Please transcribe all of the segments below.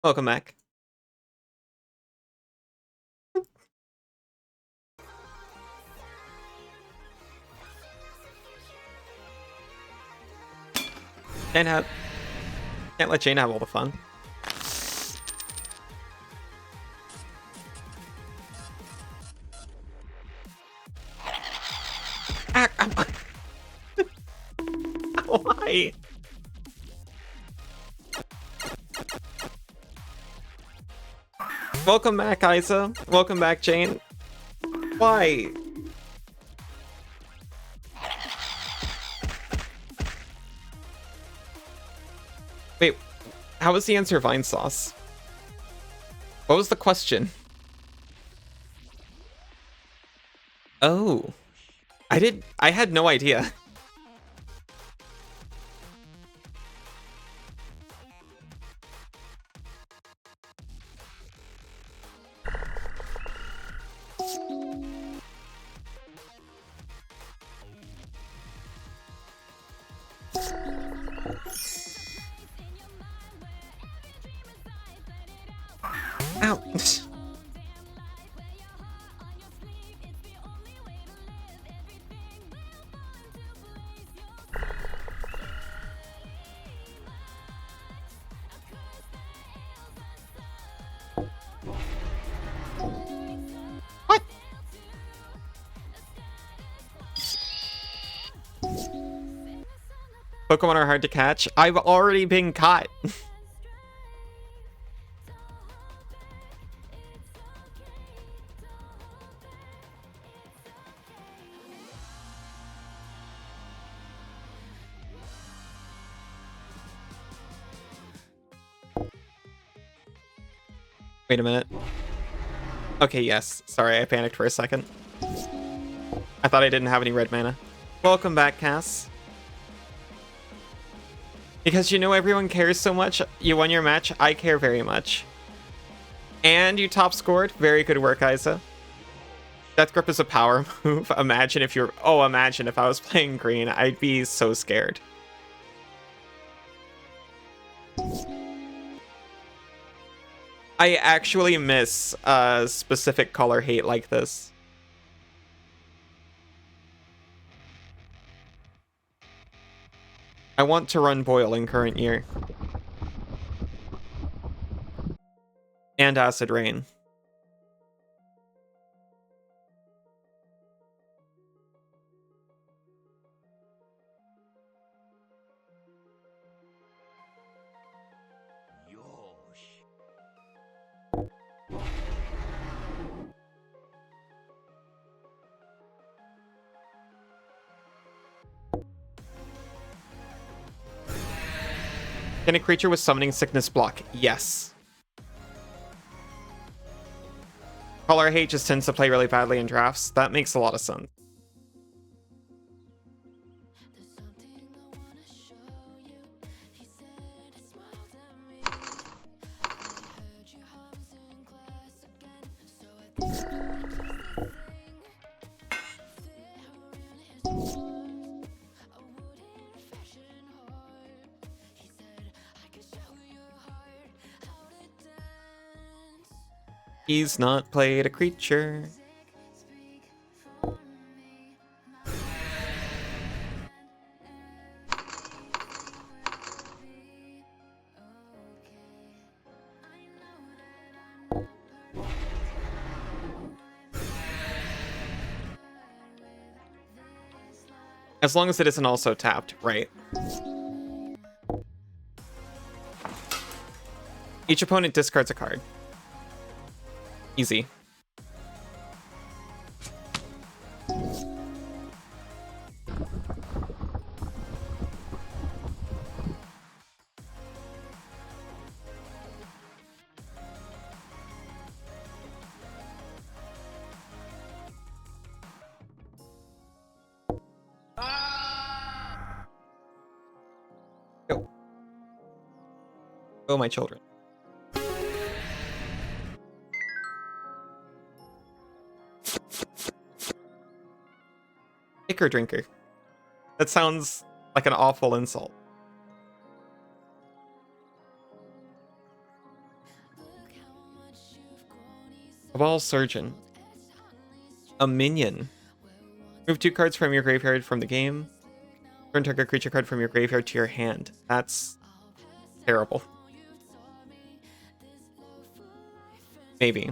Welcome back. Can't let Jane have all the fun. Why? Welcome back, Isa. Welcome back, Jane. Why? Wait, how was the answer vine sauce? What was the question? Oh. I had no idea. Ow. What? Pokemon are hard to catch. I've already been caught. Wait a minute. Okay, yes. Sorry, I panicked for a second. I thought I didn't have any red mana. Welcome back, Cass. Because you know everyone cares so much, you won your match, I care very much. And you top scored. Very good work, Isa. Death Grip is a power move. Imagine if you're... Oh, imagine if I was playing green. I'd be so scared. I actually miss specific color hate like this. I want to run Boil in current year. And Acid Rain. Can a creature with Summoning Sickness block? Yes. Color hate just tends to play really badly in drafts. That makes a lot of sense. He's not played a creature. As long as it isn't also tapped, right? Each opponent discards a card. Easy. Go. Oh, my children. Liquor drinker. That sounds like an awful insult. Cabal Surgeon. A minion. Move 2 cards from your graveyard from the game. Turn target creature card from your graveyard to your hand. That's terrible. Maybe.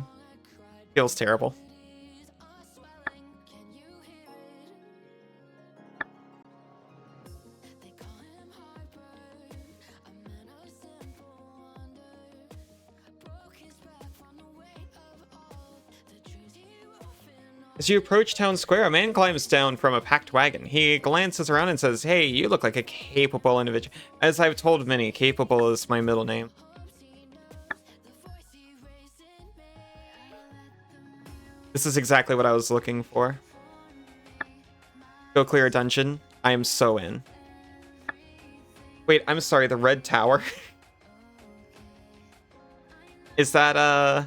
Feels terrible. As you approach town square, a man climbs down from a packed wagon. He glances around and says, "Hey, you look like a capable individual." As I've told many, capable is my middle name. This is exactly what I was looking for. Go clear a dungeon. I am so in. Wait, I'm sorry, the red tower? Is that,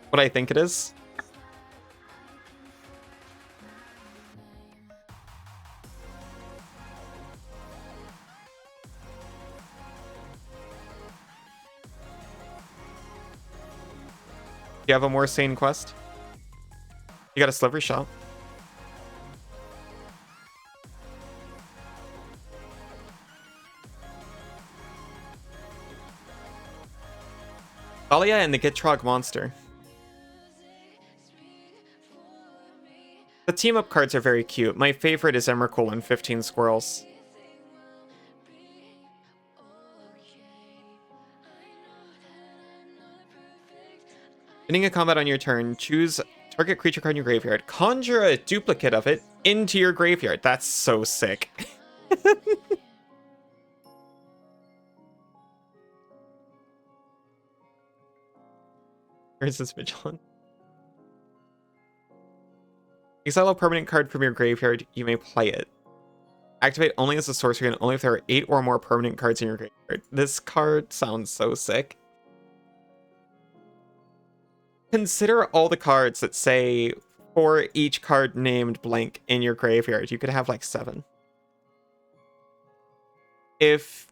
what I think it is? Do you have a more sane quest? You got a slivery shop. Thalia and the Gitrog monster. The team-up cards are very cute. My favorite is Emrakul and 15 Squirrels. Beginning a combat on your turn, choose target creature card in your graveyard. Conjure a duplicate of it into your graveyard. That's so sick. Where's this Vigilant? Exile a permanent card from your graveyard. You may play it. Activate only as a sorcery and only if there are 8 or more permanent cards in your graveyard. This card sounds so sick. Consider all the cards that say for each card named blank in your graveyard. You could have like 7. If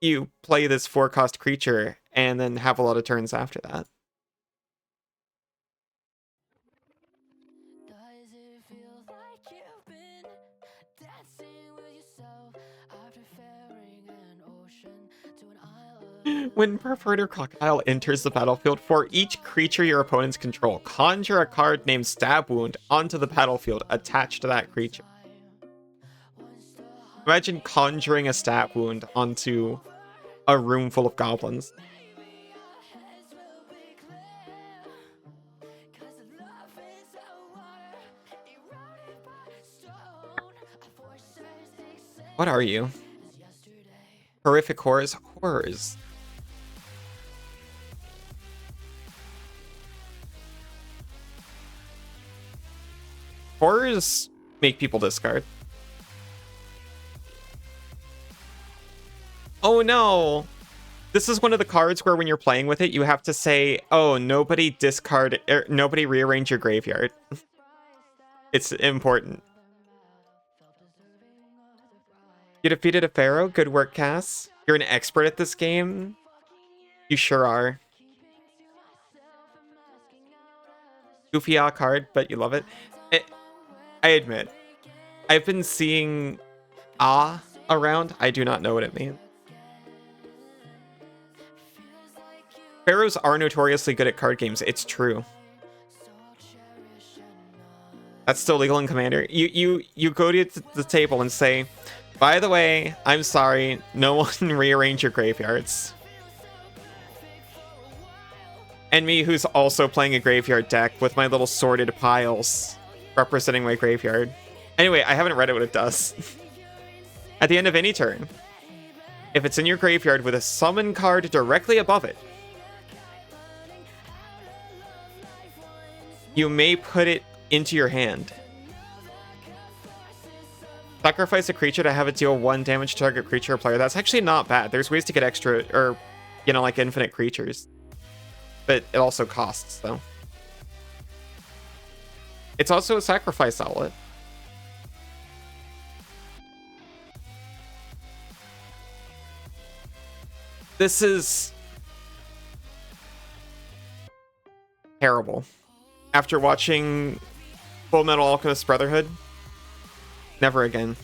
you play this 4-cost creature and then have a lot of turns after that. When Perforator Crocodile enters the battlefield, for each creature your opponents control, conjure a card named Stab Wound onto the battlefield attached to that creature. Imagine conjuring a Stab Wound onto a room full of goblins. What are you? Horrific horrors? Horrors. Horrors make people discard. Oh no! This is one of the cards where when you're playing with it, you have to say, oh, nobody discard, nobody rearrange your graveyard. It's important. You defeated a pharaoh. Good work, Cass. You're an expert at this game. You sure are. Goofy card, but you love it. I admit, I've been seeing around. I do not know what it means. Pharaohs are notoriously good at card games. It's true. That's still legal in Commander. You go to the table and say, by the way, I'm sorry, no one rearrange your graveyards. And me, who's also playing a graveyard deck with my little sorted piles representing my graveyard. Anyway, I haven't read it what it does. At the end of any turn, if it's in your graveyard with a summon card directly above it, you may put it into your hand. Sacrifice a creature to have it deal 1 damage to target creature or player. That's actually not bad. There's ways to get extra, or, you know, like infinite creatures. But it also costs, though. It's also a sacrifice outlet. This is terrible. After watching Full Metal Alchemist Brotherhood, never again.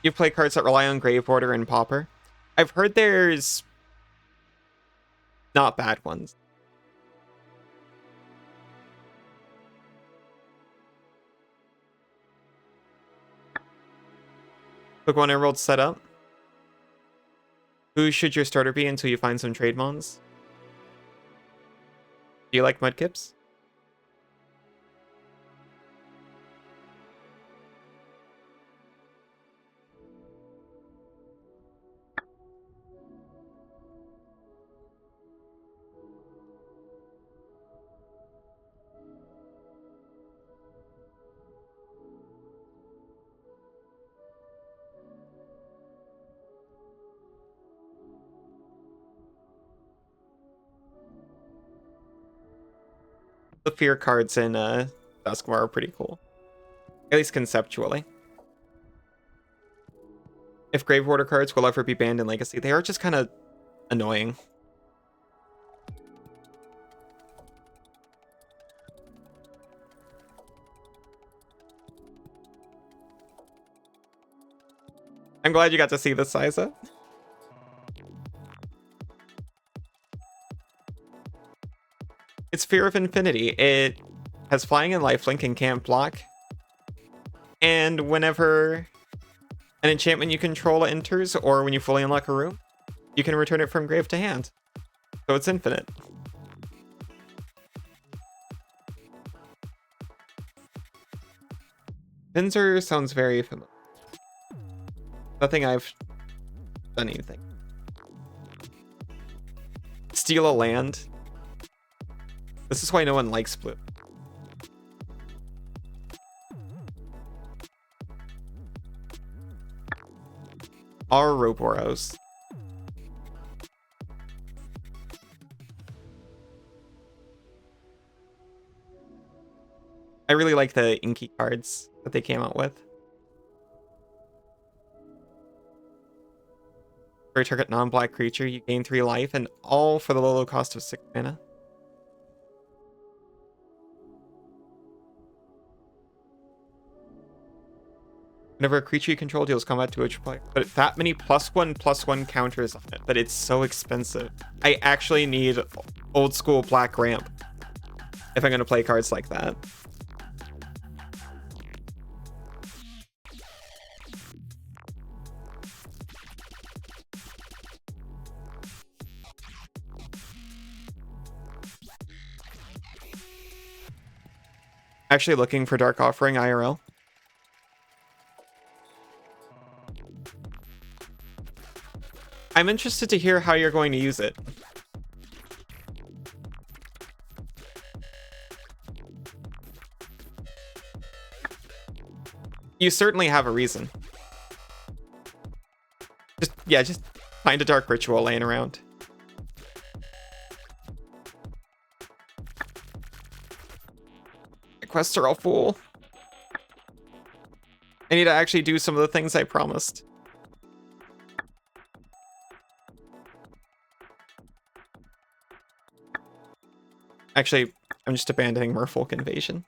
You play cards that rely on Grave Order and Pauper. I've heard there's not bad ones. Pokemon Emerald set up. Who should your starter be until you find some trade mons? Do you like Mudkips? The fear cards in Duskmar are pretty cool. At least conceptually. If Grave Order cards will ever be banned in Legacy, they are just kind of annoying. I'm glad you got to see this, Isa. It's Fear of Infinity. It has flying and lifelink and can't block. And whenever an enchantment you control enters, or when you fully unlock a room, you can return it from grave to hand. So it's infinite. Pinzer sounds very familiar. Nothing I've done anything. Steal a land. This is why no one likes blue. Ouroboros. I really like the inky cards that they came out with. For a target non-black creature, you gain 3 life, and all for the low cost of 6 mana. Whenever a creature you control deals combat to a player, but that many +1/+1 counters on it, but it's so expensive. I actually need old school black ramp if I'm going to play cards like that. Actually looking for Dark Offering IRL. I'm interested to hear how you're going to use it. You certainly have a reason. Just find a Dark Ritual laying around. My quests are all full. I need to actually do some of the things I promised. Actually, I'm just abandoning Merfolk Invasion.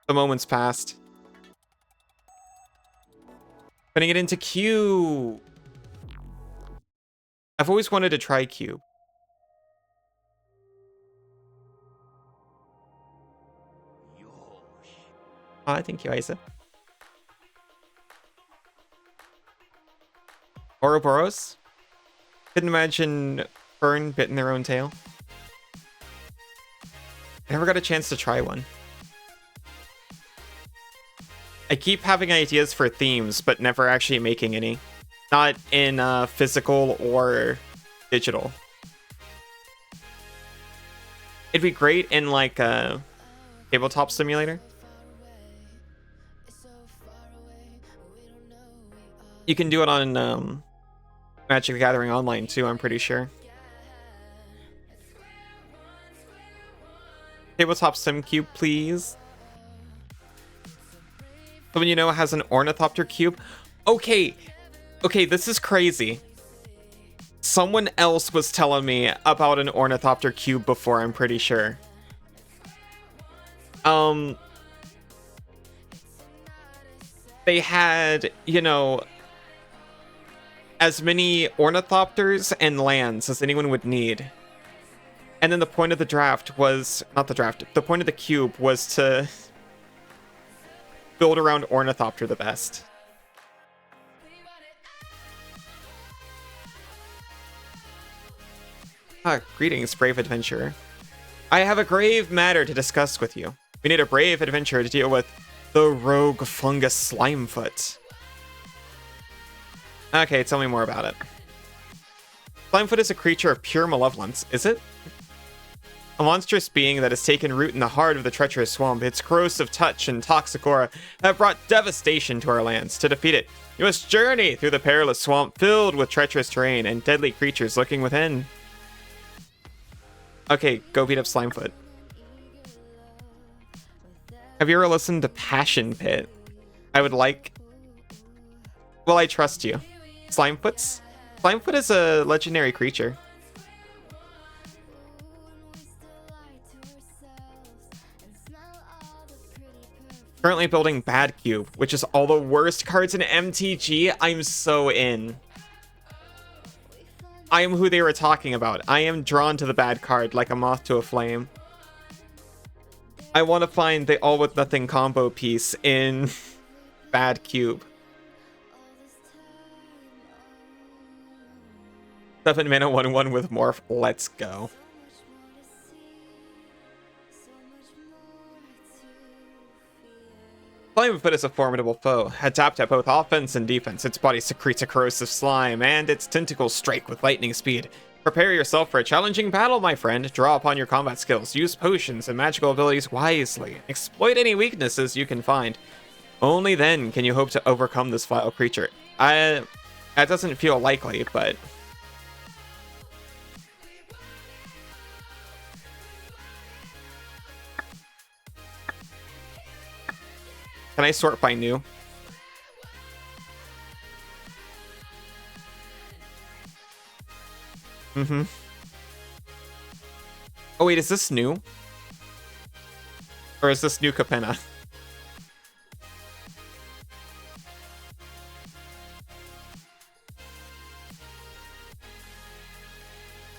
The moment's passed. Putting it into Q. I've always wanted to try Q. Thank you, Isa. Ouroboros? Couldn't imagine Fern bitten their own tail. I never got a chance to try one. I keep having ideas for themes, but never actually making any. Not in physical or digital. It'd be great in like Tabletop Simulator. You can do it on Magic the Gathering Online too, I'm pretty sure. Tabletop Sim Cube, please. Someone you know has an Ornithopter Cube. Okay, this is crazy. Someone else was telling me about an Ornithopter Cube before, I'm pretty sure. They had, you know, as many Ornithopters and lands as anyone would need. And then the point of the draft was, not the draft, the point of the cube was to build around Ornithopter the best. Greetings, brave adventurer. I have a grave matter to discuss with you. We need a brave adventurer to deal with the rogue fungus Slimefoot. Okay, tell me more about it. Slimefoot is a creature of pure malevolence, is it? A monstrous being that has taken root in the heart of the treacherous swamp. Its corrosive touch and toxic aura have brought devastation to our lands. To defeat it, you must journey through the perilous swamp filled with treacherous terrain and deadly creatures lurking within. Okay, go beat up Slimefoot. Have you ever listened to Passion Pit? I would like... Well, I trust you. Slimefoot? Slimefoot is a legendary creature. Currently building Bad Cube, which is all the worst cards in MTG. I'm so in. I am who they were talking about. I am drawn to the bad card like a moth to a flame. I want to find the all with nothing combo piece in Bad Cube. 7 mana 1/1 with Morph. Let's go. Slimefoot is a formidable foe. Adept at both offense and defense. Its body secretes a corrosive slime, and its tentacles strike with lightning speed. Prepare yourself for a challenging battle, my friend. Draw upon your combat skills. Use potions and magical abilities wisely. Exploit any weaknesses you can find. Only then can you hope to overcome this vile creature. That doesn't feel likely, but... Can I sort by new? Mm-hmm. Oh wait, is this new? Or is this new Capenna?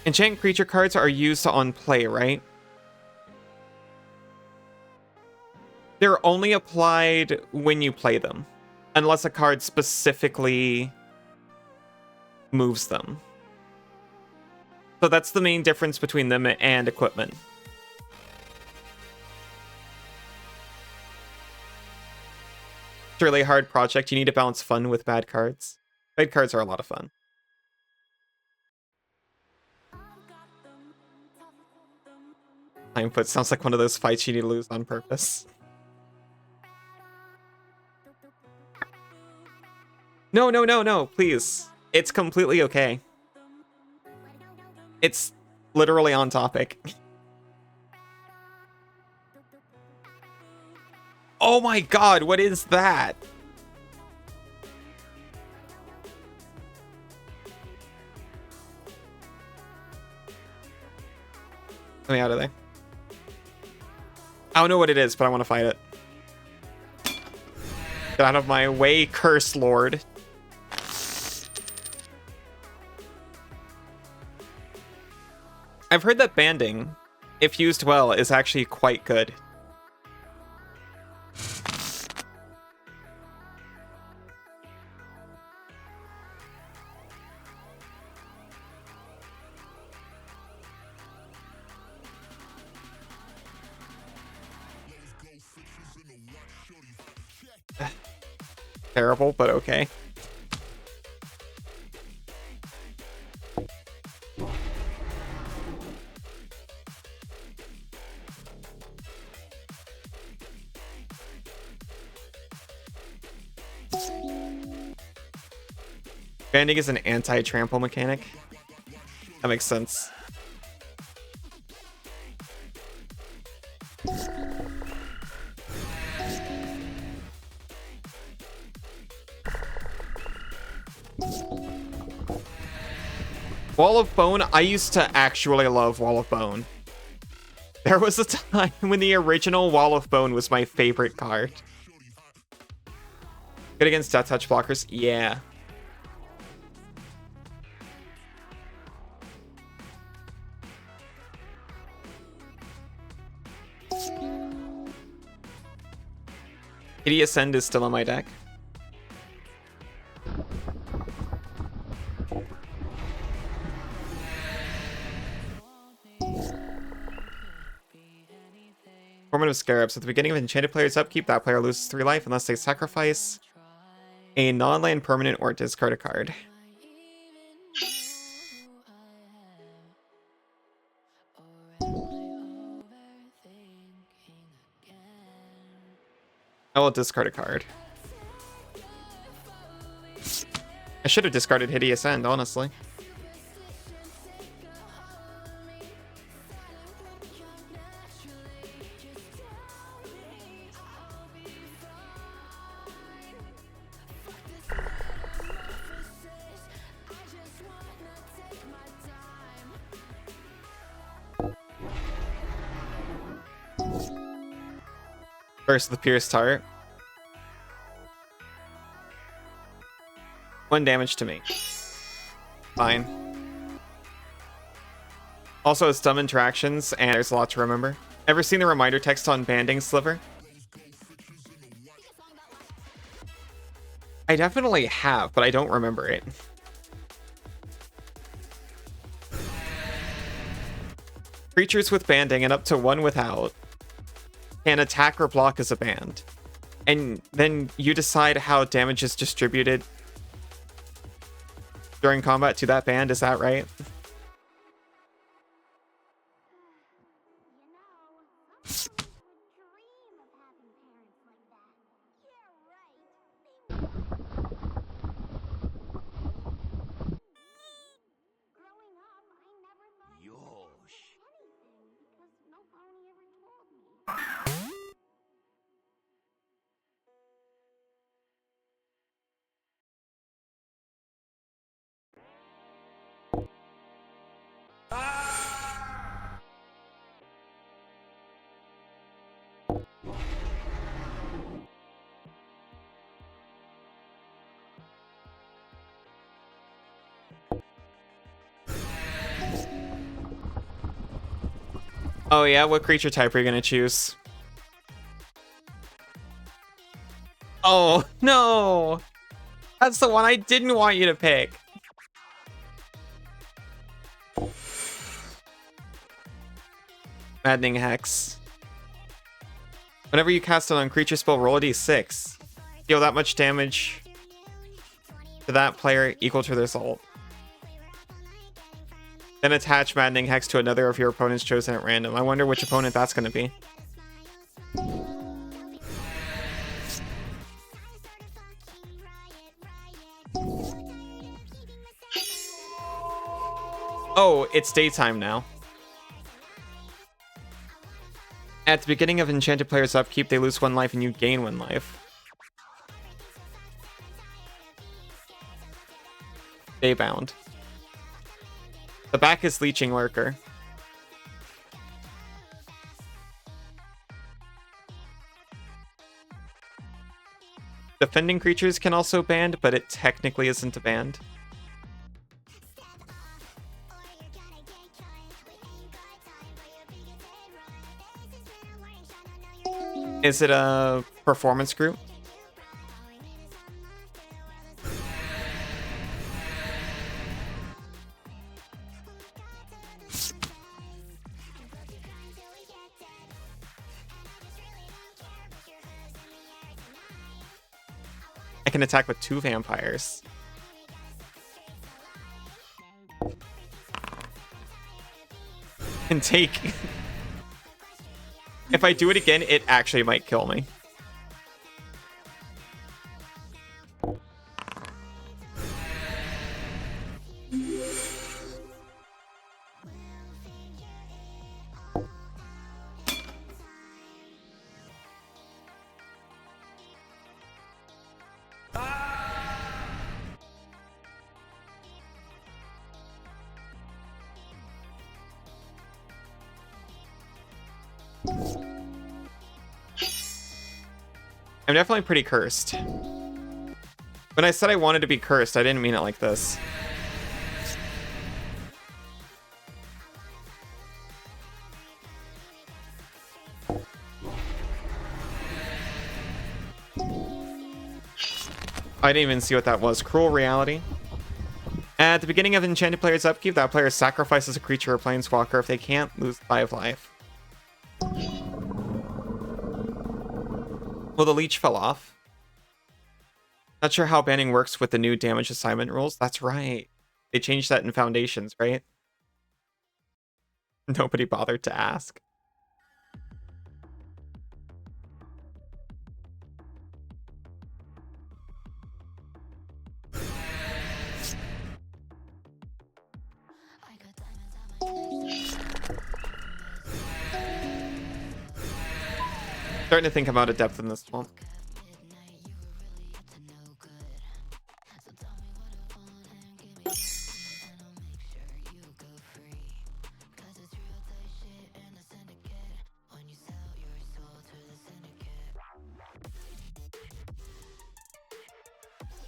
Enchant creature cards are used on play, right? They're only applied when you play them, unless a card specifically moves them. So that's the main difference between them and equipment. It's a really hard project. You need to balance fun with bad cards. Bad cards are a lot of fun. Timefoot sounds like one of those fights you need to lose on purpose. No, please. It's completely okay. It's literally on topic. Oh my god, what is that? Let me out of there. I don't know what it is, but I want to fight it. Get out of my way, Curse Lord. I've heard that banding, if used well, is actually quite good. Terrible, but okay. Banding is an anti-trample mechanic. That makes sense. Wall of Bone, I used to actually love Wall of Bone. There was a time when the original Wall of Bone was my favorite card. Good against Death Touch blockers? Yeah. Kitty Ascend is still on my deck. Formative Scarabs. At the beginning of Enchanted player's upkeep, that player loses 3 life unless they sacrifice a non-land permanent or discard a card. I will discard a card. I should have discarded Hideous End, honestly. First, the Pierced Heart. 1 damage to me. Fine. Also, it's dumb interactions, and there's a lot to remember. Ever seen the reminder text on Banding Sliver? I definitely have, but I don't remember it. Creatures with banding and up to 1 without can attack or block as a band. And then you decide how damage is distributed during combat to that band, is that right? Oh yeah, what creature type are you gonna choose? Oh no! That's the one I didn't want you to pick. Maddening Hex. Whenever you cast it on creature spell, roll a d6. Deal that much damage to that player equal to their result. Then attach Maddening Hex to another of your opponents chosen at random. I wonder which opponent that's going to be. Oh, it's daytime now. At the beginning of Enchanted player's upkeep, they lose 1 life and you gain 1 life. Daybound. The back is Leeching Lurker. Defending creatures can also band, but it technically isn't a band. Is it a performance group? I can attack with 2 vampires. And take... If I do it again, it actually might kill me. I'm definitely pretty cursed. When I said I wanted to be cursed, I didn't mean it like this. I didn't even see what that was. Cruel reality. At the beginning of Enchanted player's upkeep, that player sacrifices a creature or planeswalker. If they can't, lose 5 life. Well, the leech fell off. Not sure how banning works with the new damage assignment rules. That's right. They changed that in Foundations, right? Nobody bothered to ask. Starting to think I'm out of depth in this one.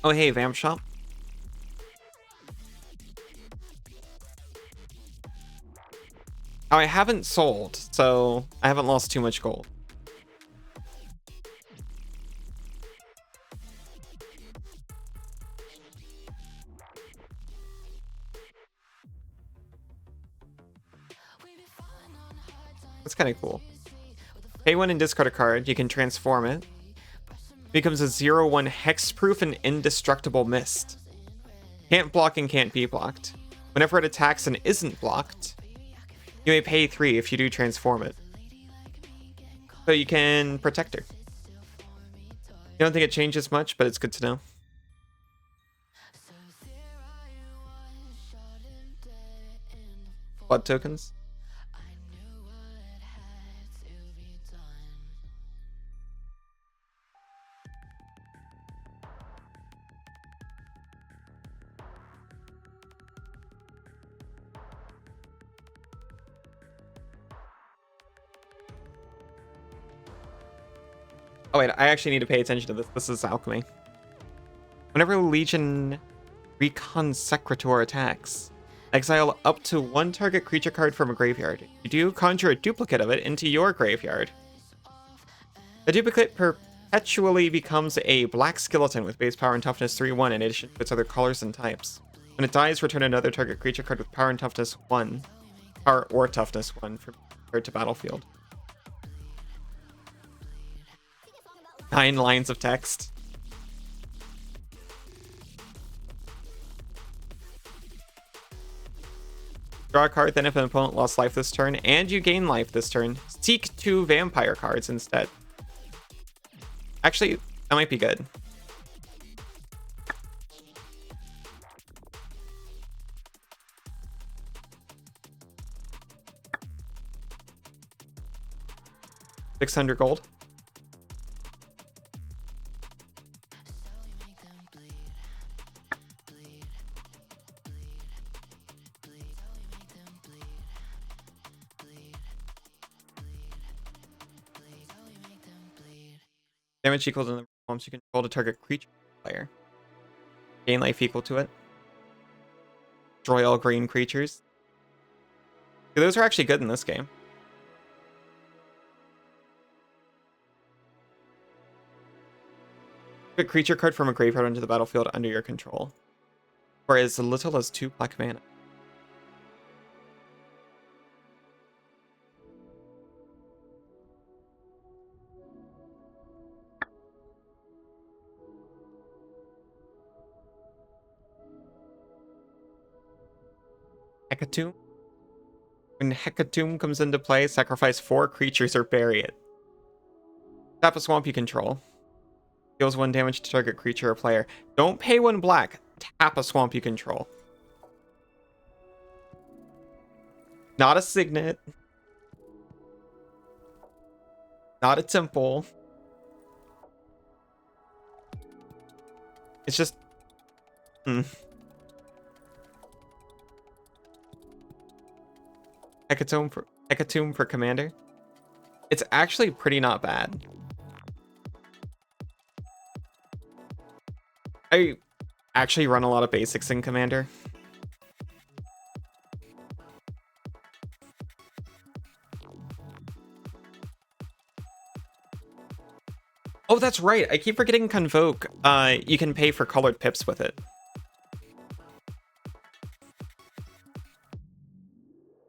Oh, hey, Vamp Shop. Oh, I haven't sold, so I haven't lost too much gold. That's kind of cool. Pay 1 and discard a card. You can transform it. Becomes a 0/1 hexproof and indestructible mist. Can't block and can't be blocked. Whenever it attacks and isn't blocked, you may pay 3 if you do transform it. So you can protect her. You don't think it changes much, but it's good to know. Blood tokens. Oh wait, I actually need to pay attention to this. This is alchemy. Whenever Legion Reconsecrator attacks, exile up to 1 target creature card from a graveyard. You do conjure a duplicate of it into your graveyard. The duplicate perpetually becomes a black skeleton with base power and toughness 3/1 in addition to its other colors and types. When it dies, return another target creature card with power and toughness 1. Power or toughness 1 from card to battlefield. 9 lines of text. Draw a card, then if an opponent lost life this turn, and you gain life this turn, seek 2 vampire cards instead. Actually, that might be good. $600 gold. Damage equal to the forms you control to target creature player. Gain life equal to it. Destroy all green creatures. Yeah, those are actually good in this game. Put a creature card from a graveyard onto the battlefield under your control. For as little as 2 black mana. Hecatomb. When Hecatomb comes into play, sacrifice 4 creatures or bury it. Tap a swamp you control. Deals 1 damage to target creature or player. Don't pay 1 black. Tap a swamp you control. Not a signet. Not a temple. It's just... Hecatomb for commander. It's actually pretty not bad. I actually run a lot of basics in Commander. Oh, that's right. I keep forgetting Convoke. You can pay for colored pips with it.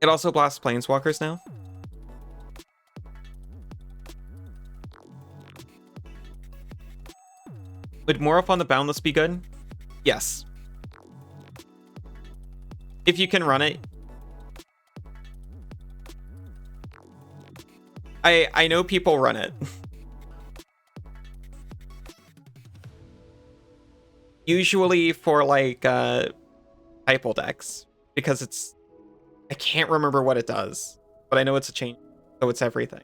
It also blasts Planeswalkers now. Would Morph on the Boundless be good? Yes. If you can run it. I know people run it. Usually for like Typal decks, because it's, I can't remember what it does, but I know it's a change, so it's everything.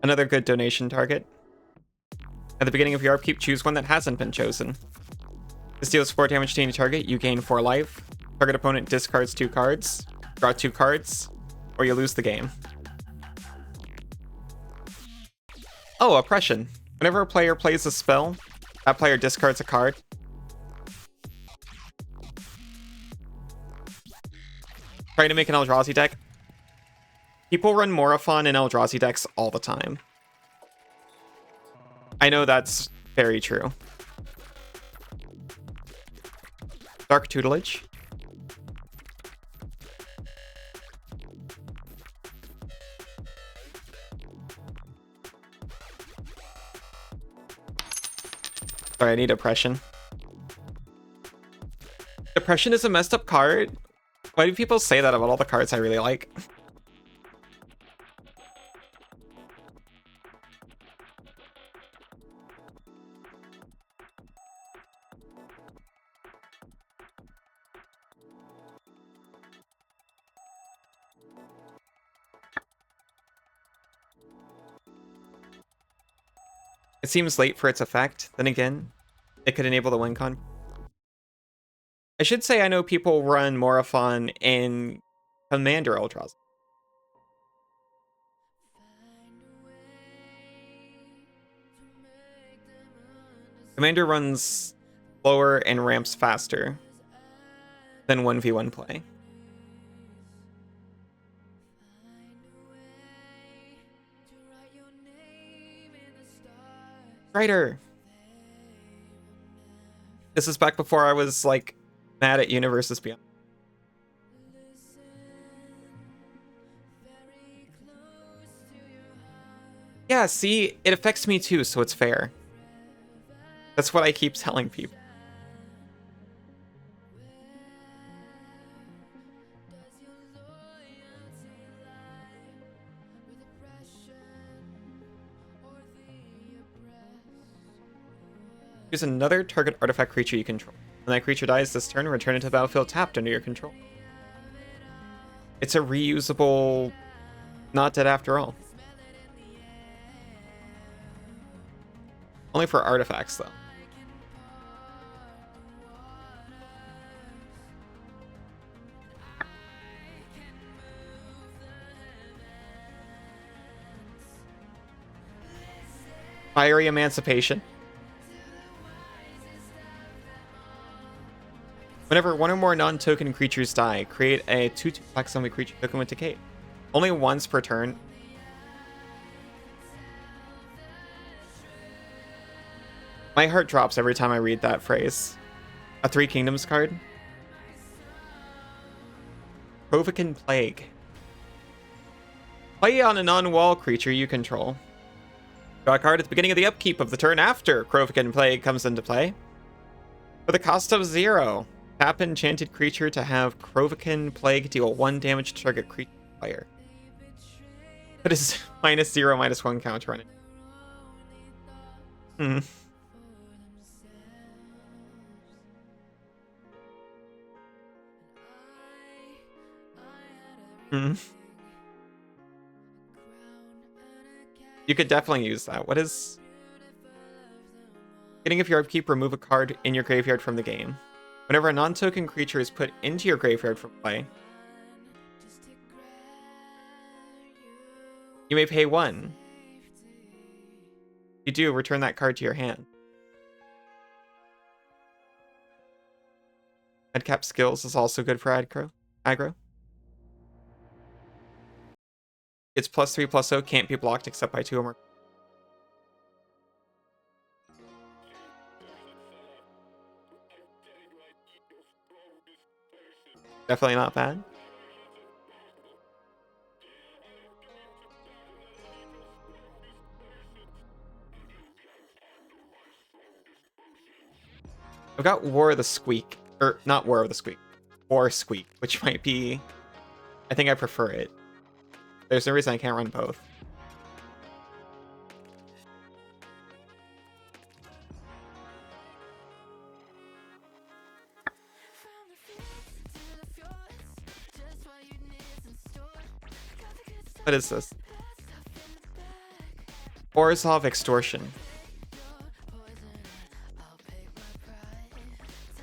Another good donation target. At the beginning of your upkeep, choose one that hasn't been chosen. This deals 4 damage to any target. You gain 4 life. Target opponent discards 2 cards. Draw 2 cards. Or you lose the game. Oh, Oppression. Whenever a player plays a spell, that player discards a card. Trying to make an Eldrazi deck. People run Morophon in Eldrazi decks all the time. I know that's very true. Dark Tutelage. Sorry, I need Oppression. Oppression is a messed up card. Why do people say that about all the cards I really like? It seems late for its effect. Then again, it could enable the win con. I should say I know people run Morophon in Commander Eldrazi. Commander runs slower and ramps faster than 1v1 play. Writer. This is back before I was like mad at Universes Beyond. Yeah, see, it affects me too, so it's fair. That's what I keep telling people. Use another target artifact creature you control. When that creature dies this turn, return it to the battlefield tapped under your control. It's a reusable, not dead after all. Only for artifacts, though. Fiery Emancipation. Whenever one or more non-token creatures die, create a 2/2 black zombie creature token with Decay. Only once per turn. My heart drops every time I read that phrase. A 3 Kingdoms card. Provocan Plague. Play on a non-wall creature you control. Draw a card at the beginning of the upkeep of the turn after Provocan Plague comes into play. For the cost of 0. Tap enchanted creature to have Provocan Plague deal 1 damage to target creature player. That is -0, -1 counter on it. You could definitely use that. What is... Getting if your upkeep, remove a card in your graveyard from the game. Whenever a non-token creature is put into your graveyard for play, you may pay 1. If you do, return that card to your hand. Headcap skills is also good for aggro. It's +3/+0, can't be blocked except by 2 or more. Definitely not bad. I've got War of the Squeak. Or, not War of the Squeak. War Squeak, which might be... I think I prefer it. There's no reason I can't run both. What is this? Orzhov Extortion.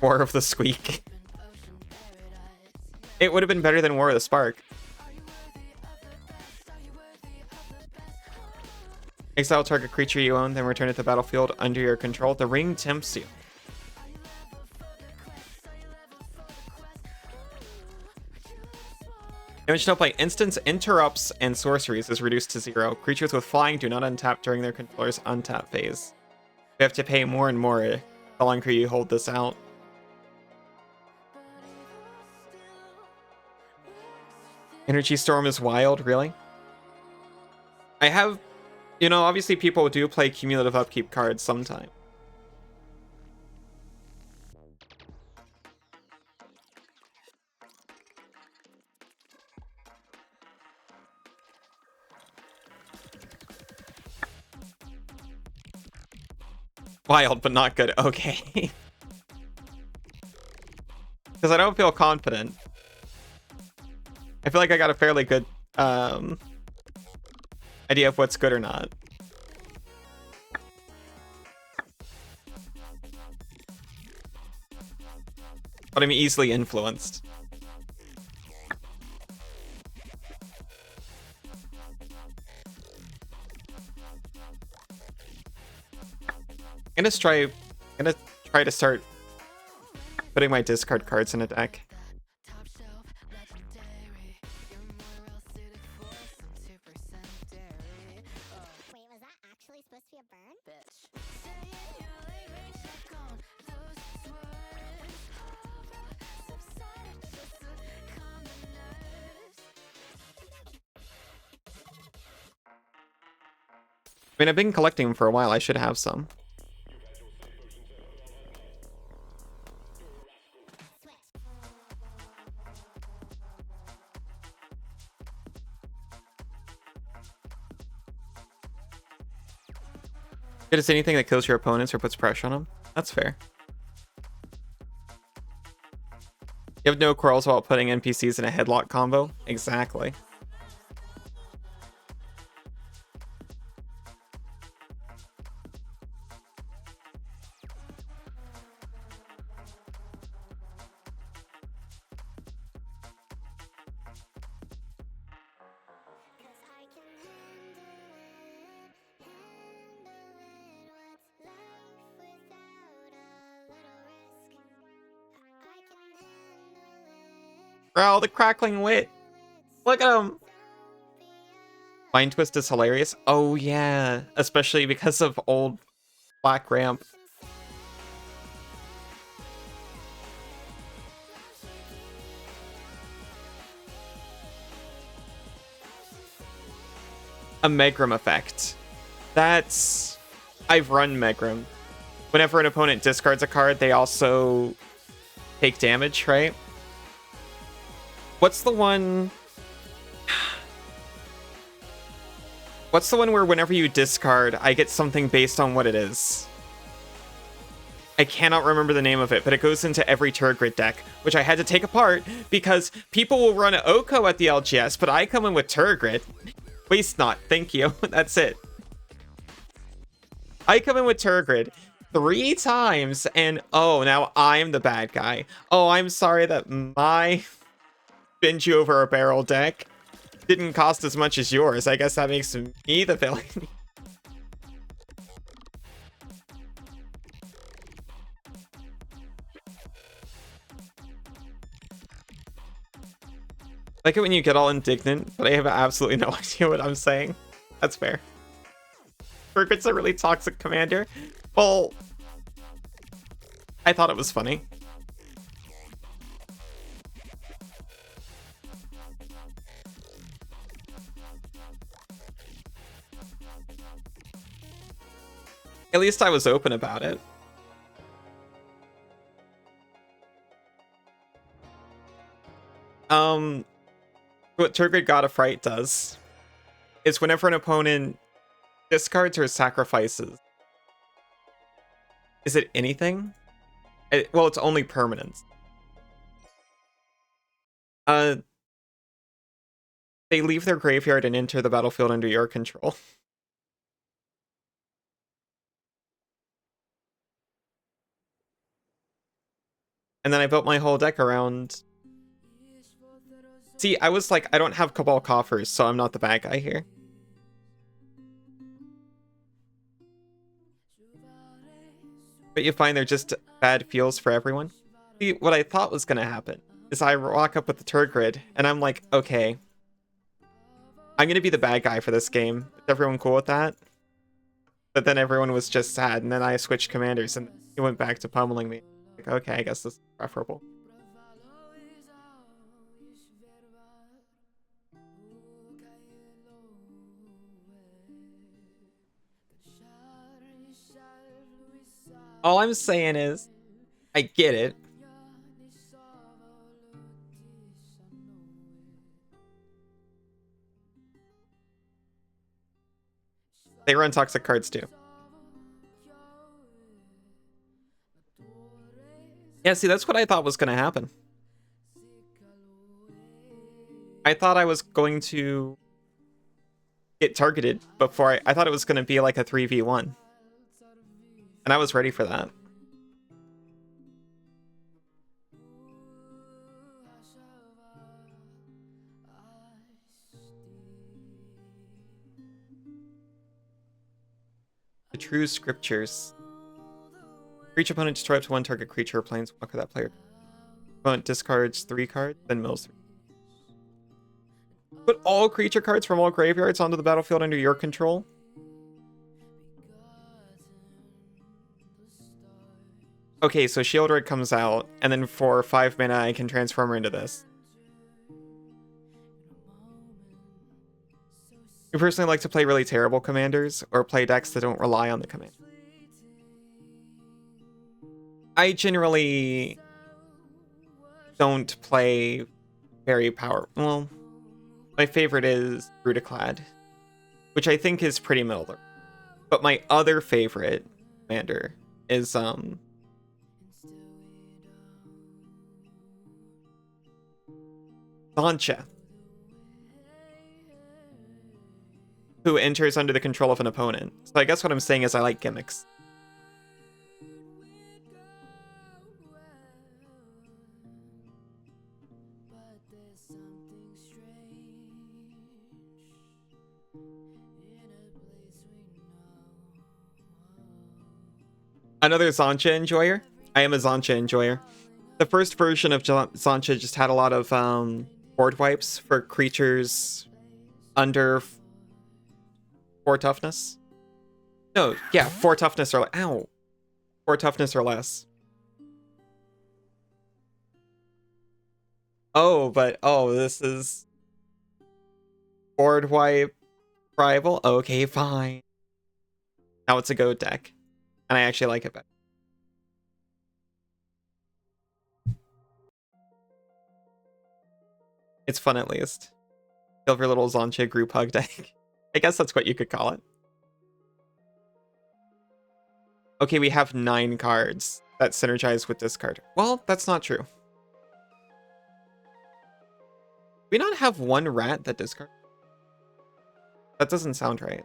War of the Squeak. It would have been better than War of the Spark. Exile target creature you own, then return it to the battlefield under your control. The ring tempts you. Damage dealt by instants, interrupts, and sorceries is reduced to 0. Creatures with flying do not untap during their controller's untap phase. You have to pay more and more the longer you hold this out. Energy Storm is wild, really? I have, you know, obviously people do play cumulative upkeep cards sometime. Wild, but not good. Okay. Because I don't feel confident. I feel like I got a fairly good idea of what's good or not. But I'm easily influenced. I'm gonna try to start putting my discard cards in a deck. I mean, I've been collecting them for a while. I should have some. It is anything that kills your opponents or puts pressure on them. That's fair. You have no quarrels about putting NPCs in a headlock combo? Exactly. Bro, the crackling wit. Look at him. Mind Twist is hilarious. Oh, yeah. Especially because of old Black Ramp. A Megrim effect. That's... I've run Megrim. Whenever an opponent discards a card, they also take damage, right? What's the one... What's the one where whenever you discard, I get something based on what it is? I cannot remember the name of it, but it goes into every Turgid deck, which I had to take apart because people will run Oko at the LGS, but I come in with Turgid. Waste not, thank you. That's it. I come in with Turgid, 3 times, and oh, now I'm the bad guy. Oh, I'm sorry that my bend you over a barrel deck didn't cost as much as yours. I guess that makes me the villain. Like it when you get all indignant, but I have absolutely no idea what I'm saying. That's fair. Burgert's a really toxic commander. Well, I thought it was funny. At least I was open about it. What Turgid God of Fright does is whenever an opponent discards or sacrifices. Is it anything? Well, it's only permanents. They leave their graveyard and enter the battlefield under your control. And then I built my whole deck around... See, I was like, I don't have Cabal Coffers, so I'm not the bad guy here. But you find they're just bad feels for everyone. See, what I thought was gonna happen is I walk up with the turd grid, and I'm like, okay, I'm gonna be the bad guy for this game. Is everyone cool with that? But then everyone was just sad, and then I switched commanders, and he went back to pummeling me. Like, okay, I guess this is preferable. All I'm saying is, I get it. They run toxic cards too. Yeah, see, that's what I thought was going to happen. I thought I was going to get targeted before I thought it was going to be like a 3v1. And I was ready for that. The true scriptures. For each opponent, destroy up to 1 target creature or planeswalker that player. Opponent discards 3 cards, then mills 3. Put all creature cards from all graveyards onto the battlefield under your control. Okay, so Shieldred comes out, and then for 5 mana I can transform her into this. You personally like to play really terrible commanders, or play decks that don't rely on the command? I generally don't play very powerful. Well, my favorite is Brutaclad, which I think is pretty middle. But my other favorite commander is Sancha, who enters under the control of an opponent. So I guess what I'm saying is I like gimmicks. Another Sancha enjoyer? I am a Sancha enjoyer. The first version of Sancha just had a lot of board wipes for creatures under 4 toughness. No, yeah, 4 toughness or ow. 4 toughness or less. Oh, but this is board wipe rival. Okay, fine. Now it's a goat deck. And I actually like it better. It's fun at least. Feel for little Sancha group hug deck. I guess that's what you could call it. Okay, we have 9 cards that synergize with this card. Well, that's not true. We not have 1 rat that discards? That doesn't sound right.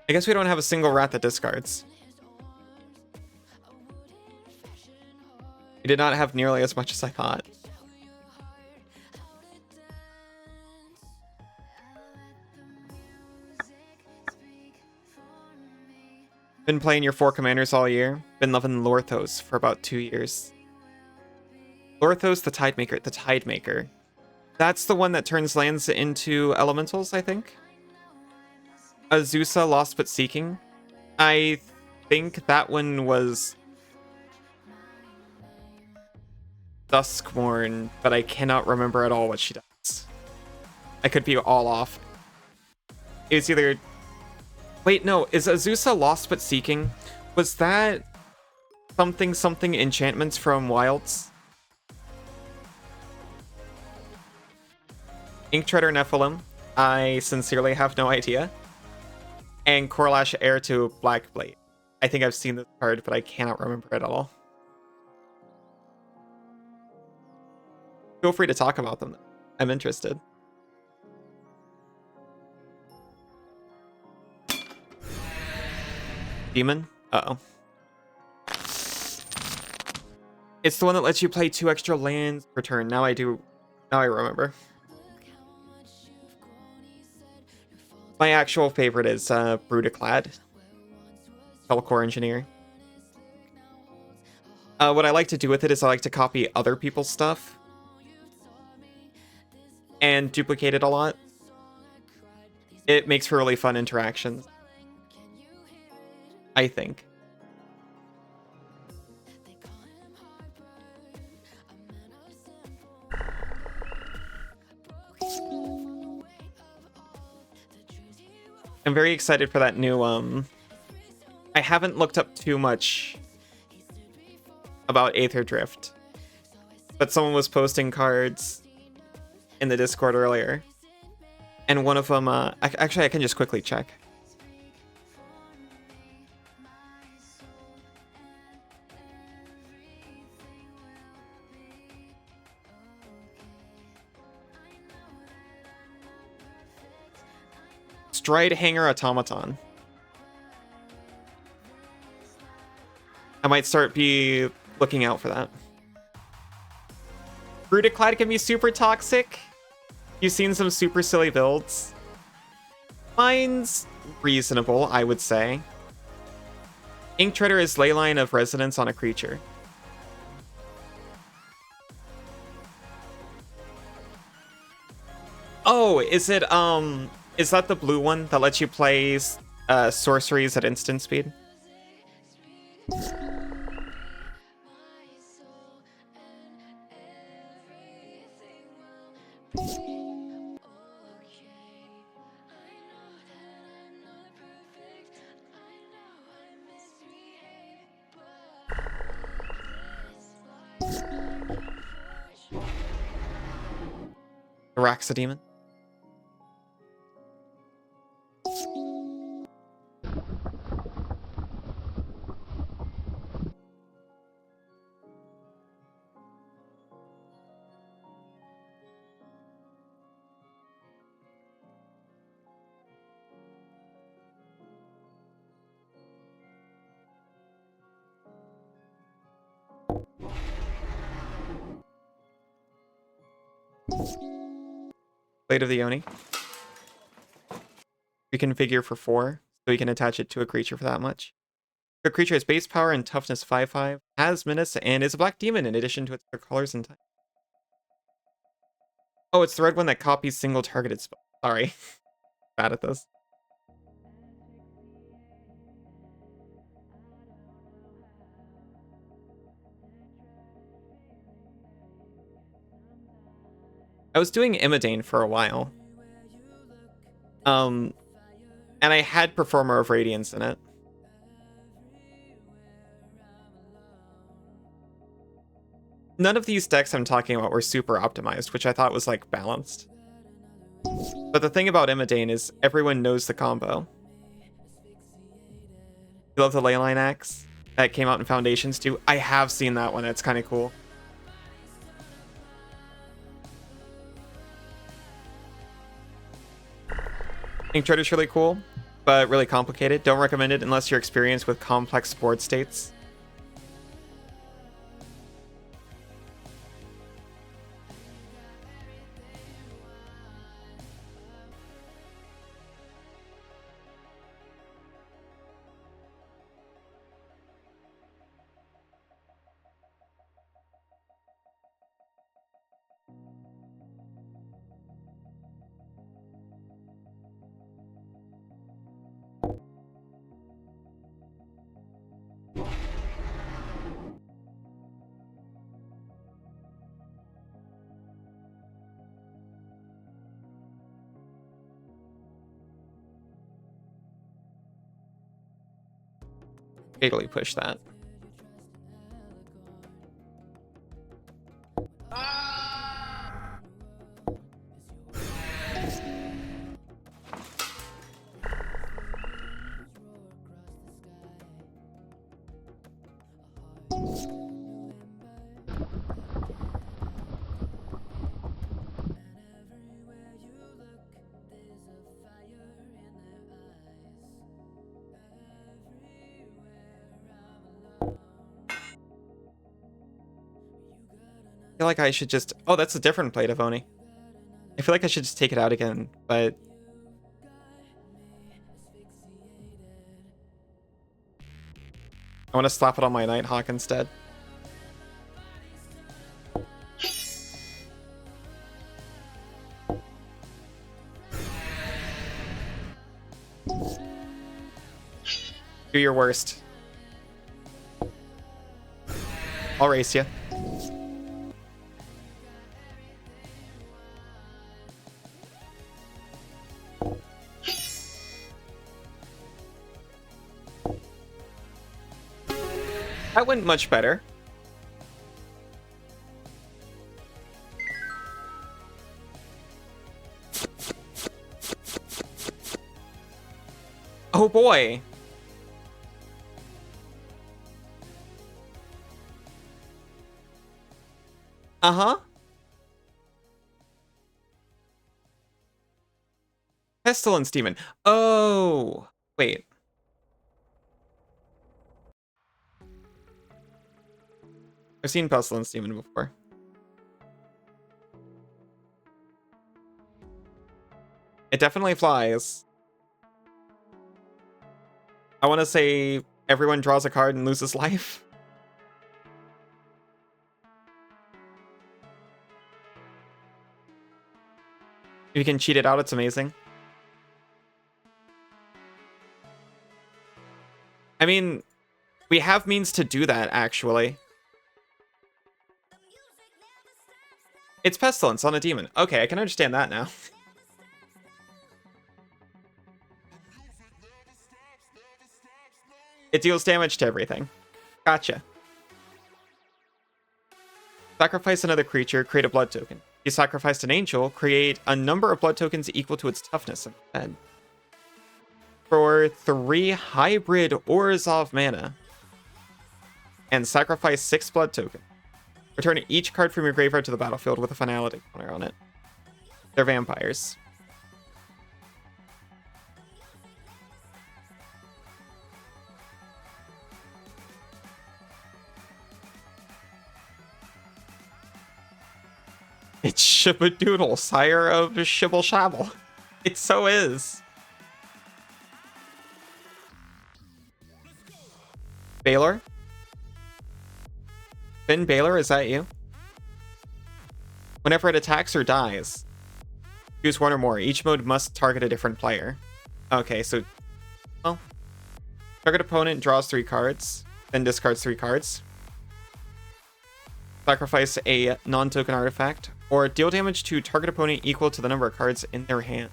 I guess we don't have a single rat that discards. We did not have nearly as much as I thought. Been playing your 4 commanders all year. Been loving Lorthos for about 2 years. Lorthos, the Tidemaker. That's the one that turns lands into elementals, I think. Azusa, Lost But Seeking. I think that one was Duskmourn, but I cannot remember at all what she does. I could be all off. It's either... Wait, no, is Azusa Lost But Seeking? Was that something enchantments from Wilds? Inktreader Nephilim. I sincerely have no idea. And Corlash Heir to Blackblade. I think I've seen this card, but I cannot remember it at all. Feel free to talk about them. I'm interested. Demon? Uh-oh. It's the one that lets you play 2 extra lands per turn. Now I remember. My actual favorite is Brutaclad. Telcore Engineer. What I like to do with it is I like to copy other people's stuff. And duplicate it a lot. It makes for really fun interactions. I think. I'm very excited for that new, I haven't looked up too much about Aether Drift, but someone was posting cards in the Discord earlier, and one of them, actually I can just quickly check. Stride Hanger Automaton. I might be looking out for that. Brutaclad can be super toxic. You've seen some super silly builds. Mine's reasonable, I would say. Inktreader is Leyline of Resonance on a creature. Oh, is it, is that the blue one that lets you play sorceries at instant speed? Araxademon. Blade of the Oni. Reconfigure for 4, so you can attach it to a creature for that much. The creature has base power and toughness 5/5, has menace, and is a black demon in addition to its other colors and types. Oh, it's the red one that copies single targeted spell. Sorry. Bad at this. I was doing Imidane for a while. And I had Performer of Radiance in it. None of these decks I'm talking about were super optimized, which I thought was, like, balanced. But the thing about Imidane is everyone knows the combo. You love the Leyline Axe? That came out in Foundations too. I have seen that one. It's kind of cool. Inktreader's really cool. but really complicated. Don't recommend it unless you're experienced with complex board states. Fatally push that. I feel like I should just... Oh, that's a different plate of Oni. I feel like I should just take it out again, but... I want to slap it on my Nighthawk instead. Do your worst. I'll race you. That went much better. Oh boy. Uh-huh. Pestilence Demon. Oh, wait. I've seen Pestilence Demon before. It definitely flies. I want to say everyone draws a card and loses life. If you can cheat it out, it's amazing. I mean, we have means to do that, actually. It's Pestilence on a demon. Okay, I can understand that now. It deals damage to everything. Gotcha. Sacrifice another creature, create a blood token. You sacrificed an angel, create a number of blood tokens equal to its toughness instead. For 3 hybrid Orzhov mana. And sacrifice 6 blood tokens. Return each card from your graveyard to the battlefield with a finality counter on it. They're vampires. It's Shibadoodle, sire of Shibble Shabble. It so is. Baylor? Finn Baylor, is that you? Whenever it attacks or dies, choose one or more. Each mode must target a different player. Okay, so... Well... Target opponent draws 3 cards, then discards 3 cards. Sacrifice a non-token artifact, or deal damage to target opponent equal to the number of cards in their hand.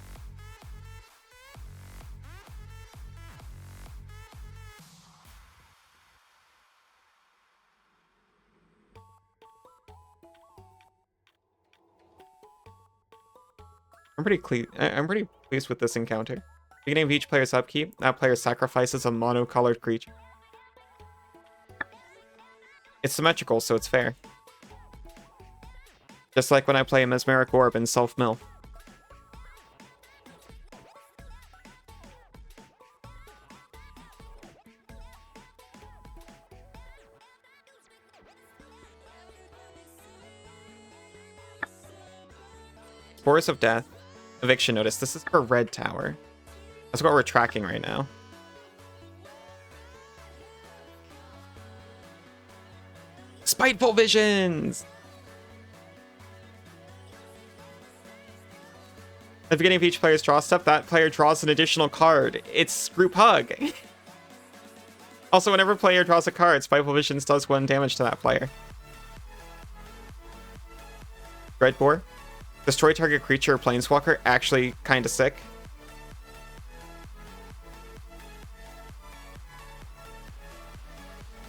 I'm pretty pleased with this encounter. Beginning of each player's upkeep, that player sacrifices a mono-colored creature. It's symmetrical, so it's fair. Just like when I play Mesmeric Orb in self-mill. Spores of Death. Eviction Notice. This is for red tower. That's what we're tracking right now. Spiteful Visions! At the beginning of each player's draw step, that player draws an additional card. It's Group Hug. Also, whenever a player draws a card, Spiteful Visions does 1 damage to that player. Dreadbore. Destroy target creature or planeswalker. Actually kind of sick.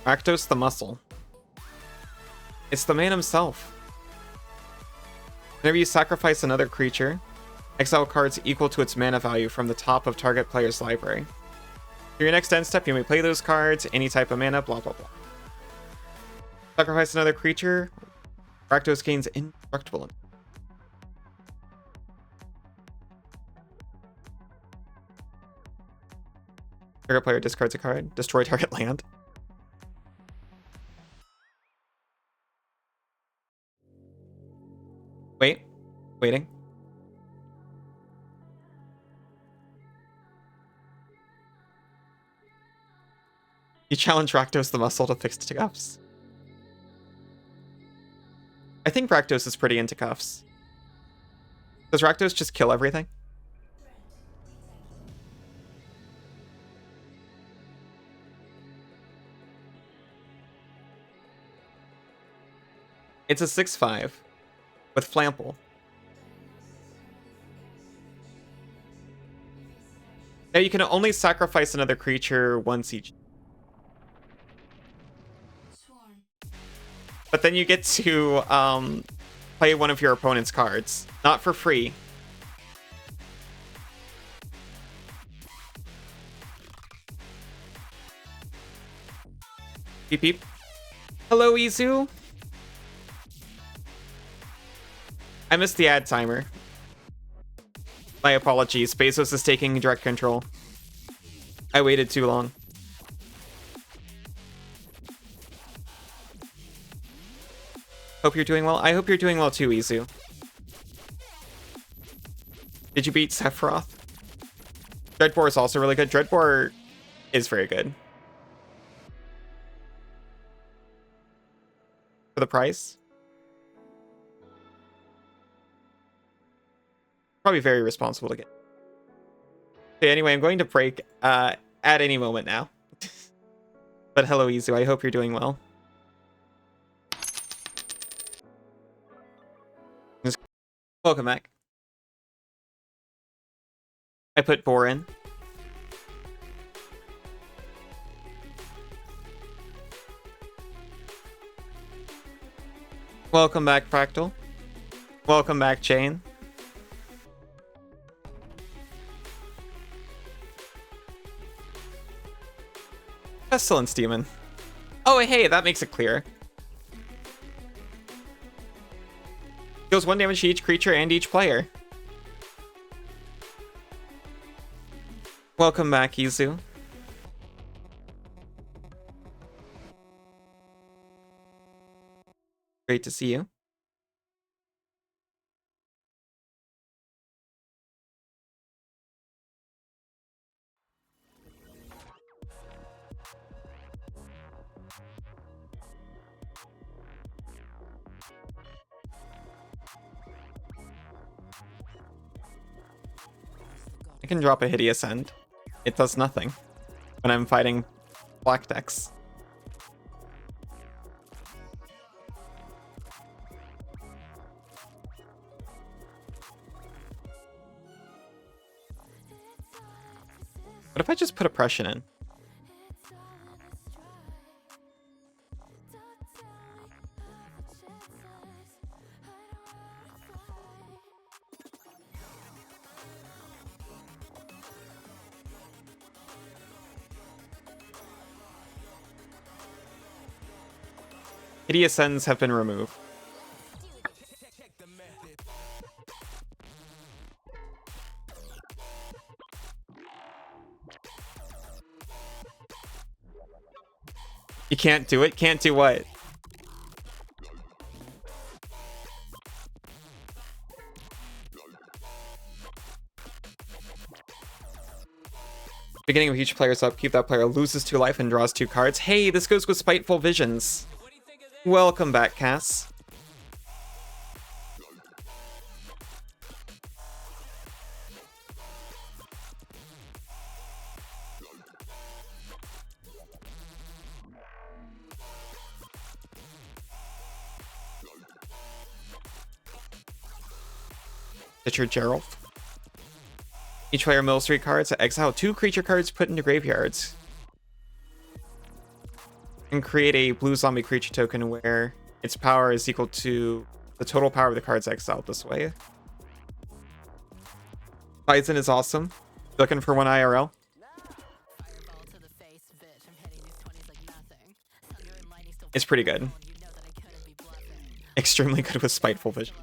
Rakdos the Muscle. It's the man himself. Whenever you sacrifice another creature, exile cards equal to its mana value from the top of target player's library. For your next end step, you may play those cards, any type of mana, blah blah blah. Sacrifice another creature, Rakdos gains indestructible. Target player discards a card, destroy target land. Waiting. You challenge Rakdos the Muscle to fixed cuffs. I think Rakdos is pretty into cuffs. Does Rakdos just kill everything? It's a 6/5 with Flample. Now you can only sacrifice another creature once each. But then you get to play one of your opponent's cards. Not for free. Beep beep. Hello, Izu. I missed the ad timer. My apologies. Bezos is taking direct control. I waited too long. Hope you're doing well. I hope you're doing well too, Izu. Did you beat Sephiroth? Dreadbore is also really good. Dreadbore is very good. For the price? Probably very responsible to get. Okay, anyway, I'm going to break at any moment now. But hello, Izu. I hope you're doing well. Welcome back. I put Boar in. Welcome back, Fractal. Welcome back, Chain. Pestilence Demon. Oh, hey, that makes it clear. Deals 1 damage to each creature and each player. Welcome back, Izu. Great to see you. I can drop a Hideous End. It does nothing when I'm fighting black decks. What if I just put Oppression in? Hideous Ends have been removed. You can't do it? Can't do what? Beginning of each player's upkeep, that player loses 2 life and draws 2 cards. Hey, this goes with Spiteful Visions. Welcome back, Cass. Pitcher Gerald. Each player mills 3 cards to exile 2 creature cards put into graveyards. And create a blue zombie creature token where its power is equal to the total power of the cards exiled this way. Bison is awesome. Looking for one IRL. It's pretty good. Extremely good with Spiteful Vision.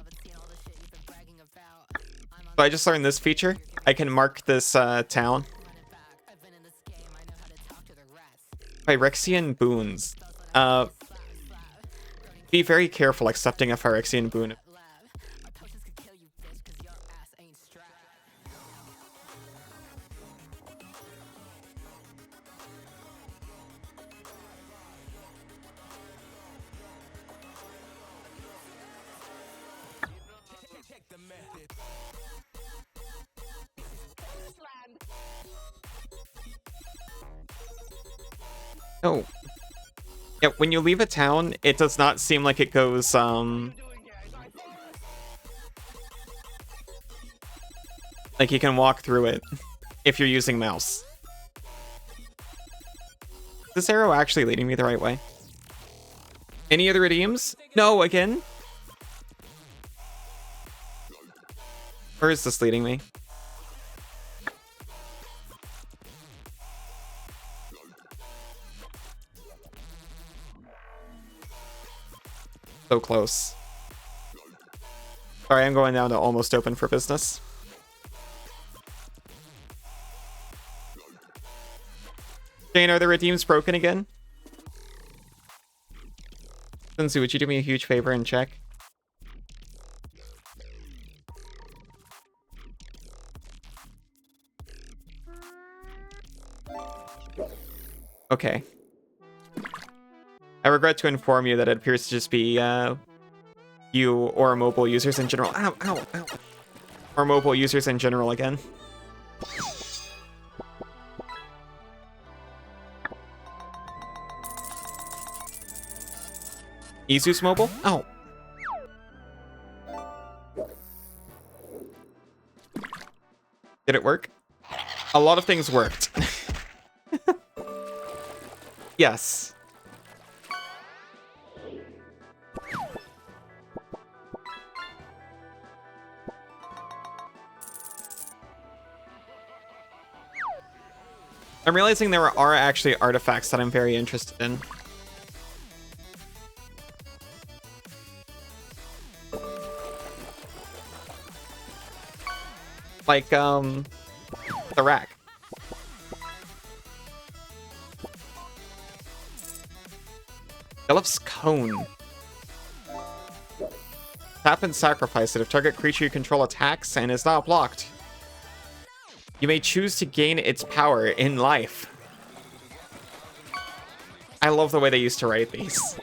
So I just learned this feature. I can mark this town. Phyrexian boons. Be very careful accepting a Phyrexian boon. Oh. Yeah, when you leave a town, it does not seem like it goes, like you can walk through it if you're using mouse. Is this arrow actually leading me the right way? Any other redeems? No, again? Where is this leading me? So close. Sorry, I'm going down to almost open for business. Jane, are the redeems broken again? Senzu, would you do me a huge favor and check? Okay. I regret to inform you that it appears to just be you or mobile users in general. Ow, ow, ow. Or mobile users in general again. Izu's mobile? Oh. Did it work? A lot of things worked. Yes. I'm realizing there are actually artifacts that I'm very interested in. Like, the rack. Gallup's Cone. Tap and sacrifice it if target creature you control attacks and is not blocked. You may choose to gain its power in life. I love the way they used to write these.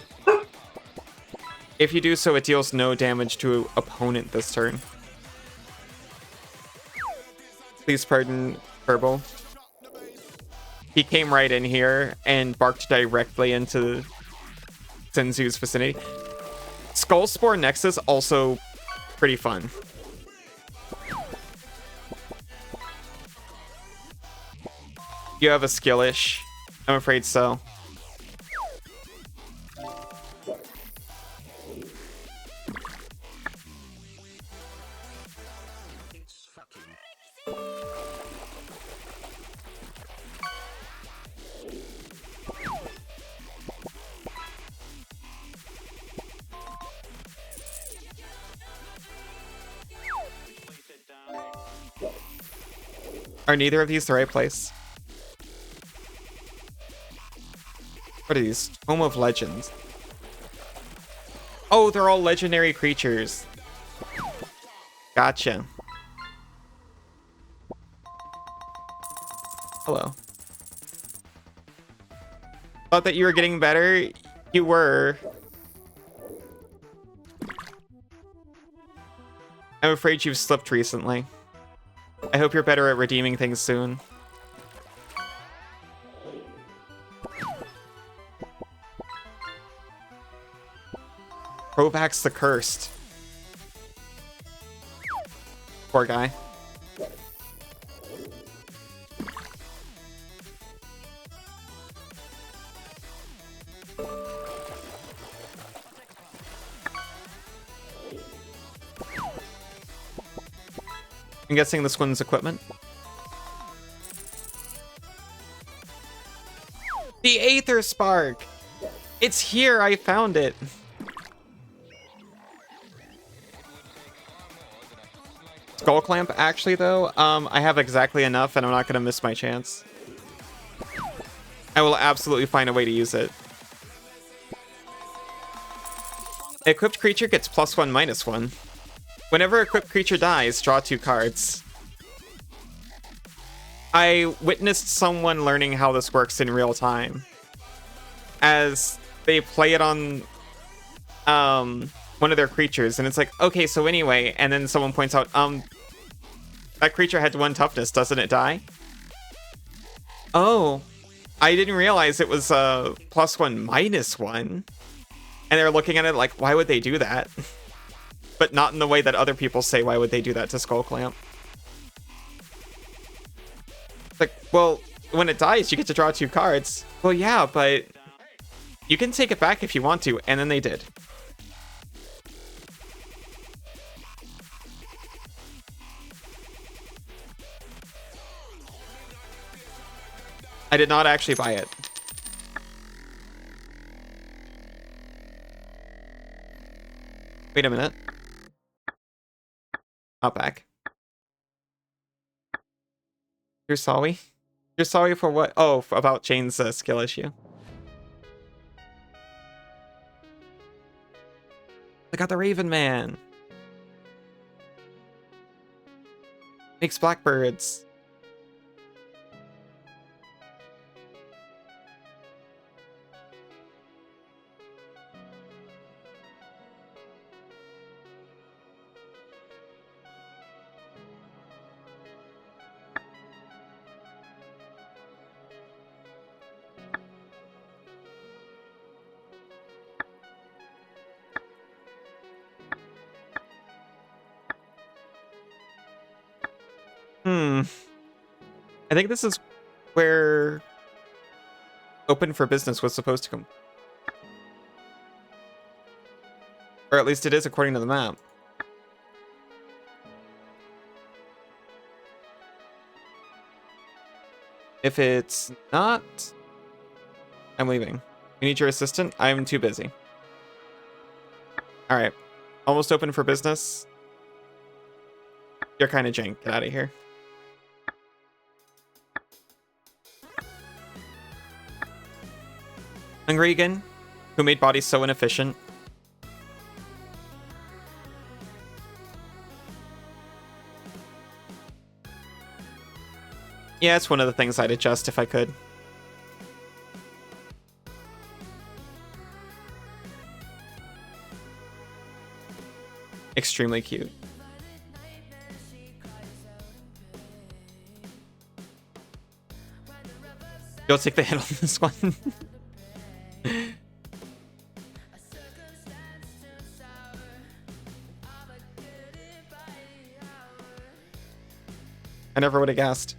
If you do so, it deals no damage to opponent this turn. Please pardon Purple. He came right in here and barked directly into Senzu's vicinity. Skullspore Nexus also pretty fun. You have a skillish? I'm afraid so. Are neither of these the right place? What are these? Home of Legends. Oh, they're all legendary creatures. Gotcha. Hello. Thought that you were getting better. You were. I'm afraid you've slipped recently. I hope you're better at redeeming things soon. Kovacs the Cursed. Poor guy. I'm guessing this one's equipment. The Aether Spark! It's here, I found it. Skull Clamp, actually, though, I have exactly enough, and I'm not gonna miss my chance. I will absolutely find a way to use it. Equipped creature gets +1/-1. Whenever equipped creature dies, draw 2 cards. I witnessed someone learning how this works in real time, as they play it on one of their creatures, and it's like, okay, so anyway, and then someone points out, that creature had 1 toughness, doesn't it die? Oh, I didn't realize it was +1/-1, and they're looking at it like, why would they do that? But not in the way that other people say, why would they do that to Skull Clamp? It's like, well, when it dies, you get to draw 2 cards. Well, yeah, but you can take it back if you want to, and then they did. I did not actually buy it. Wait a minute. Not back. You're sorry? You're sorry for what? Oh, about Jane's skill issue. I got the Raven Man. Makes blackbirds. I think this is where Open for Business was supposed to come. Or at least it is according to the map. If it's not, I'm leaving. You need your assistant? I'm too busy. Alright. Almost open for business. You're kind of jank. Get out of here. Hungrigan, who made bodies so inefficient. Yeah, it's one of the things I'd adjust if I could. Extremely cute. You'll take the hit on this one. I never would have guessed.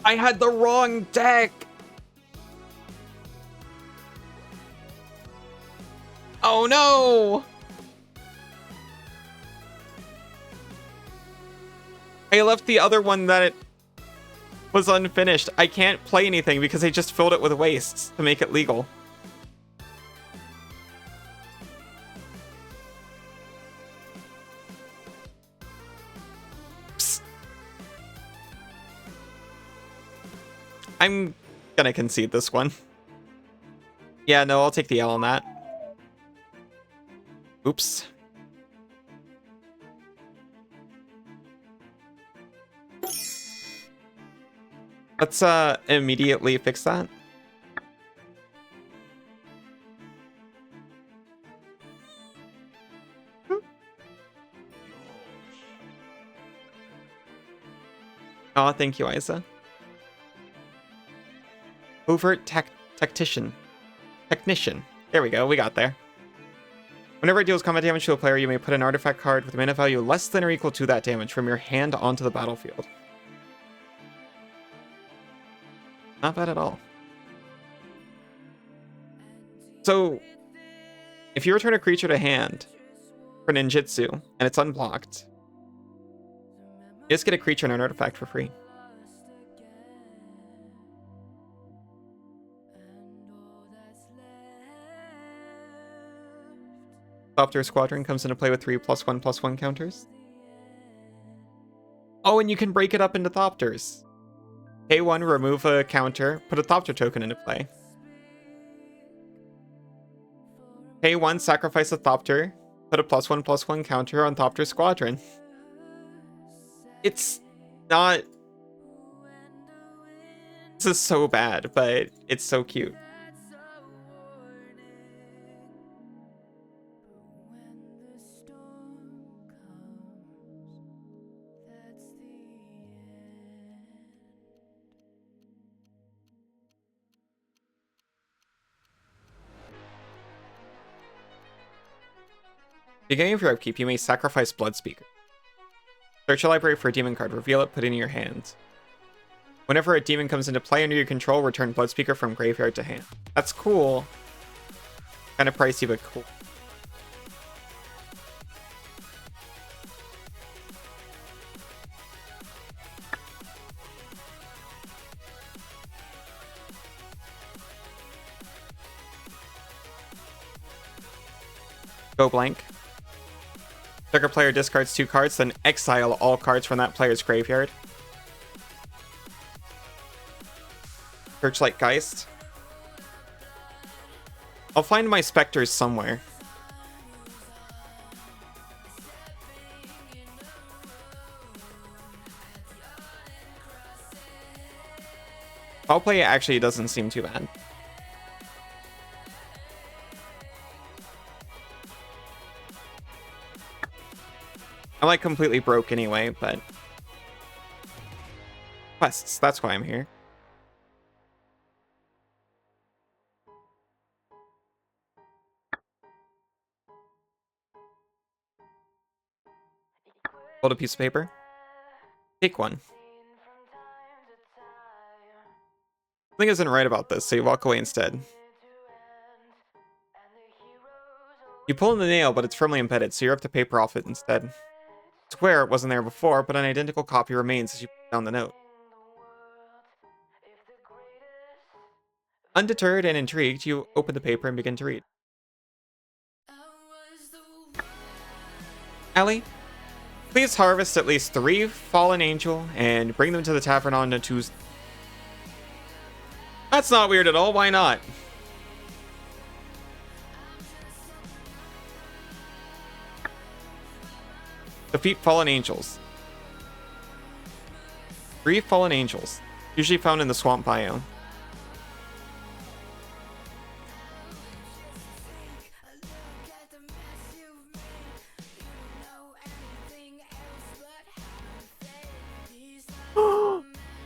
I had the wrong deck. Oh no. I left the other one that it was unfinished. I can't play anything because I just filled it with wastes to make it legal. I'm gonna concede this one. Yeah, no, I'll take the L on that. Oops. Let's immediately fix that. Oh, thank you, Isa. Overt Technician. There we go, we got there. Whenever it deals combat damage to a player, you may put an artifact card with a mana value less than or equal to that damage from your hand onto the battlefield. Not bad at all. So, if you return a creature to hand for ninjutsu and it's unblocked, you just get a creature and an artifact for free. Thopter Squadron comes into play with 3 +1/+1 counters. Oh, and you can break it up into Thopters. Pay 1, remove a counter, put a Thopter token into play. Pay 1, sacrifice a Thopter, put a +1/+1 counter on Thopter Squadron. It's not... This is so bad, but it's so cute. Beginning of your upkeep, you may sacrifice Bloodspeaker. Search your library for a demon card, reveal it, put it in your hand. Whenever a demon comes into play under your control, return Bloodspeaker from graveyard to hand. That's cool. Kind of pricey, but cool. Go blank. Target player discards 2 cards, then exile all cards from that player's graveyard. Searchlight Geist. I'll find my specters somewhere. Foul play actually doesn't seem too bad. I'm like completely broke anyway, but quests, that's why I'm here. Hold a piece of paper. Take one. Something isn't right about this, so you walk away instead. You pull in the nail, but it's firmly embedded, so you rip the paper off it instead. Swear it wasn't there before, but an identical copy remains as you put down the note. Undeterred and intrigued, you open the paper and begin to read. Allie, please harvest at least 3 fallen angel and bring them to the tavern on a Tuesday. That's not weird at all, why not? Defeat fallen angels. 3 fallen angels, usually found in the swamp biome.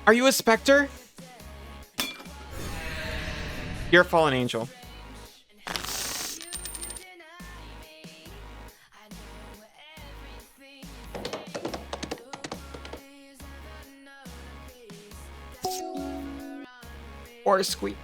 Are you a specter? You're a fallen angel. Or a squeak.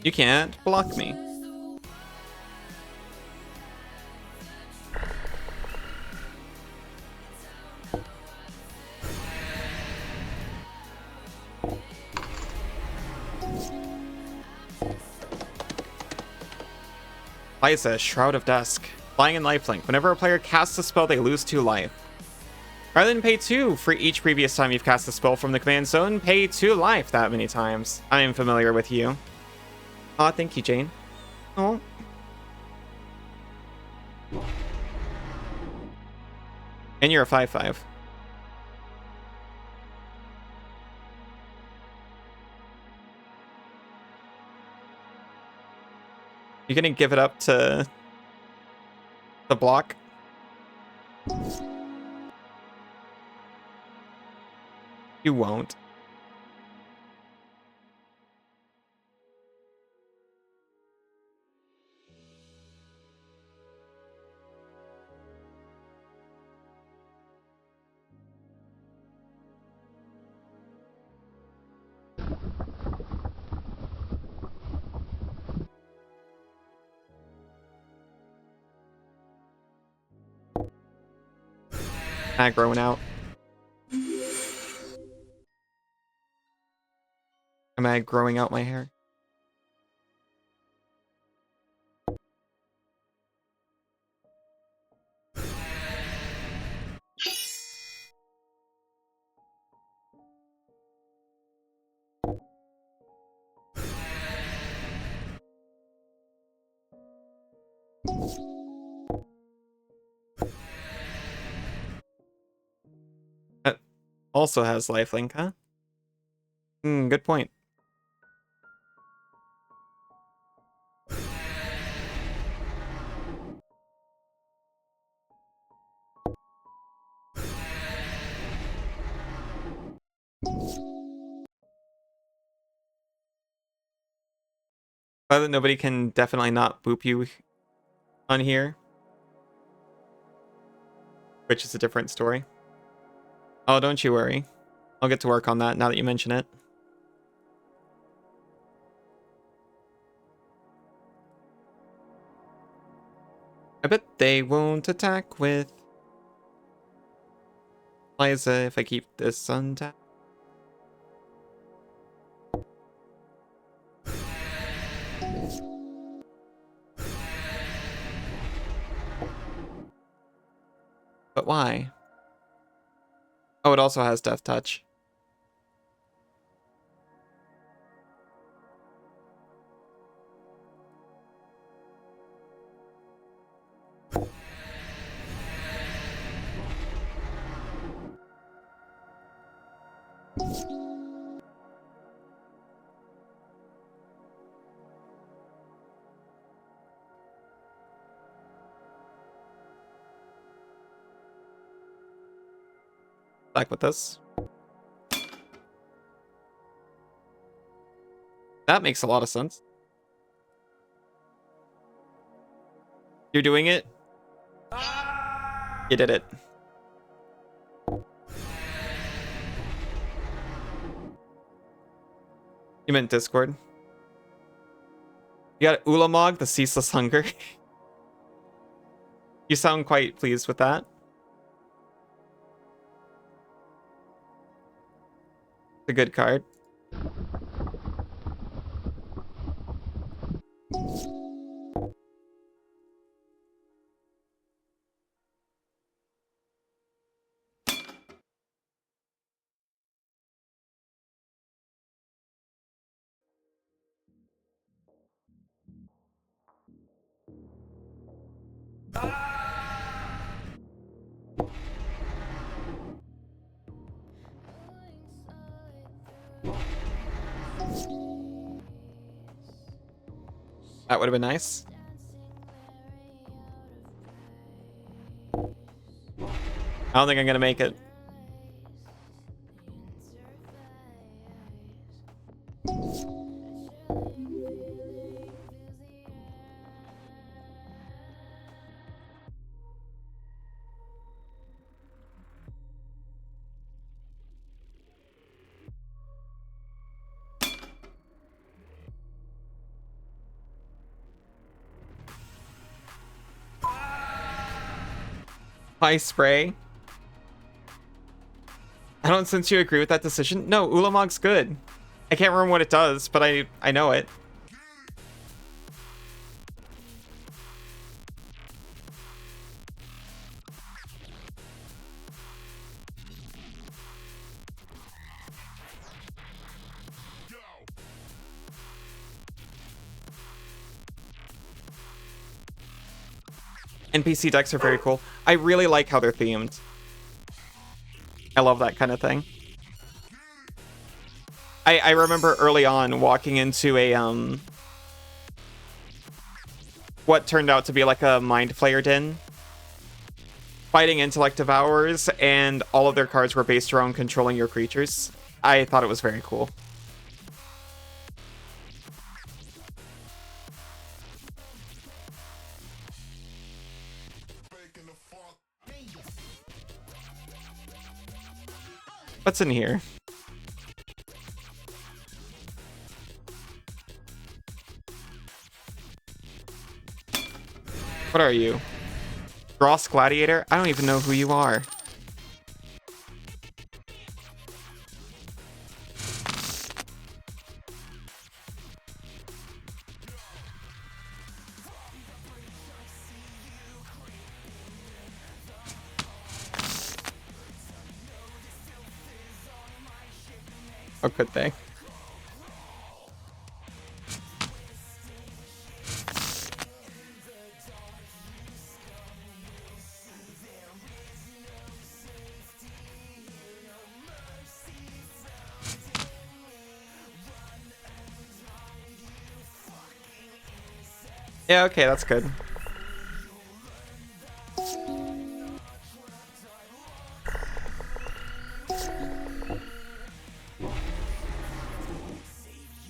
You can't block me. Liza, Shroud of Dusk. Flying and lifelink. Whenever a player casts a spell, they lose 2 life. Rather than pay 2 for each previous time you've cast a spell from the command zone, pay 2 life that many times. I am familiar with you. Aw, thank you, Jane. Oh. And you're a 5/5. You gonna give it up to the block? You won't. Growing out. Am I growing out my hair? That also has lifelink, huh? Good point. Glad that nobody can definitely not boop you on here. Which is a different story. Oh, don't you worry. I'll get to work on that now that you mention it. I bet they won't attack with Liza if I keep this untapped. But why? Oh, it also has Death Touch. Back with this. That makes a lot of sense. You're doing it? You did it. You meant Discord. You got Ulamog, the Ceaseless Hunger. You sound quite pleased with that. It's a good card. That would have been nice. I don't think I'm gonna make it. High spray. I don't sense you agree with that decision. No, Ulamog's good. I can't remember what it does, but I know it. NPC decks are very cool. I really like how they're themed. I love that kind of thing. I remember early on walking into a what turned out to be like a Mind Flayer den, fighting Intellect Devourers, and all of their cards were based around controlling your creatures. I thought it was very cool. What's in here? What are you? Dross Gladiator? I don't even know who you are. Oh, could they? Yeah, okay, that's good.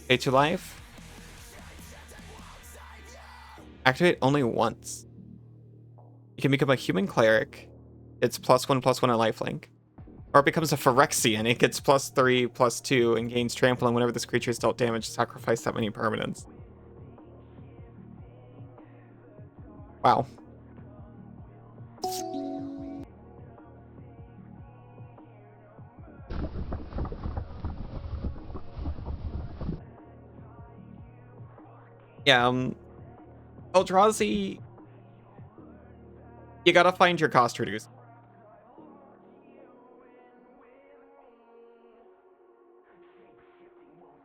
Pay to life. Activate only once. You can become a human cleric. It's +1/+1 a lifelink. Or it becomes a Phyrexian. It gets +3/+2 and gains trampling whenever this creature is dealt damage. Sacrifice that many permanents. Wow. Yeah, Eldrazi, you gotta find your cost reduce.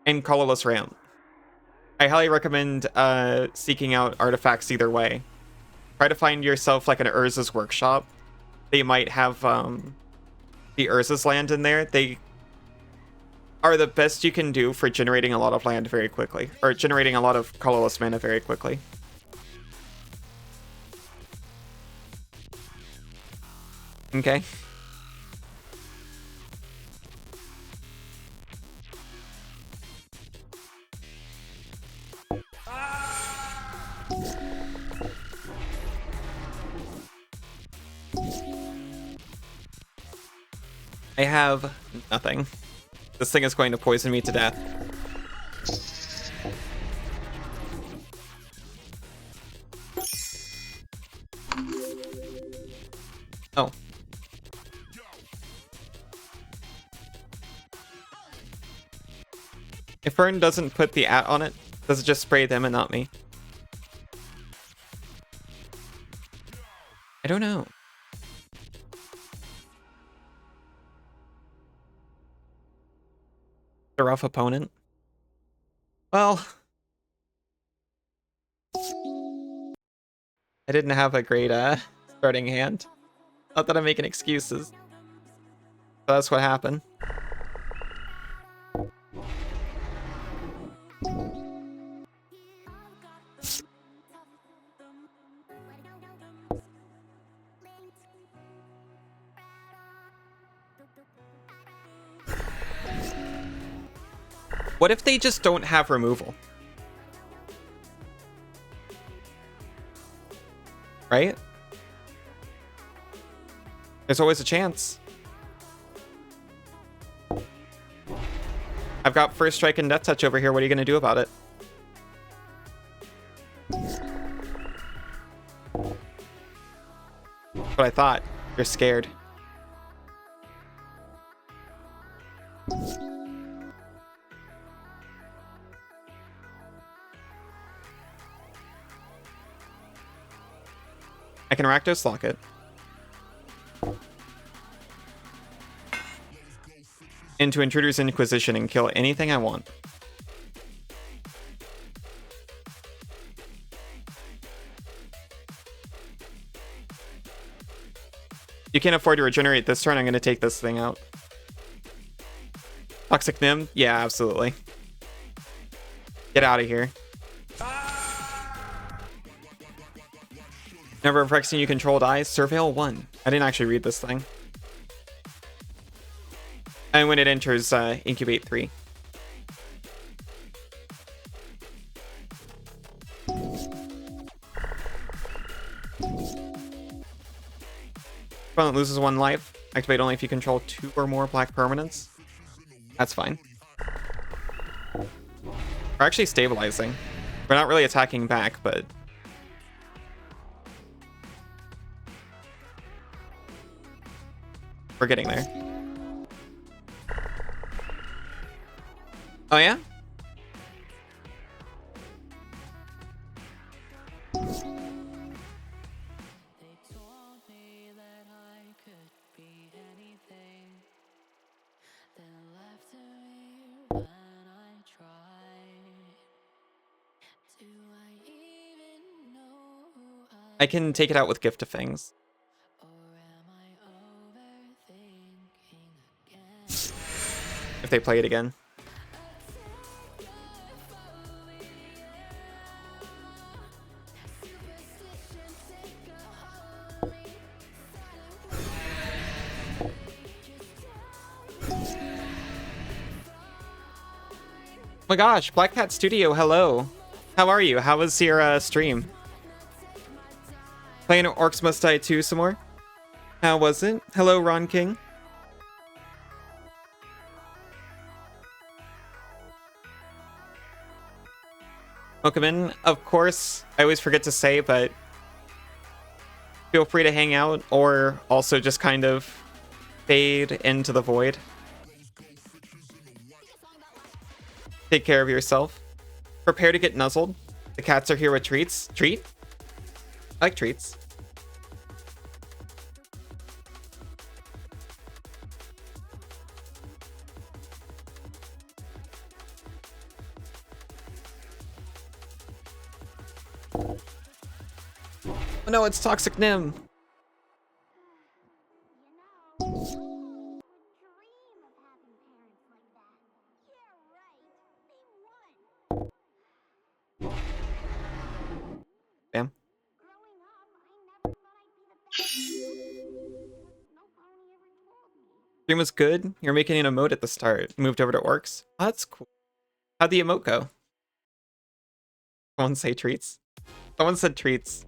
And Colorless Ramp. I highly recommend seeking out artifacts either way. Try to find yourself like an Urza's Workshop. They might have the Urza's land in there. They are the best you can do for generating a lot of land very quickly. Or generating a lot of colorless mana very quickly. Okay. I have nothing. This thing is going to poison me to death. Oh. If Burn doesn't put the @ on it, does it just spray them and not me? I don't know. A rough opponent. Well, I didn't have a great starting hand. Not that I'm making excuses. But that's what happened. What if they just don't have removal? Right? There's always a chance. I've got First Strike and Death Touch over here. What are you going to do about it? What I thought. You're scared. I can Rakdos lock it. Into Intruder's Inquisition and kill anything I want. you can't afford to regenerate this turn, I'm going to take this thing out. Toxic Nim? Yeah, absolutely. Get out of here. Number of Phyrexian you control dies. Surveil 1. I didn't actually read this thing. And when it enters, incubate 3. Opponent loses 1 life. Activate only if you control 2 or more black permanents. That's fine. We're actually stabilizing. We're not really attacking back, but... we're getting there. Oh yeah? I can take it out with Gift of Fangs. If they play it again. Oh my gosh, Black Cat Studio, hello. How are you? How was your stream? Playing Orcs Must Die 2 some more? How was it? Hello, Ron King. Welcome in. Of course, I always forget to say, but feel free to hang out or also just kind of fade into the void. Take care of yourself. Prepare to get nuzzled. The cats are here with treats. Treat? I like treats. Oh no, it's Toxic Nim. Bam. Stream was good. You're making an emote at the start. Moved over to Orcs. Oh, that's cool. How'd the emote go? Someone say treats? Someone said treats.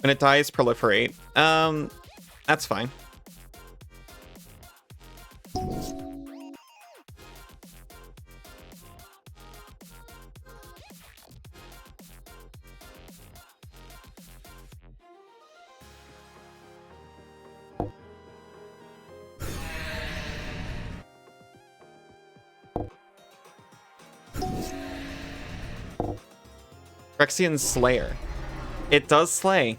When it dies, proliferate. That's fine. Phyrexian Slayer. It does slay.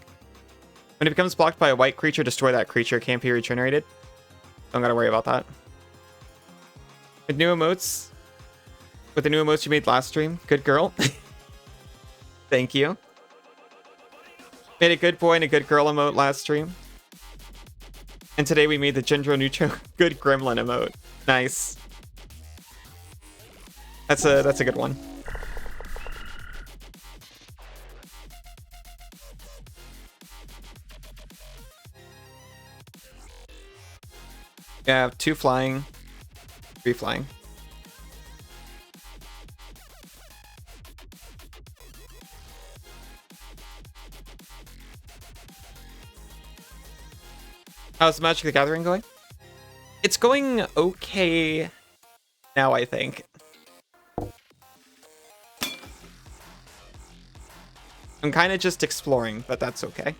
When it becomes blocked by a white creature, destroy that creature. Can't be regenerated. Don't gotta worry about that. With new emotes. With the new emotes you made last stream. Good girl. Thank you. Made a good boy and a good girl emote last stream. And today we made the Gendro Neutro good gremlin emote. Nice. That's a good one. Yeah, 2 flying, 3 flying. How's Magic the Gathering going? It's going okay now, I think. I'm kind of just exploring, but that's okay.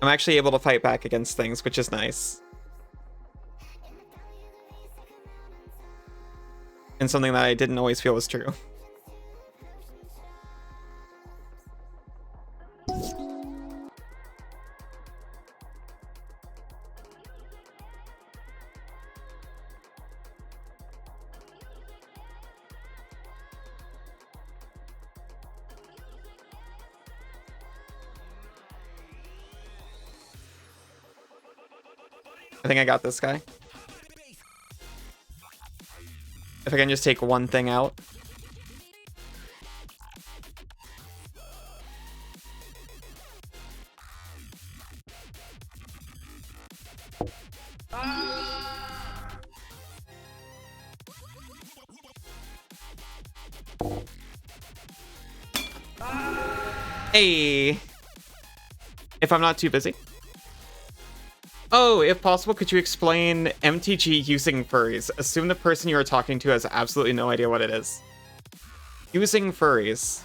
I'm actually able to fight back against things, which is nice. And something that I didn't always feel was true. I think I got this guy. If I can just take one thing out. Hey! If I'm not too busy. Oh, if possible, could you explain MTG using furries? Assume the person you are talking to has absolutely no idea what it is. Using furries.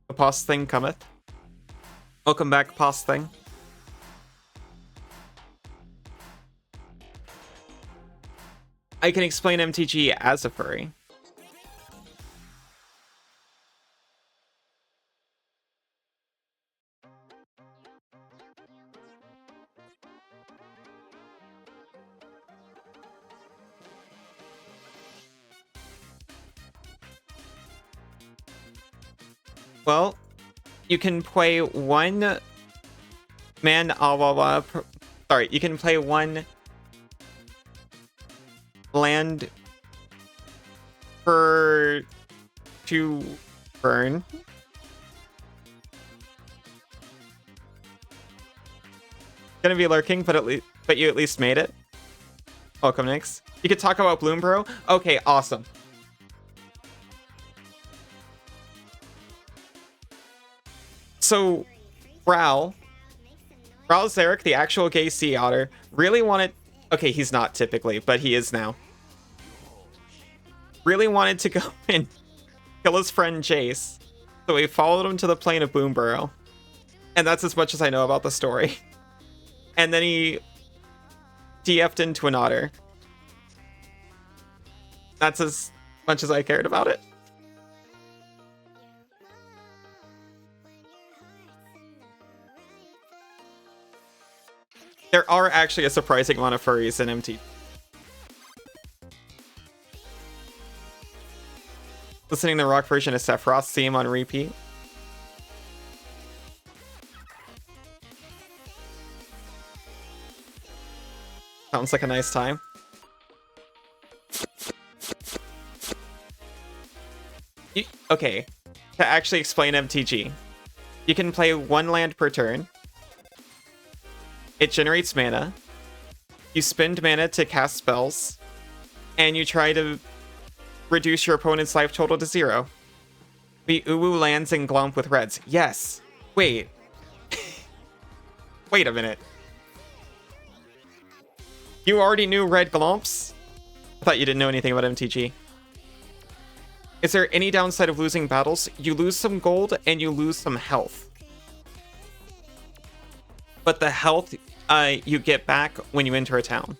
The pos thing cometh. Welcome back, pos thing. I can explain MTG as a furry. Well, you can play one man sorry, you can play one land per to burn. Gonna be lurking, but you at least made it. Welcome, Nix. You could talk about Bloomborough? Okay, awesome. So, Ral Zarek, the actual gay sea otter, really wanted... Okay, he's not typically, but he is now. Really wanted to go and kill his friend Jace, so he followed him to the plane of Bloomborough. And that's as much as I know about the story. And then he DF'd into an otter. That's as much as I cared about it. There are actually a surprising amount of furries in MT. Listening to the rock version of Sephiroth's theme on repeat. Sounds like a nice time. Okay, to actually explain MTG, you can play one land per turn. It generates mana. You spend mana to cast spells, and you try to reduce your opponent's life total to 0. The Uwu lands and glomp with reds. Yes. Wait. Wait a minute. You already knew red glomps? I thought you didn't know anything about MTG. Is there any downside of losing battles? You lose some gold and you lose some health. But the health you get back when you enter a town.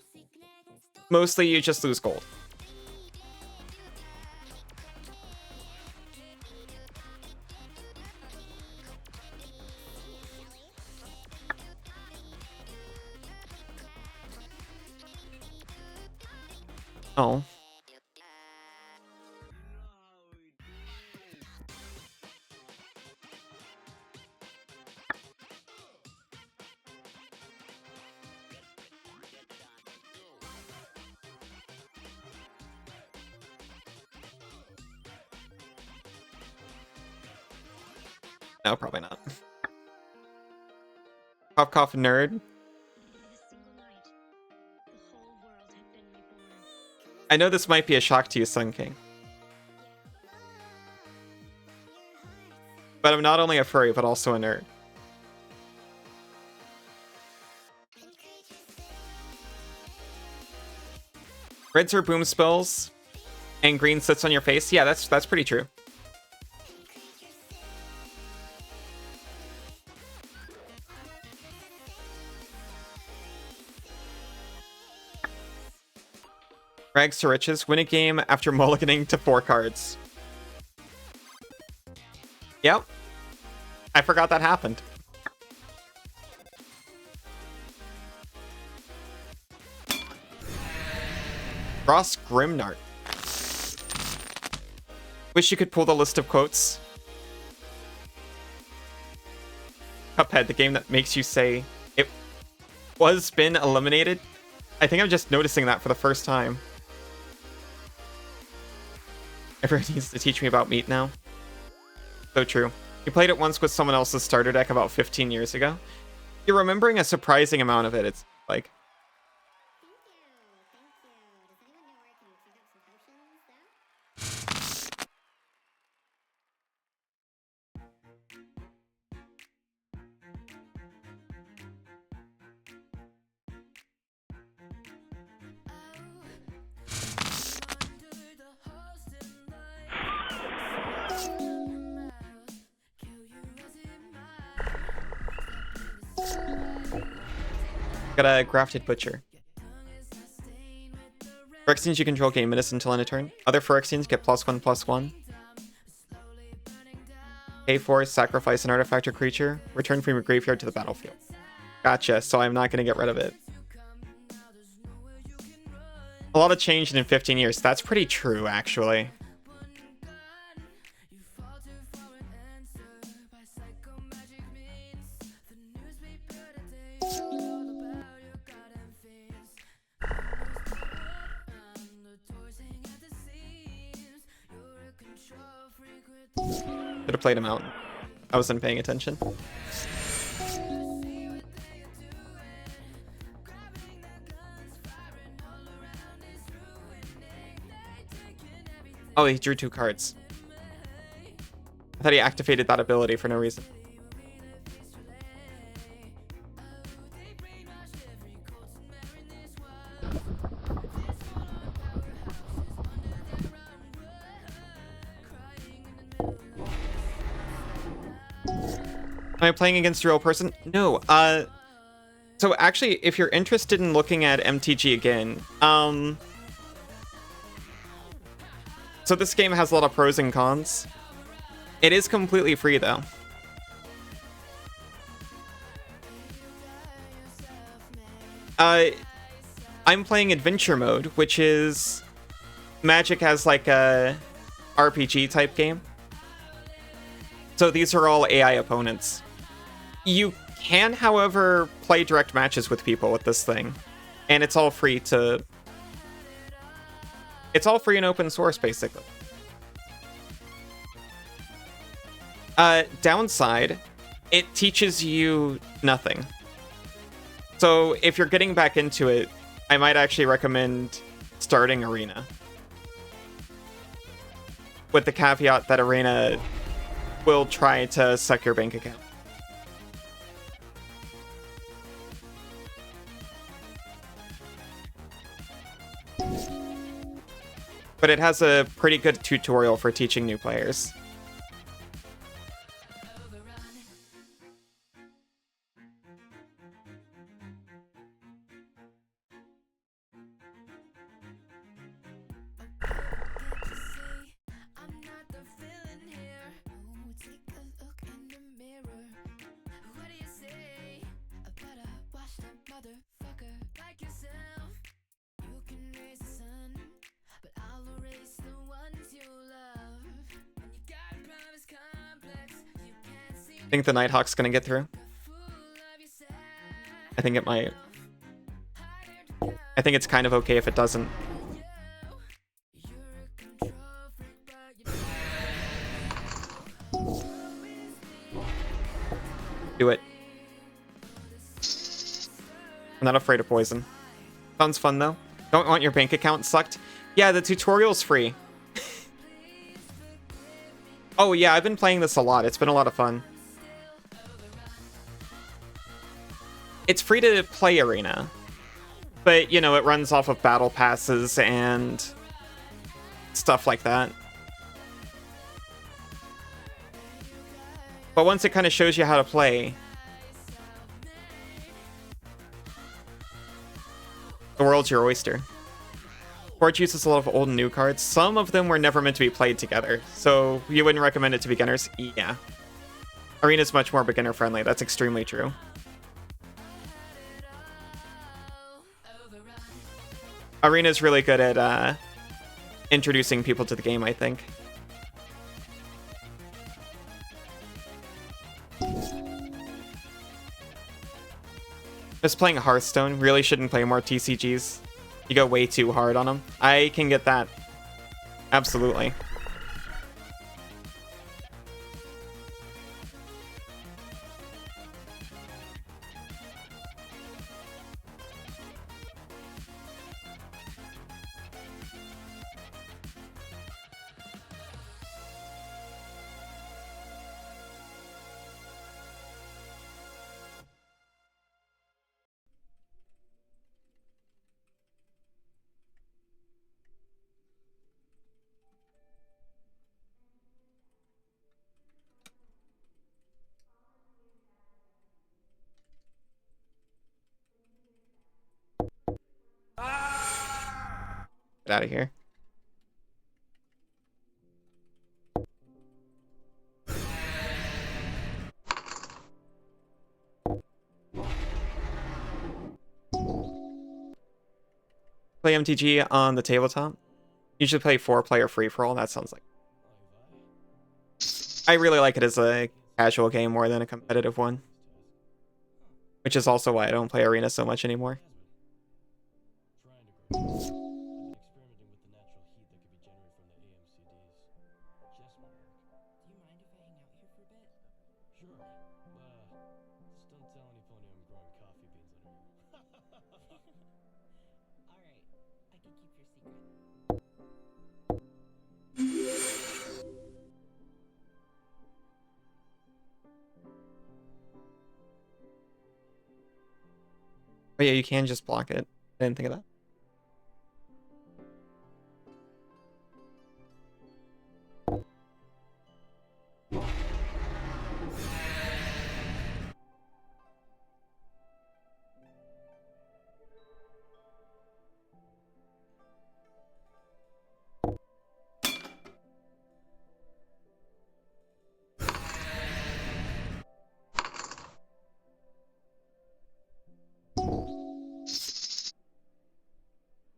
Mostly you just lose gold. Oh. No, probably not. Cough cough nerd. I know this might be a shock to you, Sun King. But I'm not only a furry, but also a nerd. Reds are boom spells, and green sits on your face. Yeah, that's pretty true. Rags to riches. Win a game after mulliganing to 4 cards. Yep. I forgot that happened. Ross Grimnart. Wish you could pull the list of quotes. Cuphead, the game that makes you say it was been eliminated. I think I'm just noticing that for the first time. Everyone needs to teach me about meat now. So true. You played it once with someone else's starter deck about 15 years ago. You're remembering a surprising amount of it. It's like... Got a Grafted Butcher. Phyrexians you control gain menace until end of turn. Other Phyrexians get +1/+1. Pay for sacrifice an artifact or creature. Return from your graveyard to the battlefield. Gotcha, so I'm not going to get rid of it. A lot of change in 15 years. That's pretty true, actually. Should have played him out. I wasn't paying attention. Oh, he drew 2 cards. I thought he activated that ability for no reason. Am I playing against a real person? No. So actually, if you're interested in looking at MTG again, so this game has a lot of pros and cons. It is completely free, though. I'm playing Adventure Mode, which is Magic as like a RPG type game. So these are all AI opponents. You can, however, play direct matches with people with this thing. And it's all free to... It's all free and open source, basically. Downside, it teaches you nothing. So if you're getting back into it, I might actually recommend starting Arena. With the caveat that Arena will try to suck your bank account. But it has a pretty good tutorial for teaching new players. I think the Nighthawk's gonna get through. I think it might. I think it's kind of okay if it doesn't. Do it. I'm not afraid of poison. Sounds fun though. Don't want your bank account sucked? Yeah, the tutorial's free. Oh yeah, I've been playing this a lot. It's been a lot of fun. It's free to play Arena, but, you know, it runs off of battle passes and stuff like that. But once it kind of shows you how to play, the world's your oyster. Board uses a lot of old and new cards. Some of them were never meant to be played together, so you wouldn't recommend it to beginners? Yeah. Arena's much more beginner friendly. That's extremely true. Arena's really good at introducing people to the game, I think. Just playing Hearthstone, really shouldn't play more TCGs. You go way too hard on them. I can get that. Absolutely. Get out of here. Play MTG on the tabletop. Usually play 4-player free-for-all. That sounds like... I really like it as a casual game more than a competitive one. Which is also why I don't play Arena so much anymore. Oh yeah, you can just block it. I didn't think of that.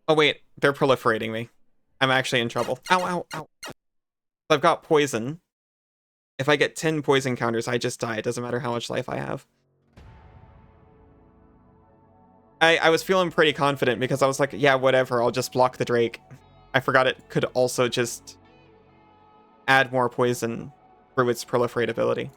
Oh wait, they're proliferating me. I'm actually in trouble. Ow, ow, ow. I've got poison. If I get 10 poison counters, I just die. It doesn't matter how much life I have. I was feeling pretty confident because I was like, yeah, whatever, I'll just block the Drake. I forgot it could also just add more poison through its proliferate ability.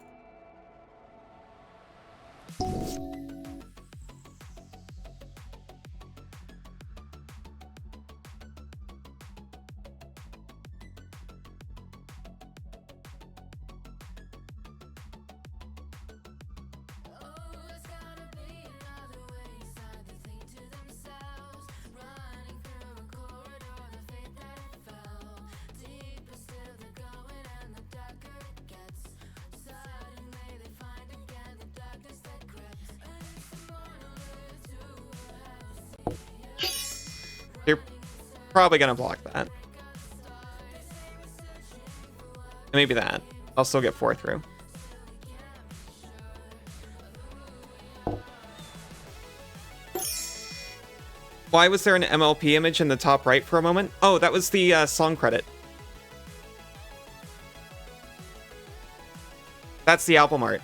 You're probably gonna block that. Maybe that. I'll still get 4 through. Why was there an MLP image in the top right for a moment? Oh, that was the song credit. That's the album art.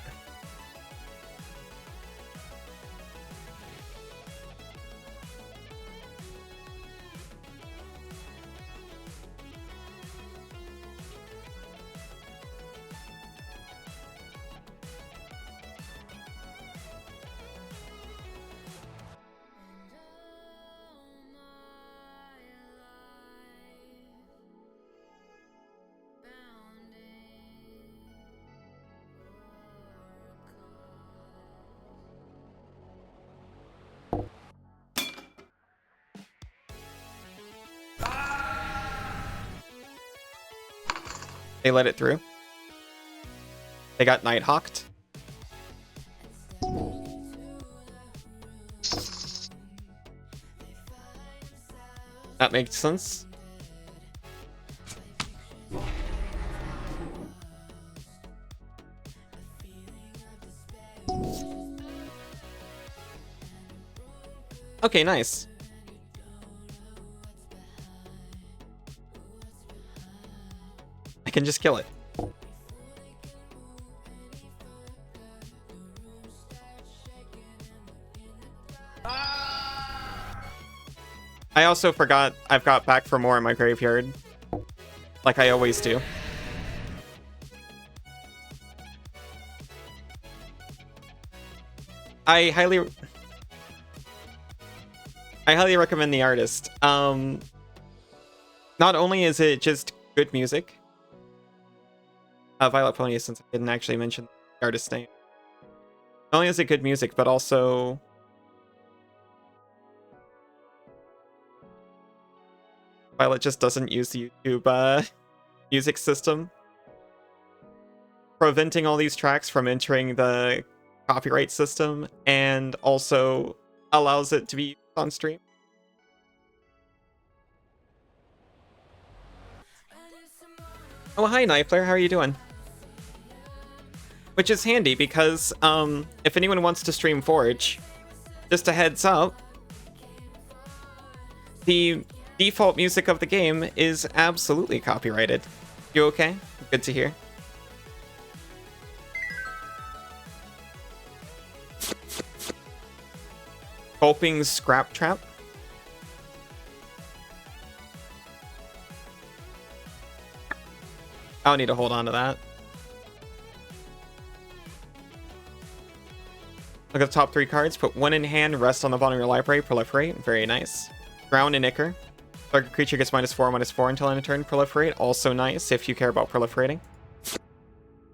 They let it through. They got Nighthawked. That makes sense. Okay, nice. I can just kill it. I also forgot I've got back for more in my graveyard. Like I always do. I highly recommend The Artist. Not only is it just good music. Violet Pony, since I didn't actually mention the artist's name. Not only is it good music, but also Violet just doesn't use the YouTube music system, preventing all these tracks from entering the copyright system, and also allows it to be used on stream. Oh, hi, Knifler. How are you doing? Which is handy because if anyone wants to stream Forge, just a heads up, the default music of the game is absolutely copyrighted. You okay? Good to hear. Hoping Scrap Trap. I'll need to hold on to that. Look at the top 3 cards. Put 1 in hand, rest on the bottom of your library, proliferate. Very nice. Drown and Ichor. Target creature gets -4/-4 until end of turn, proliferate. Also nice if you care about proliferating.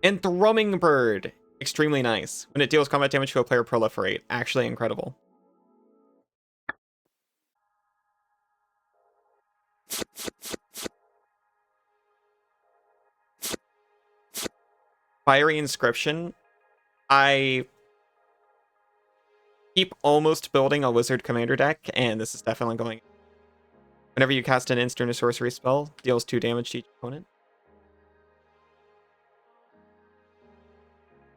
And Thrumming Bird. Extremely nice. When it deals combat damage to a player, proliferate. Actually incredible. Fiery Inscription. I keep almost building a Wizard Commander deck, and this is definitely going. Whenever you cast an instant or sorcery spell, deals 2 damage to each opponent.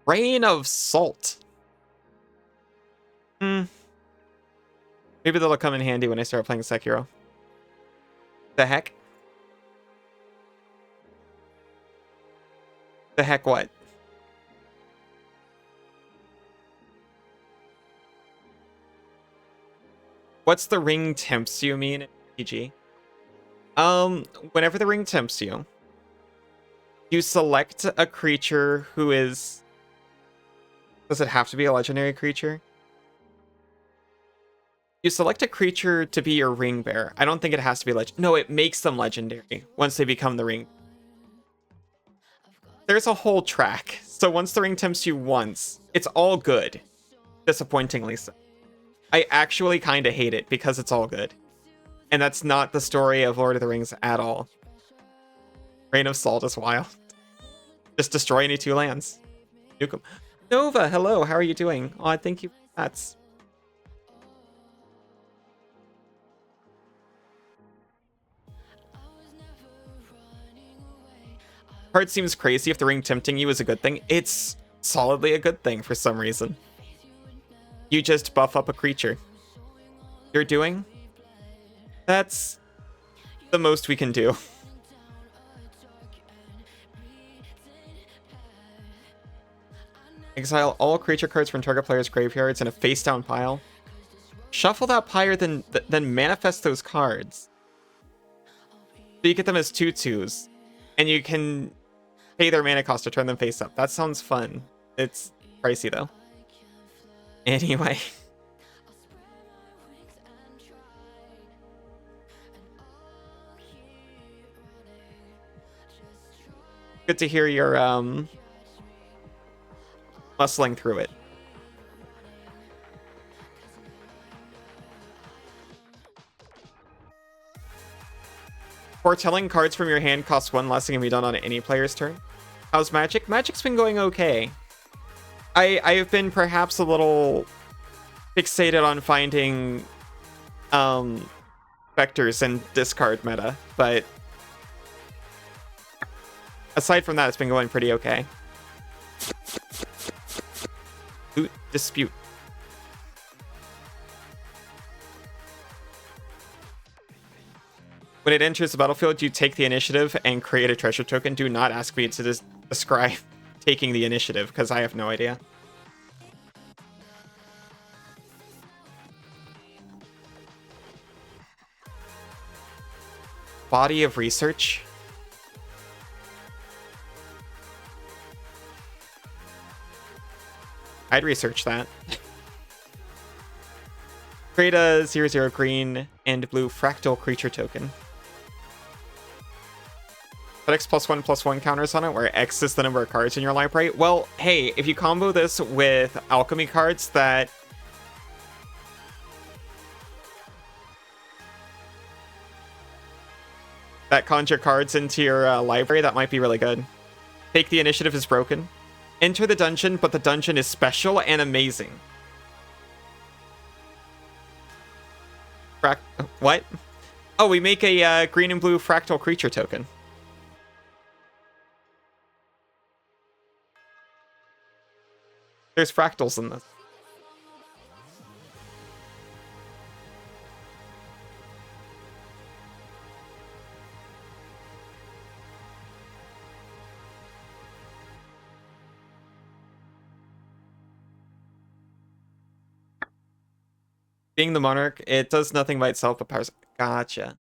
Rain of Salt. Maybe that'll come in handy when I start playing Sekiro. The heck? The heck what? What's the ring tempts you mean in MTG? Whenever the ring tempts you, you select a creature who is... Does it have to be a legendary creature? You select a creature to be your ring bearer. I don't think it has to be no, it makes them legendary once they become the ring. There's a whole track. So once the ring tempts you once, it's all good. Disappointingly so. I actually kind of hate it because it's all good. And that's not the story of Lord of the Rings at all. Rain of Salt is wild. Just destroy any 2 lands. Nuke 'em. Nova, hello, how are you doing? Oh, thank you. That's... Part seems crazy if the ring tempting you is a good thing. It's solidly a good thing for some reason. You just buff up a creature. You're doing? That's the most we can do. Exile all creature cards from target players' graveyards in a face-down pile. Shuffle that pile, then manifest those cards. So you get them as 2/2s. And you can pay their mana cost to turn them face up. That sounds fun. It's pricey, though. Anyway. Good to hear you're muscling through it. Foretelling cards from your hand costs 1 less and can be done on any player's turn. How's Magic? Magic's been going okay. I've been perhaps a little fixated on finding better Spectres and discard meta, but aside from that, it's been going pretty okay. Ooh, dispute. When it enters the battlefield, you take the initiative and create a treasure token. Do not ask me to describe taking the initiative, because I have no idea. Body of research. I'd research that. Create a 0/0 green and blue fractal creature token. Put X +1/+1 counters on it, where X is the number of cards in your library. Well, hey, if you combo this with alchemy cards that conjure cards into your library, that might be really good. Take the initiative is broken. Enter the dungeon, but the dungeon is special and amazing. What? Oh, we make a green and blue fractal creature token. There's fractals in this. Being the monarch, it does nothing by itself but powers. Gotcha.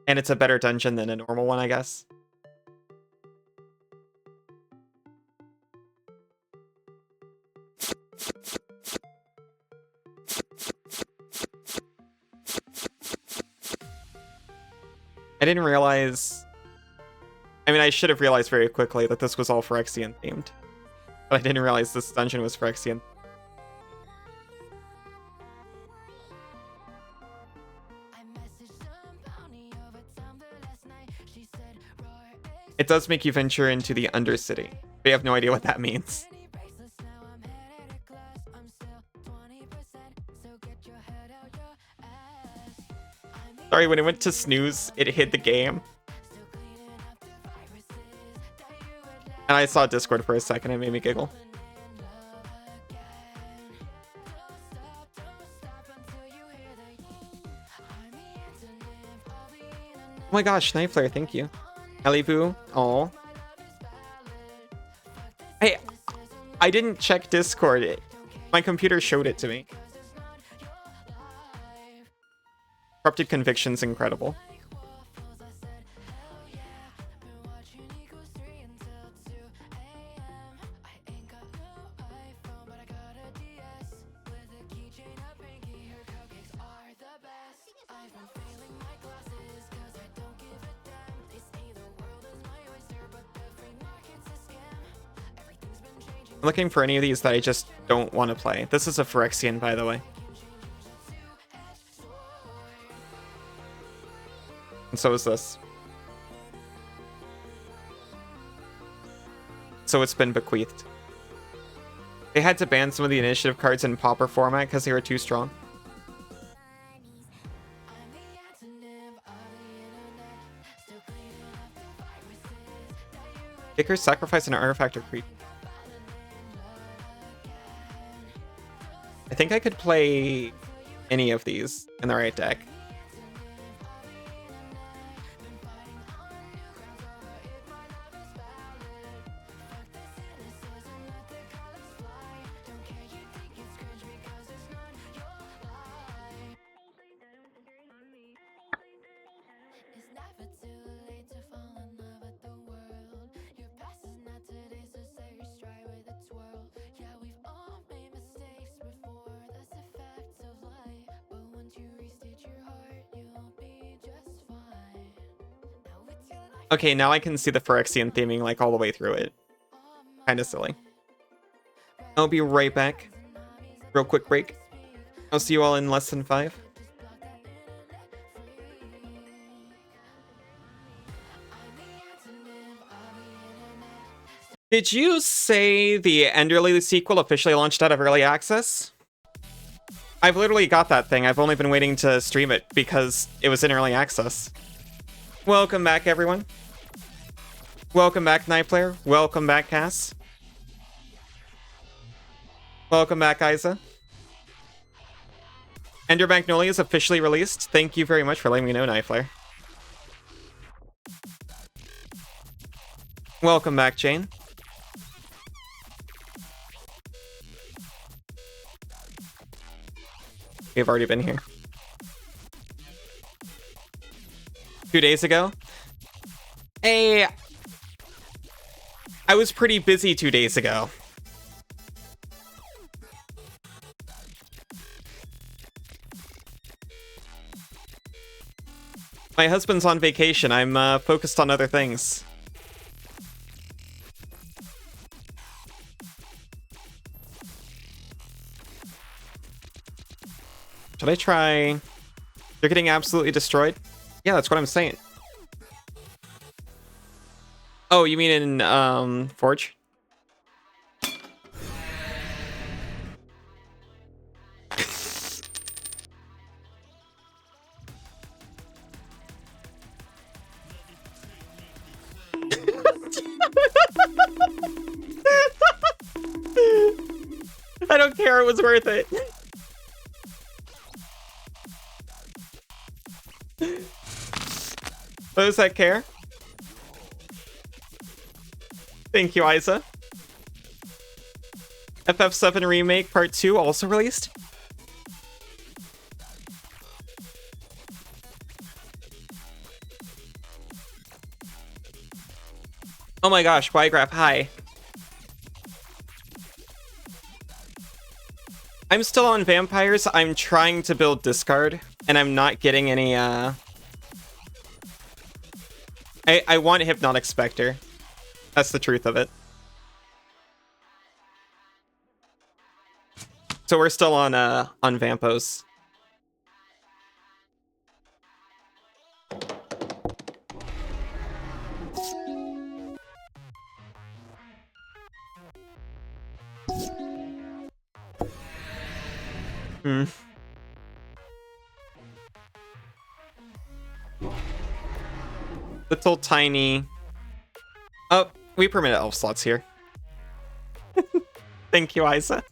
And it's a better dungeon than a normal one, I guess. I didn't realize... I mean, I should have realized very quickly that this was all Phyrexian themed. But I didn't realize this dungeon was Phyrexian. It does make you venture into the Undercity. We have no idea what that means. Sorry, when it went to snooze, it hid the game. And I saw Discord for a second, it made me giggle. Oh my gosh, Night Flare, thank you. Ellie-Boo, oh. Hey, I didn't check Discord. My computer showed it to me. Corrupted Conviction's incredible. I'm looking for any of these that I just don't want to play. This is a Phyrexian, by the way. And so is this. So it's been bequeathed. They had to ban some of the initiative cards in Pauper format because they were too strong. Kickers sacrifice an artifact or creature. I think I could play any of these in the right deck. Okay, now I can see the Phyrexian theming like all the way through it. Kinda silly. I'll be right back. Real quick break. I'll see you all in less than 5. Did you say the Enderly sequel officially launched out of early access? I've literally got that thing. I've only been waiting to stream it because it was in early access. Welcome back, everyone. Welcome back, Night Player. Welcome back, Cass. Welcome back, Isa. Ender Magnolia is officially released. Thank you very much for letting me know, Night Player. Welcome back, Jane. We've already been here. 2 days ago? Hey, I was pretty busy 2 days ago. My husband's on vacation. I'm focused on other things. Should I try? You're getting absolutely destroyed? Yeah, that's what I'm saying. Oh, you mean in Forge? I don't care, it was worth it. Those that care. Thank you, Isa. FF7 Remake Part 2 also released? Oh my gosh, Ygraph, hi. I'm still on vampires. I'm trying to build discard, and I'm not getting any, I want Hypnotic Spectre. That's the truth of it. So we're still on Vampos. Little tiny. Oh, we permit elf slots here. Thank you, Isa.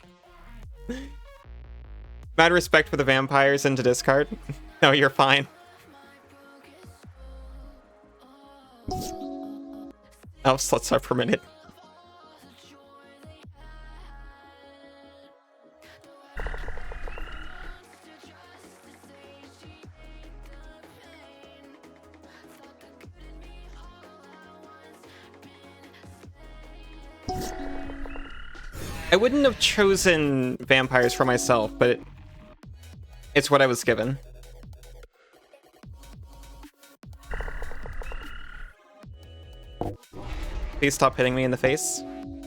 Mad respect for the vampires into discard. No, you're fine. Elf slots are permitted. I wouldn't have chosen vampires for myself, but it's what I was given. Please stop hitting me in the face.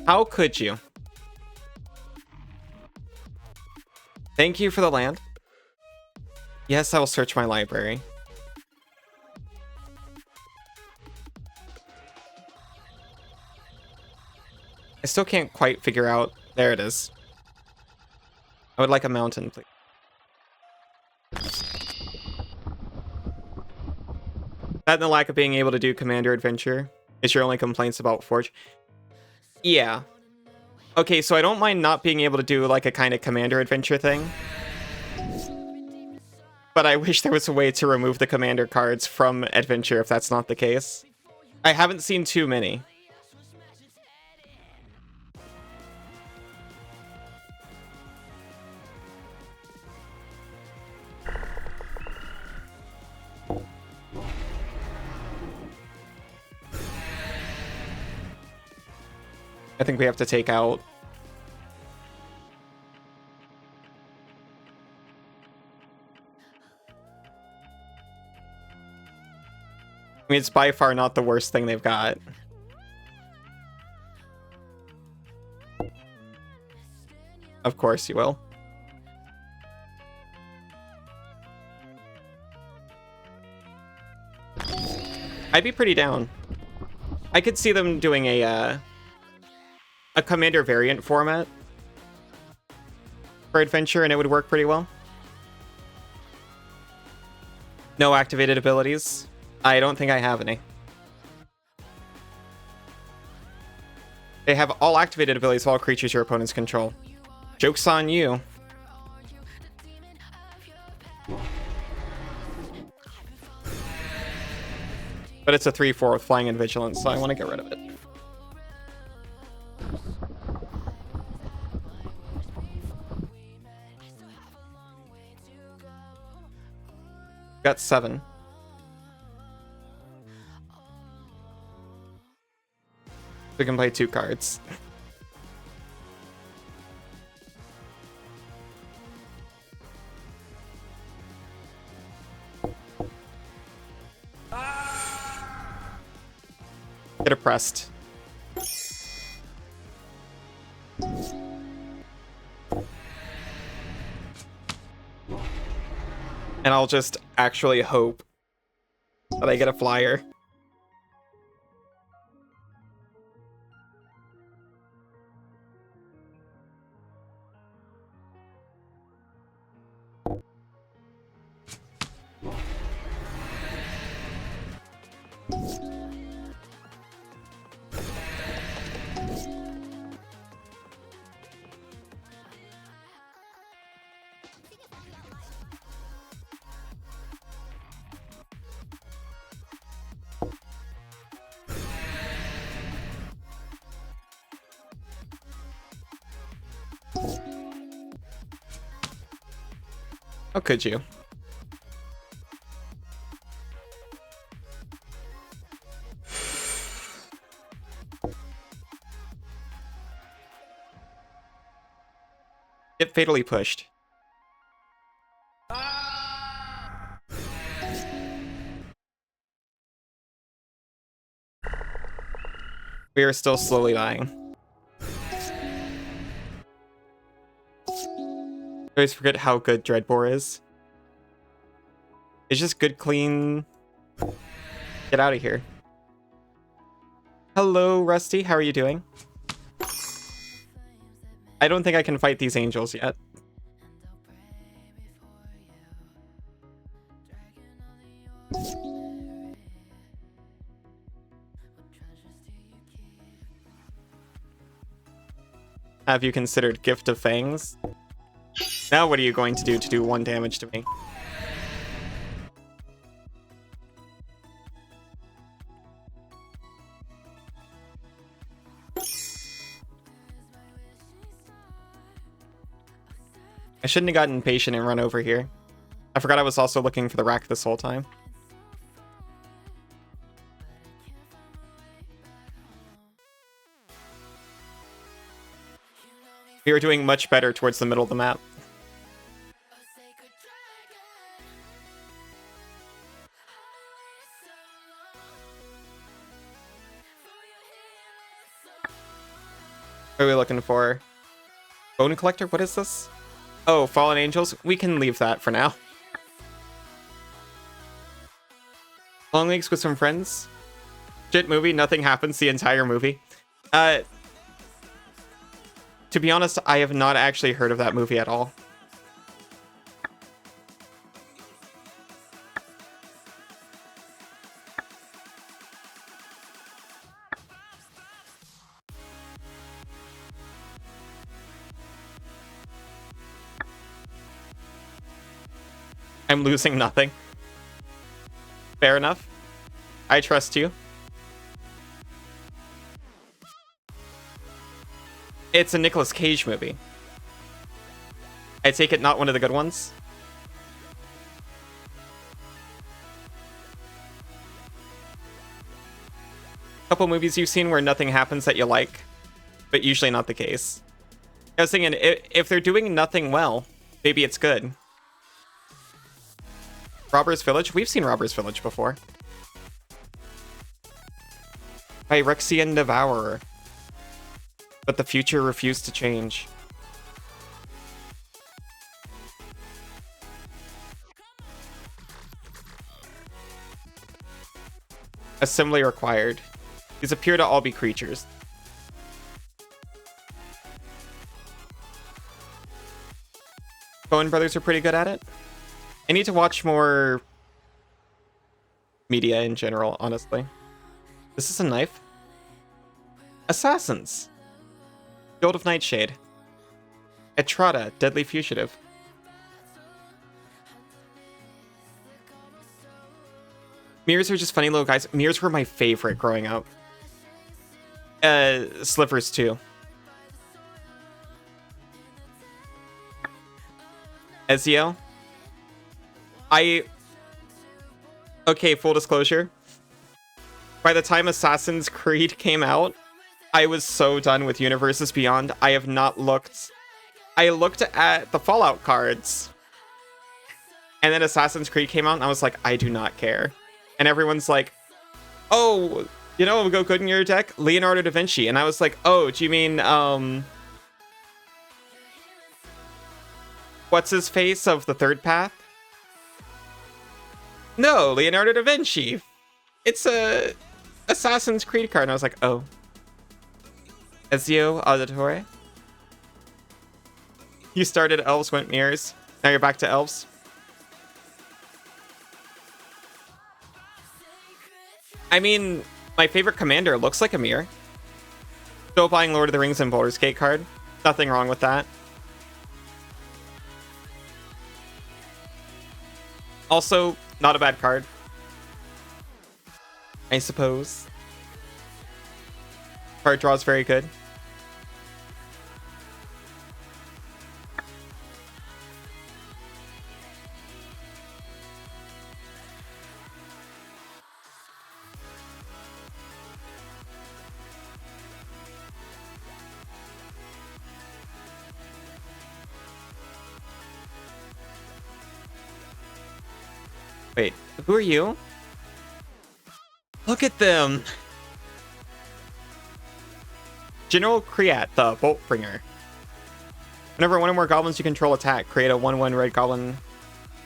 How could you? Thank you for the land. Yes, I will search my library. I still can't quite figure out. There it is. I would like a mountain, please. That and the lack of being able to do Commander Adventure is your only complaints about Forge. Yeah. Okay, so I don't mind not being able to do like a kind of Commander Adventure thing. But I wish there was a way to remove the Commander cards from Adventure if that's not the case. I haven't seen too many. I think we have to take out... I mean, it's by far not the worst thing they've got. Of course you will. I'd be pretty down. I could see them doing a Commander variant format for Adventure, and it would work pretty well. No activated abilities? I don't think I have any. They have all activated abilities of all creatures your opponents control. Joke's on you. But it's a 3/4 with flying and vigilance, so I want to get rid of it. Got 7. We can play 2 cards. Get oppressed. And I'll just actually hope that I get a flyer. How could you? Get fatally pushed. We are still slowly dying. I always forget how good Dreadbore is. It's just good, clean. Get out of here. Hello, Rusty. How are you doing? I don't think I can fight these angels yet. Have you considered Gift of Fangs? Now what are you going to do 1 damage to me? I shouldn't have gotten impatient and run over here. I forgot I was also looking for the rack this whole time. We are doing much better towards the middle of the map. What are we looking for? Bone Collector? What is this? Oh, Fallen Angels? We can leave that for now. Long Legs with some friends? Shit movie, nothing happens the entire movie. To be honest, I have not actually heard of that movie at all. I'm losing nothing. Fair enough. I trust you. It's a Nicolas Cage movie. I take it not one of the good ones. Couple movies you've seen where nothing happens that you like, but usually not the case. I was thinking, if they're doing nothing well, maybe it's good. Robber's Village? We've seen Robber's Village before. Phyrexian Devourer. But the future refused to change. Assembly required. These appear to all be creatures. Coen Brothers are pretty good at it. I need to watch more media in general, honestly. This is a knife. Assassins. Guild of Nightshade. Etrata, Deadly Fugitive. Mirrors are just funny little guys. Mirrors were my favorite growing up. Slippers too. Ezio. Okay, full disclosure. By the time Assassin's Creed came out, I was so done with Universes Beyond. I have not looked. I looked at the Fallout cards. And then Assassin's Creed came out and I was like, I do not care. And everyone's like, oh, you know what would go good in your deck? Leonardo da Vinci. And I was like, oh, do you mean, what's his face of the Third Path? No, Leonardo da Vinci. It's a Assassin's Creed card. And I was like, oh. Ezio Auditore. You started elves, went mirrors. Now you're back to elves. I mean, my favorite commander looks like a mirror. Still buying Lord of the Rings and Baldur's Gate card. Nothing wrong with that. Also, not a bad card, I suppose. Card draw is very good. Wait, who are you? Look at them! General Kriat, the Bolt Bringer. Whenever one or more goblins you control attack, create a 1/1 red goblin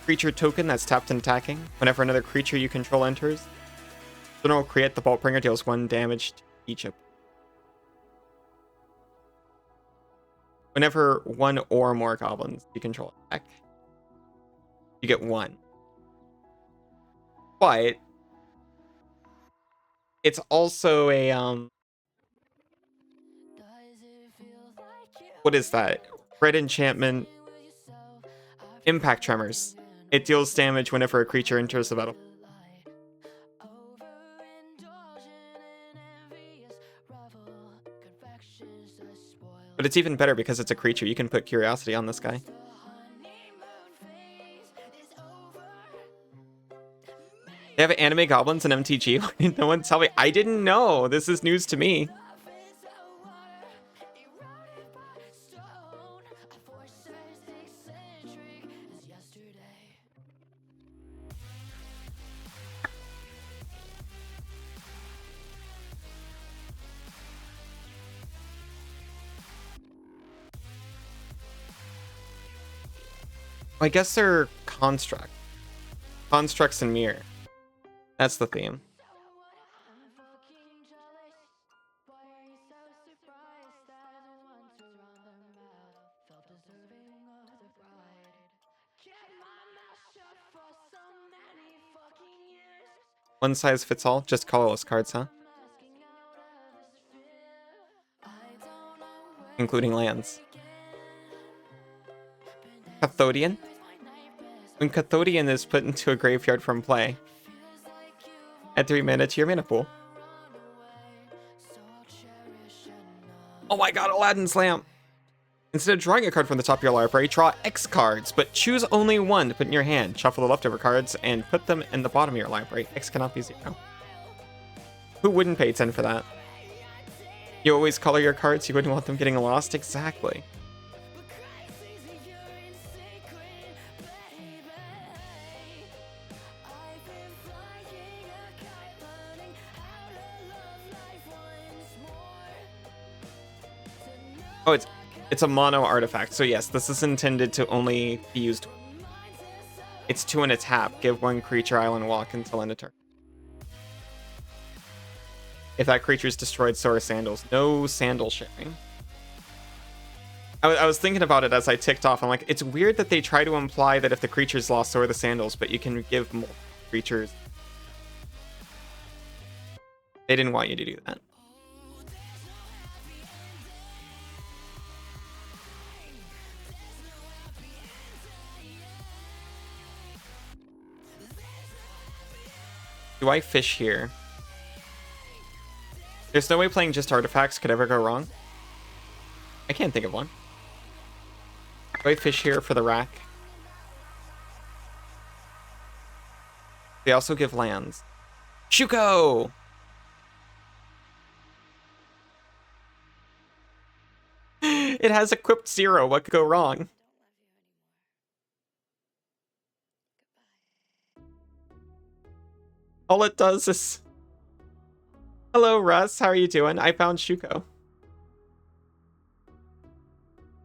creature token that's tapped and attacking. Whenever another creature you control enters, General Kriat, the Bolt Bringer, deals 1 damage to each of. Whenever one or more goblins you control attack, you get 1. But it's also a what is that? Red enchantment. Impact Tremors. It deals damage whenever a creature enters the battle. But it's even better because it's a creature. You can put Curiosity on this guy. They have anime goblins in MTG. No one tell me. I didn't know. This is news to me. I guess they're constructs and mirror. That's the theme. One size fits all, just colorless cards, huh? Including lands. Cathodian? When Cathodian is put into a graveyard from play, add 3 mana to your mana pool. Oh my god, Aladdin's Lamp! Instead of drawing a card from the top of your library, draw X cards, but choose only 1 to put in your hand. Shuffle the leftover cards and put them in the bottom of your library. X cannot be 0. Who wouldn't pay 10 for that? You always color your cards, you wouldn't want them getting lost? Exactly. Oh, it's a mono artifact. So yes, this is intended to only be used. It's 2 and a tap. Give 1 creature island walk until end of turn. If that creature is destroyed, so are sandals. No sandal sharing. I was thinking about it as I ticked off. I'm like, it's weird that they try to imply that if the creature's lost, so are the sandals, but you can give multiple creatures They didn't want you to do that. Do I fish here? There's no way playing just artifacts could ever go wrong. I can't think of one. Do I fish here for the rack? They also give lands. Shuko! It has equipped 0. What could go wrong? All it does is... Hello, Russ. How are you doing? I found Shuko.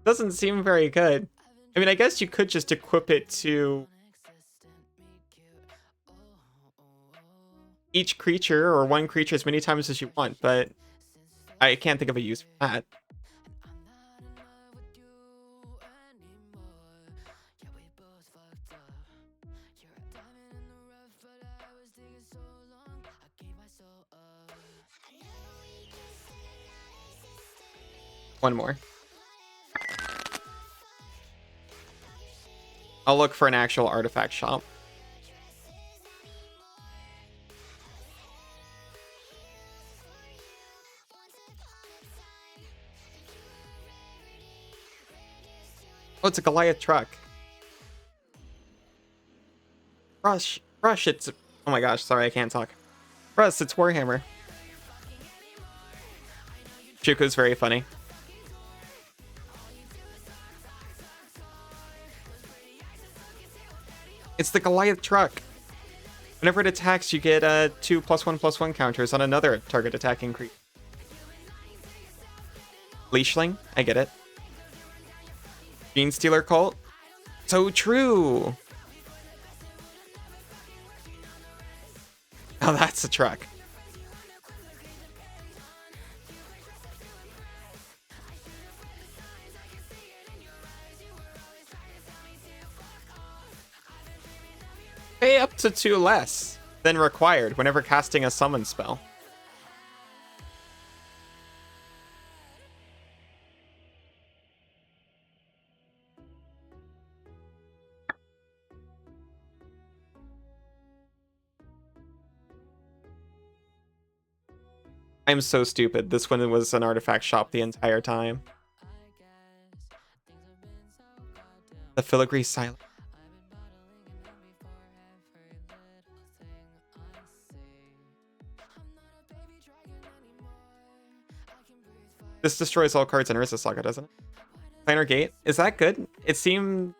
Doesn't seem very good. I mean, I guess you could just equip it to each creature or one creature as many times as you want, but I can't think of a use for that. One more. I'll look for an actual artifact shop. Oh, it's a Goliath truck. Rush, it's... Oh my gosh, sorry, I can't talk. Russ, it's Warhammer. Shuko's very funny. It's the Goliath truck. Whenever it attacks, you get 2 +1/+1 counters on another target attacking creature. Leashling, I get it. Gene Stealer Cult, so true. Oh, that's a truck. Pay up to 2 less than required whenever casting a summon spell. I'm so stupid. This one was an artifact shop the entire time. The filigree silent. This destroys all cards in Urza Saga, doesn't it? Planar Gate? Is that good? It seemed...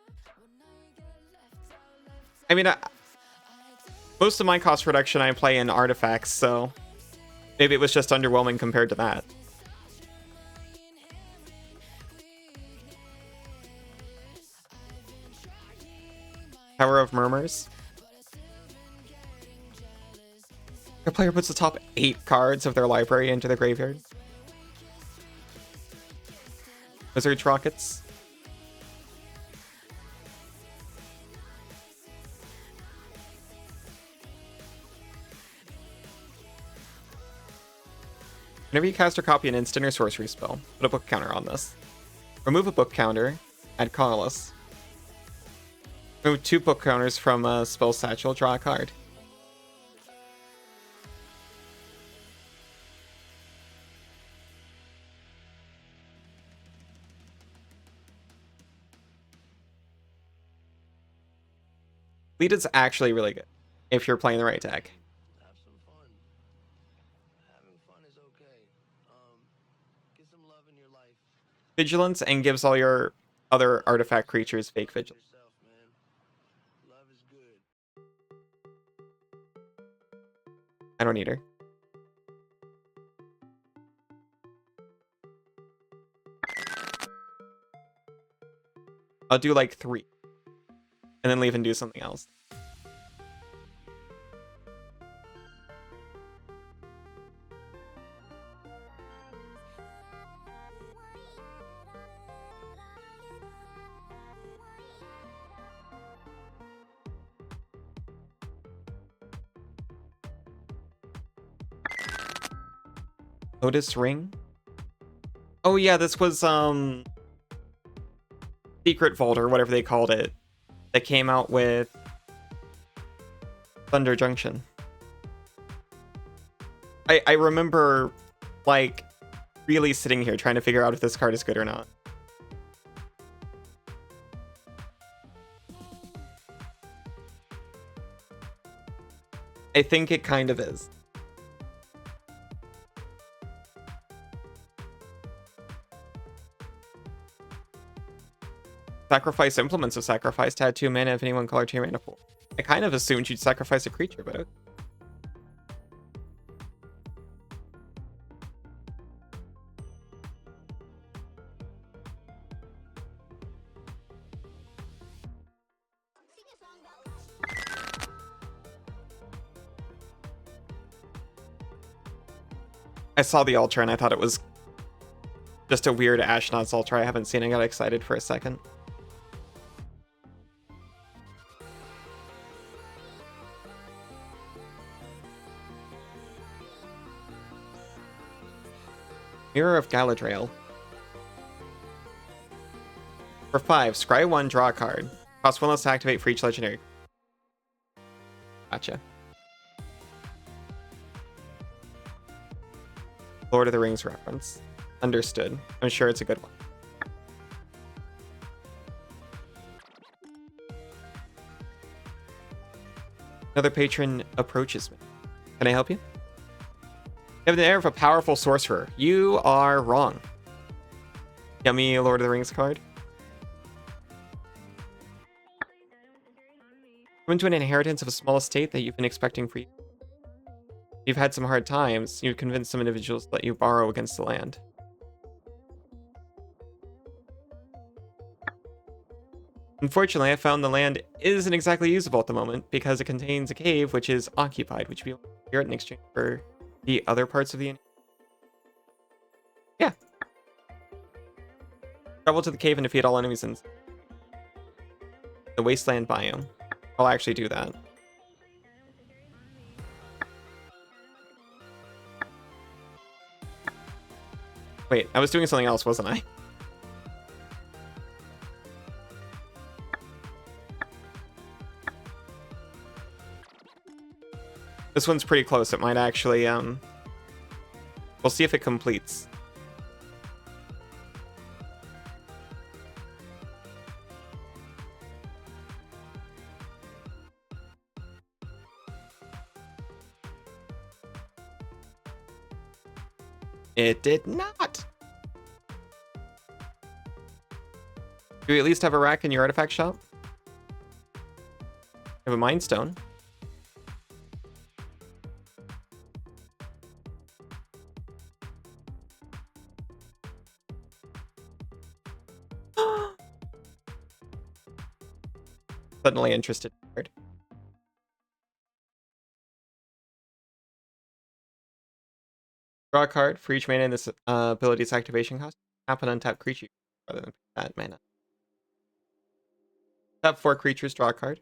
I mean, most of my cost reduction I play in artifacts, so... Maybe it was just underwhelming compared to that. Tower of Murmurs. Your player puts the top 8 cards of their library into the graveyard. Wizard's Rockets. Whenever you cast or copy an instant or sorcery spell, put a book counter on this. Remove a book counter, add colorless. Remove 2 book counters from a spell satchel, draw a card. Lead is actually really good if you're playing the right deck. Have some fun. Having fun is okay. Get some love in your life. Vigilance and gives all your other artifact creatures fake vigilance. Yourself, man. Love is good. I don't need her. I'll do like 3. And then leave and do something else. Lotus Ring? Oh yeah, this was Secret Vault or whatever they called it. That came out with Thunder Junction. I remember, like, really sitting here trying to figure out if this card is good or not. I think it kind of is. Sacrifice Implements of Sacrifice to add 2 mana if anyone colored to your mana pool. I kind of assumed you'd sacrifice a creature, but okay. I saw the Ultra and I thought it was just a weird Ashnod's Ultra I haven't seen. I got excited for a second. Mirror of Galadriel. For 5, scry 1, draw a card. Cost 1 less to activate for each legendary. Gotcha. Lord of the Rings reference. Understood. I'm sure it's a good one. Another patron approaches me. Can I help you? You have the air of a powerful sorcerer. You are wrong. Yummy Lord of the Rings card. Come into an inheritance of a small estate that you've been expecting for years. You've had some hard times. You've convinced some individuals to let you borrow against the land. Unfortunately, I found the land isn't exactly usable at the moment because it contains a cave which is occupied, which we will inherit in exchange for the other parts of the... Yeah. Travel to the cave and defeat all enemies in the wasteland biome. I'll actually do that. Wait, I was doing something else, wasn't I? This one's pretty close. It might actually, we'll see if it completes. It did not. Do you at least have a rack in your artifact shop? You have a Mind Stone. Suddenly interested. Draw a card for each mana in this ability's activation cost. Tap an untapped creature rather than that mana. Tap 4 creatures, draw a card.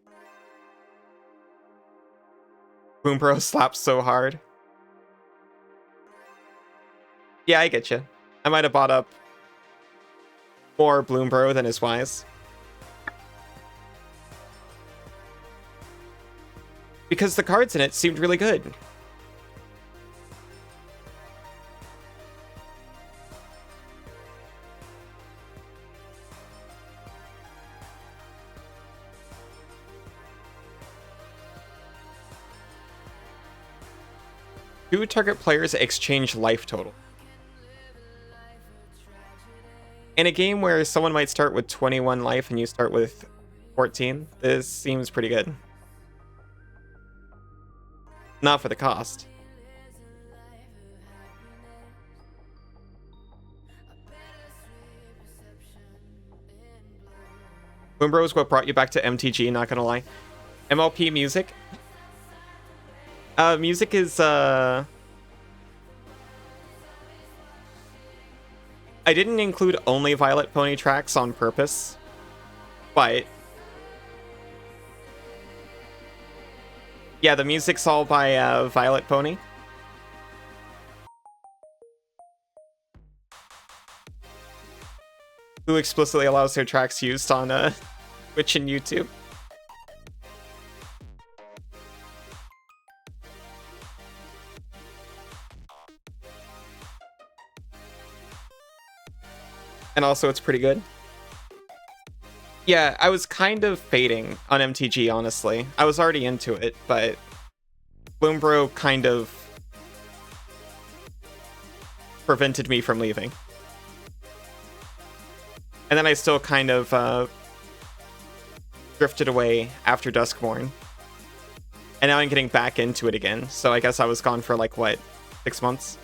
Boombro slaps so hard. Yeah, I get you. I might have bought up more Bloombro than is wise. Because the cards in it seemed really good. Do target players exchange life total? In a game where someone might start with 21 life and you start with 14, this seems pretty good. Not for the cost. Boombro is what brought you back to MTG, not gonna lie. MLP music? Music is, I didn't include only Violet Pony tracks on purpose, but... yeah, the music's all by Violet Pony. who explicitly allows their tracks used on Twitch and YouTube. And also, it's pretty good. Yeah, I was kind of fading on MTG, honestly. I was already into it, but Bloombro kind of prevented me from leaving. And then I still kind of drifted away after Duskborn. And now I'm getting back into it again. So I guess I was gone for like, what, 6 months?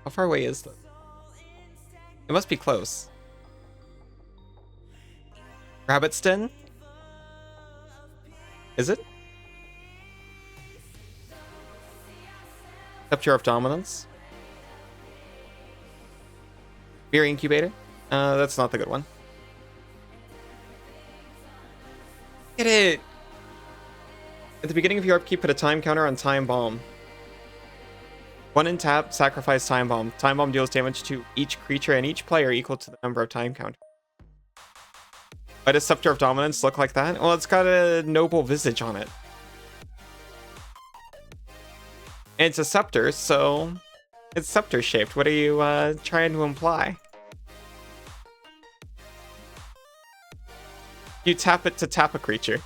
How far away is that? It must be close. Rabbit's Den? Is it? Scepter of Dominance? Beer Incubator? That's not the good one. Get it! At the beginning of your upkeep, put a time counter on Time Bomb. 1 in tap, sacrifice Time Bomb. Time Bomb deals damage to each creature and each player equal to the number of time counters. Why does Scepter of Dominance look like that? Well, it's got a noble visage on it. And it's a scepter, so it's scepter shaped. What are you trying to imply? You tap it to tap a creature.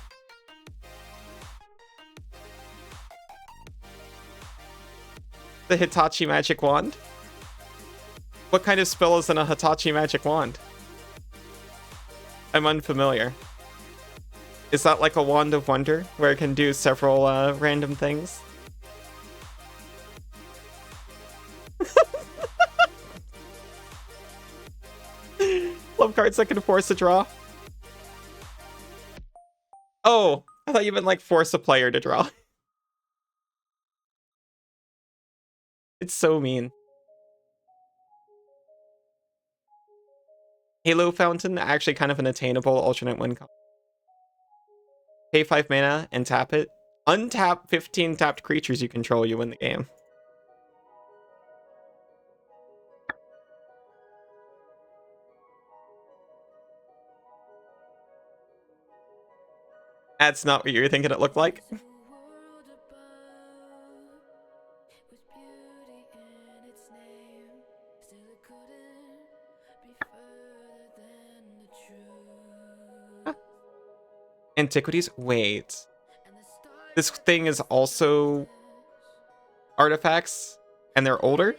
The Hitachi Magic Wand? What kind of spell is in a Hitachi Magic Wand? I'm unfamiliar. Is that like a Wand of Wonder, where it can do several random things? Love cards that can force a draw. Oh, I thought you meant like force a player to draw. It's so mean. Halo Fountain, actually kind of an attainable alternate win con. Pay 5 mana and tap it. Untap 15 tapped creatures you control, you win the game. That's not what you were thinking it looked like. Antiquities? Wait. This thing is also artifacts, and they're older?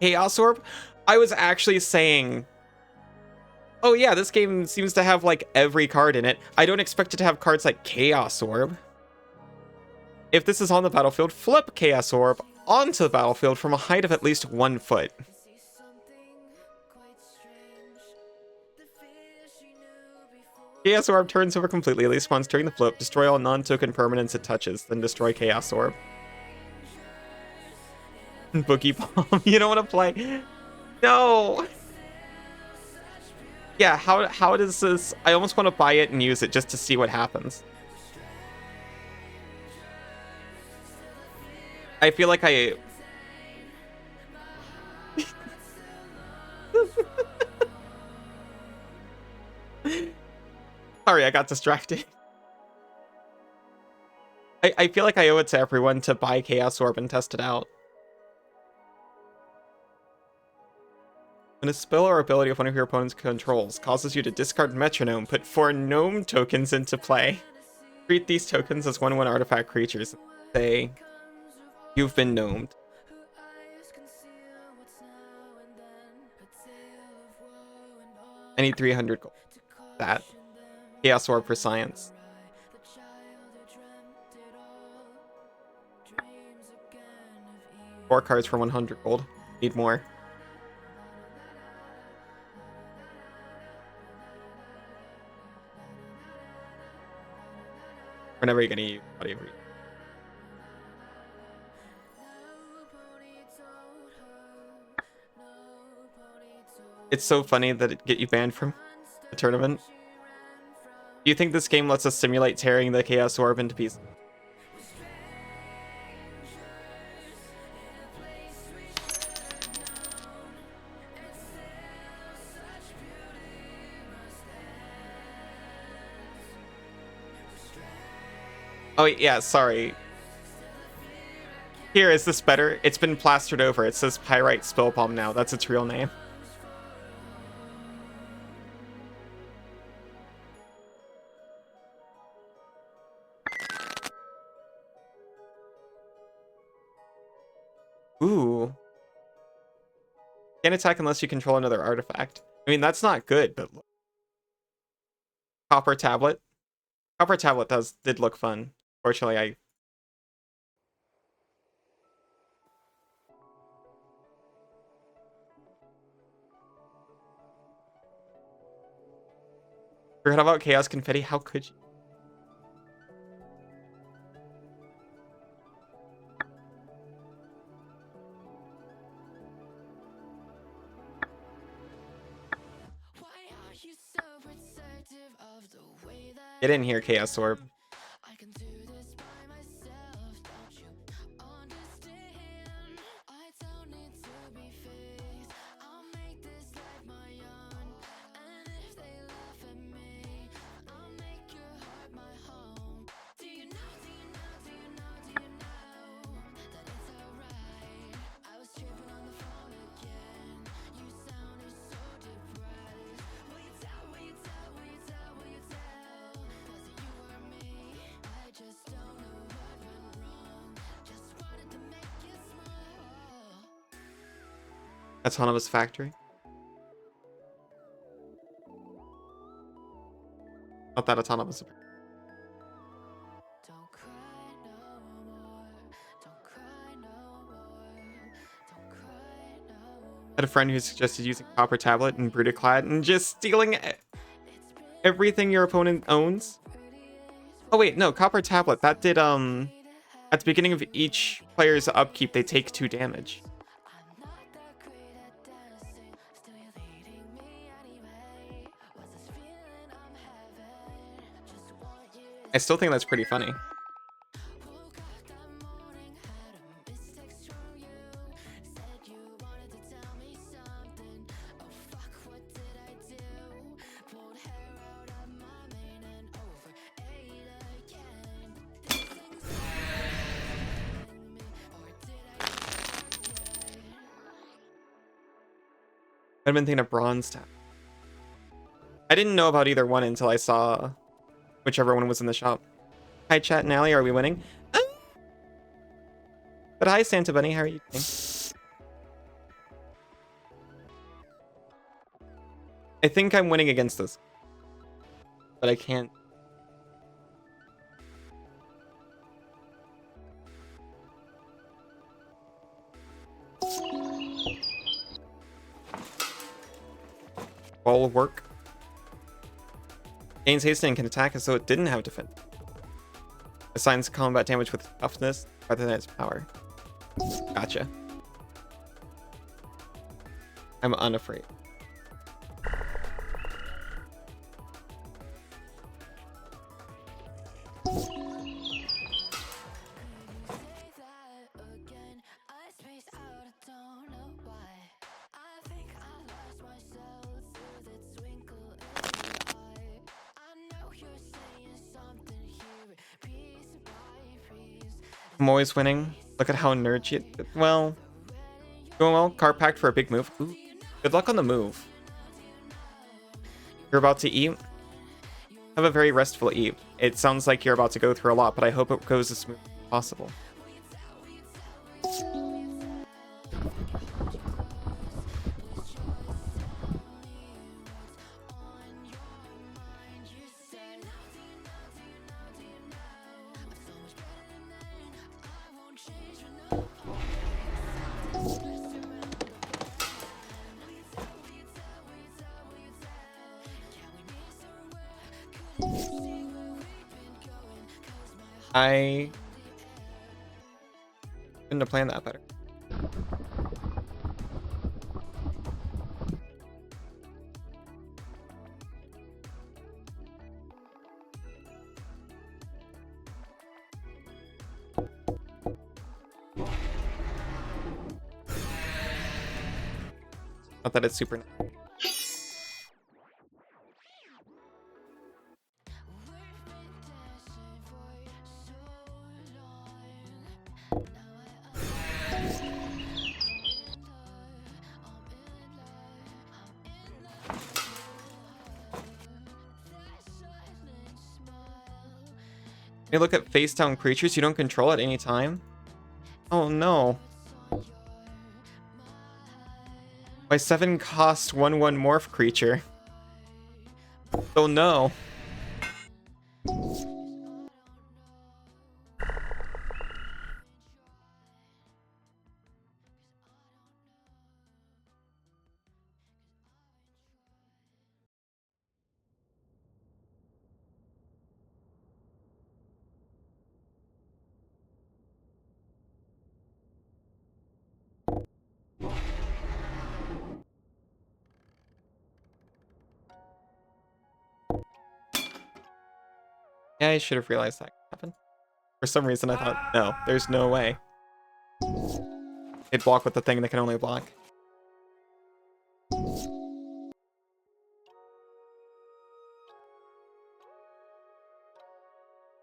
Chaos Orb? I was actually saying, oh yeah, this game seems to have like every card in it. I don't expect it to have cards like Chaos Orb. If this is on the battlefield, flip Chaos Orb onto the battlefield from a height of at least 1 foot. Chaos Orb turns over completely, at least once during the flip. Destroy all non-token permanents it touches, then destroy Chaos Orb. Boogie Bomb. You don't want to play. No. Yeah, how does this... I almost want to buy it and use it just to see what happens. I feel like I... Sorry, I got distracted. I feel like I owe it to everyone to buy Chaos Orb and test it out. When a spell or ability of one of your opponent's controls causes you to discard Metronome, put 4 Gnome tokens into play. Treat these tokens as 1/1 artifact creatures. Say, you've been gnomed. I need 300 gold. That. Chaos Orb for science. 4 cards for 100 gold. Need more. We're never gonna use Body of Reach. It's so funny that it get you banned from the tournament. Do you think this game lets us simulate tearing the Chaos Orb into pieces? Oh, yeah, sorry. Here, is this better? It's been plastered over. It says Pyrite Spill Bomb now. That's its real name. Ooh. Can't attack unless you control another artifact. I mean, that's not good, but... Copper Tablet. Copper Tablet did look fun. Fortunately, I... Forgot about Chaos Confetti? How could you? Get in here, Chaos Orb. Autonomous Factory. Not that autonomous. Had a friend who suggested using Copper Tablet and Brutaclad and just stealing everything your opponent owns. Oh wait, no, Copper Tablet, that did, at the beginning of each player's upkeep, they take 2 damage. I still think that's pretty funny. I've been thinking of Bronze Tap. I didn't know about either one until I saw whichever one was in the shop. Hi, Chat and Allie, are we winning? But hi, Santa Bunny, how are you doing? I think I'm winning against this. But I can't. Ball will work. Gains haste and can attack as though it didn't have defense. Assigns combat damage with toughness rather than its power. Gotcha. I'm unafraid. I'm always winning. Look at how nerd you... Well... Going well. Card packed for a big move. Ooh. Good luck on the move. You're about to eat? Have a very restful eat. It sounds like you're about to go through a lot, but I hope it goes as smooth as possible. I couldn't have planned that better. Not that it's super. You look at face down creatures you don't control at any time. Oh no. My 7 cost 1/1 morph creature. Oh no. Yeah, I should have realized that could happen. For some reason I thought, no, there's no way. It'd block with the thing that can only block.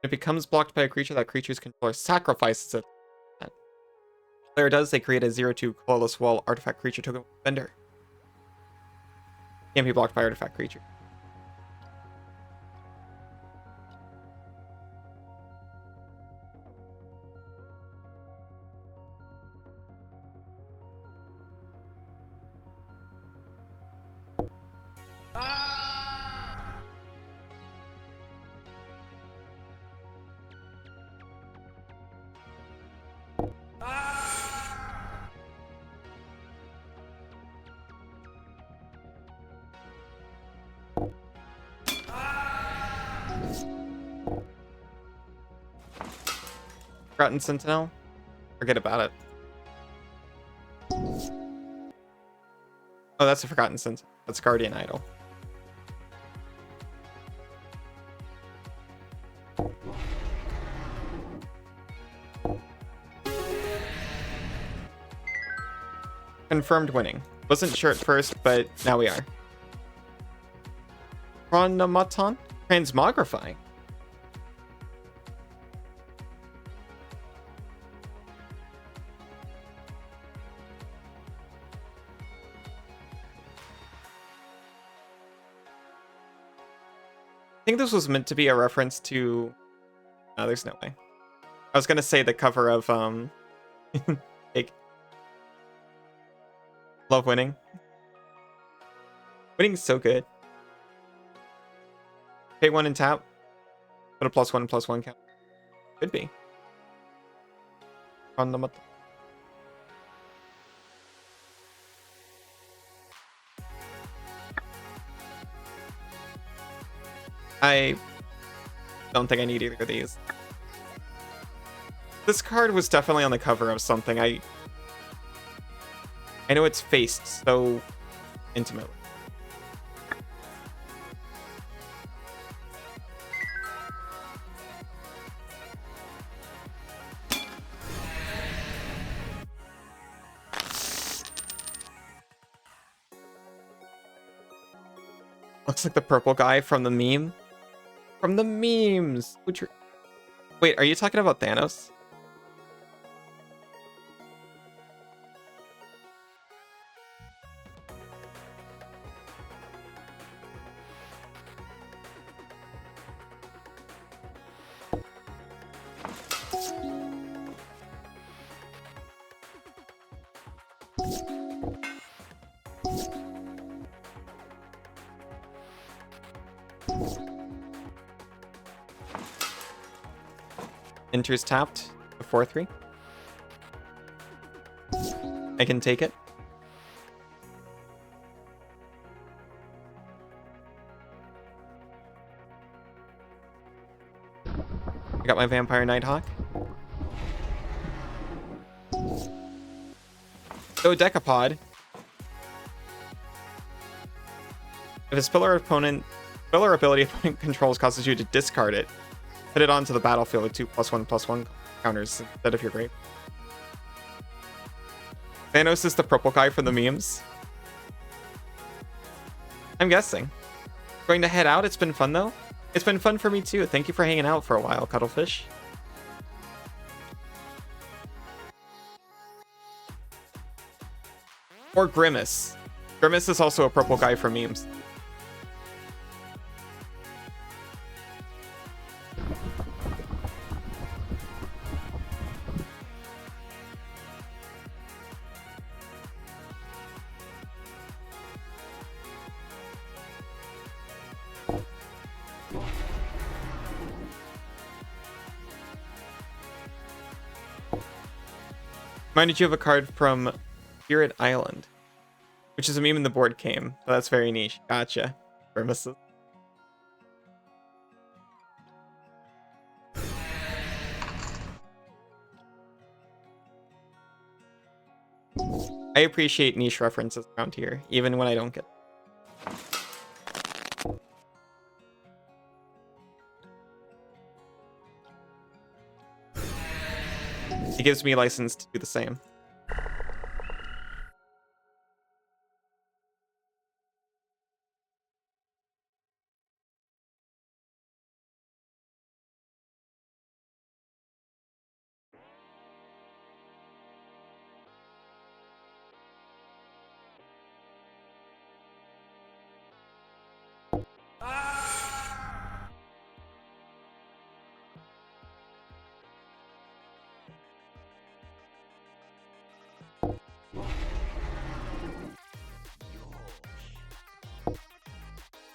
If it becomes blocked by a creature, that creature's controller sacrifices it. Player does, they create a 0/2 colorless wall artifact creature token vendor. Can't be blocked by artifact creature. Forgotten Sentinel? Forget about it. Oh, that's a Forgotten Sentinel. That's Guardian Idol. Confirmed winning. Wasn't sure at first, but now we are. Chronomaton? Transmogrify. I think this was meant to be a reference to... No, there's no way. I was gonna say the cover of, like... Love Winning. Winning's so good. Pay 1 and tap. Put a +1/+1 count. Could be. On the... I don't think I need either of these. This card was definitely on the cover of something. I know it's faced so intimately. Looks like the purple guy from the meme. From the memes. Wait, are you talking about Thanos? Enters tapped, a 4/3. I can take it. I got my Vampire Nighthawk. So Decapod. If a spiller ability opponent controls causes you to discard it, put it onto the battlefield with 2+1/+1 counters instead of your grave. Thanos is the purple guy from the memes. I'm guessing. Going to head out. It's been fun though. It's been fun for me too. Thank you for hanging out for a while, Cuddlefish. Or Grimace. Grimace is also a purple guy for memes. Reminded you of a card from Spirit Island, which is a meme in the board game. Oh, that's very niche. Gotcha. Grimaces. I appreciate niche references around here, even when I don't get them. It gives me license to do the same.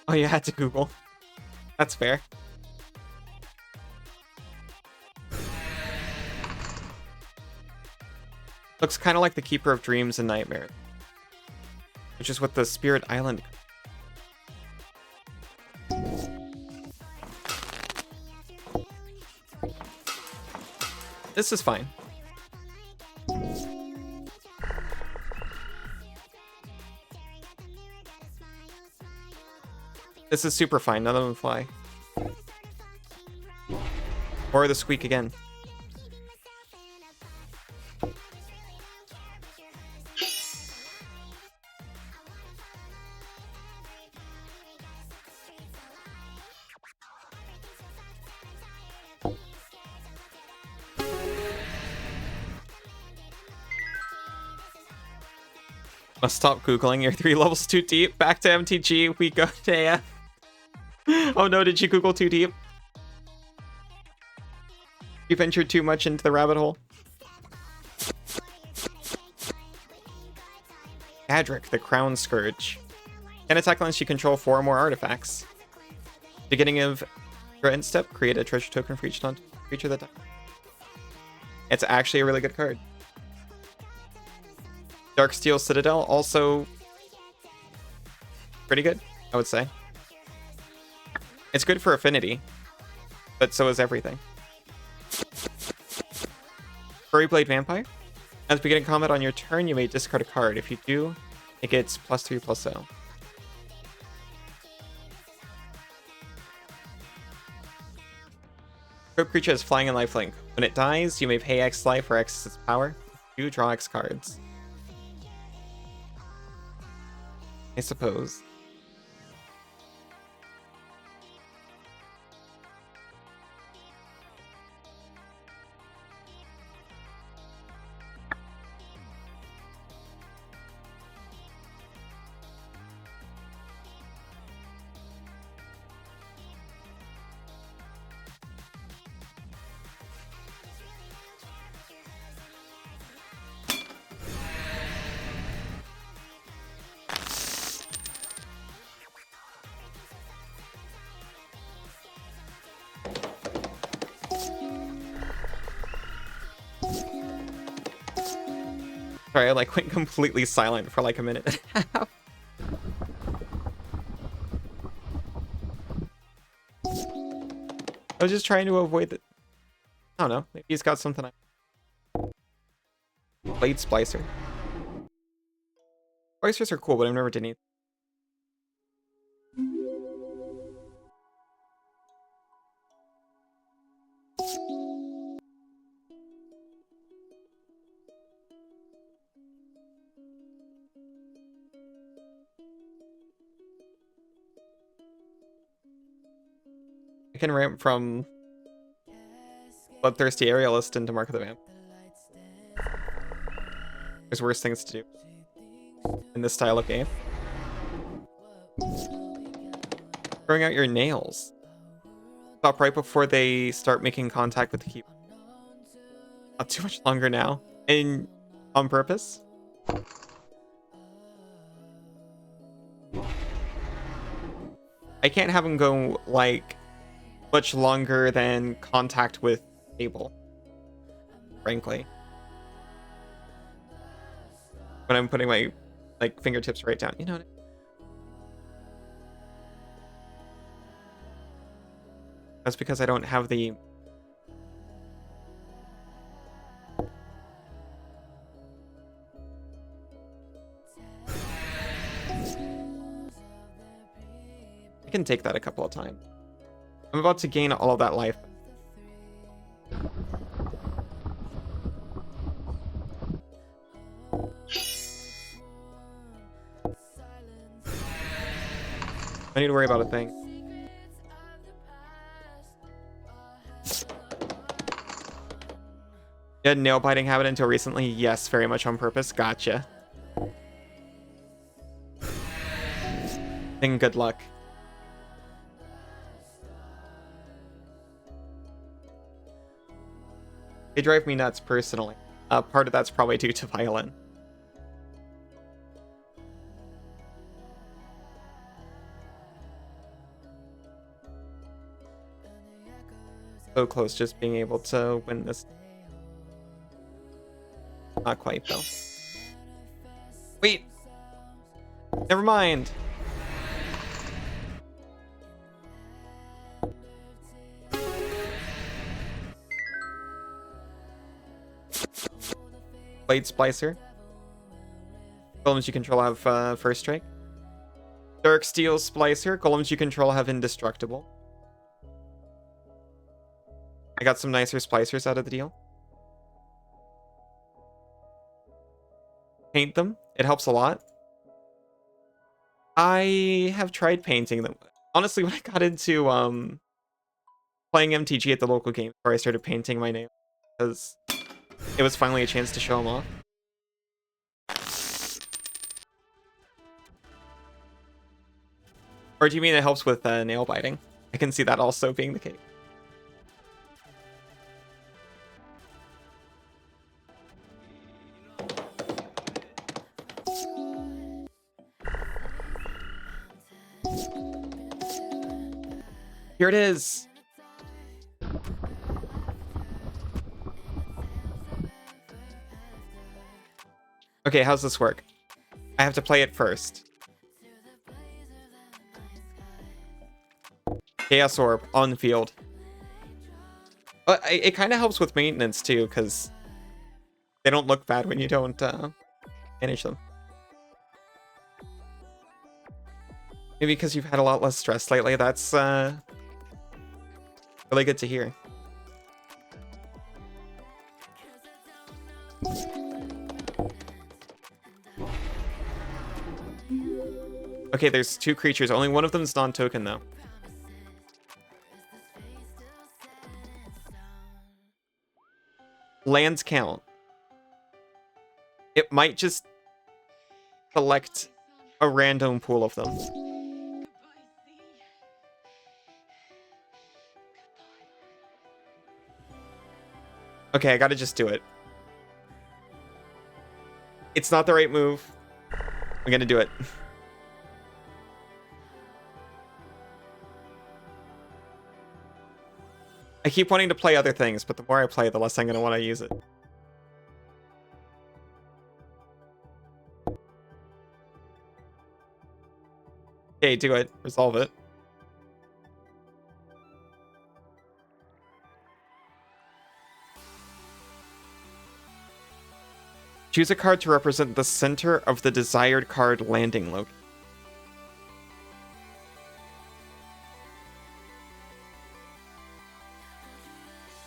Oh, you had to Google. That's fair. Looks kind of like the Keeper of Dreams and Nightmares, which is what the Spirit Island. This is fine. This is super fine. None of them fly. Or the squeak again. Must stop Googling. You're 3 levels too deep. Back to MTG. We go to AF. Oh no, did you Google too deep? You ventured too much into the rabbit hole. Adric, the Crown Scourge. Can attack unless you control 4 or more artifacts. Beginning of your end step, create a treasure token for each non-creature that dies. It's actually a really good card. Darksteel Citadel, also pretty good, I would say. It's good for affinity, but so is everything. Furry Blade Vampire. As beginning combat on your turn, you may discard a card. If you do, it gets +3/+0. Equipped creature has flying and lifelink. When it dies, you may pay X life for X its power. You draw X cards. I suppose. Sorry, I like went completely silent for like a minute. I was just trying to avoid I don't know. Maybe he's got something. Blade Splicer. Splicers are cool, but I've never done anything. I can ramp from Bloodthirsty Aerialist into Mark of the Vamp. There's worse things to do in this style of game. Throwing out your nails. Stop right before they start making contact with the keyboard. Not too much longer now. And on purpose? I can't have them go, like, much longer than contact with table. Frankly. When I'm putting my, like, fingertips right down. You know what I mean? That's because I don't have the... I can take that a couple of times. I'm about to gain all of that life. I need to worry about a thing. You had a nail biting habit until recently? Yes, very much on purpose. Gotcha. Then good luck. They drive me nuts personally. Part of that's probably due to violin. So close just being able to win this. Not quite though. Wait! Never mind! Blade Splicer. Golems you control have first strike. Dark Steel Splicer. Golems you control have indestructible. I got some nicer splicers out of the deal. Paint them. It helps a lot. I have tried painting them. Honestly, when I got into playing MTG at the local game store, I started painting my nails because it was finally a chance to show them off. Or do you mean it helps with nail biting? I can see that also being the case. Here it is. Okay, how's this work? I have to play it first. Chaos Orb on the field. But it kind of helps with maintenance too, because they don't look bad when you don't manage them. Maybe because you've had a lot less stress lately. That's really good to hear. Okay, there's two creatures. Only one of them's non-token, though. Lands count. It might just select a random pool of them. Okay, I gotta just do it. It's not the right move. I'm gonna do it. I keep wanting to play other things, but the more I play, the less I'm gonna want to use it. Okay, do it. Resolve it. Choose a card to represent the center of the desired card landing location.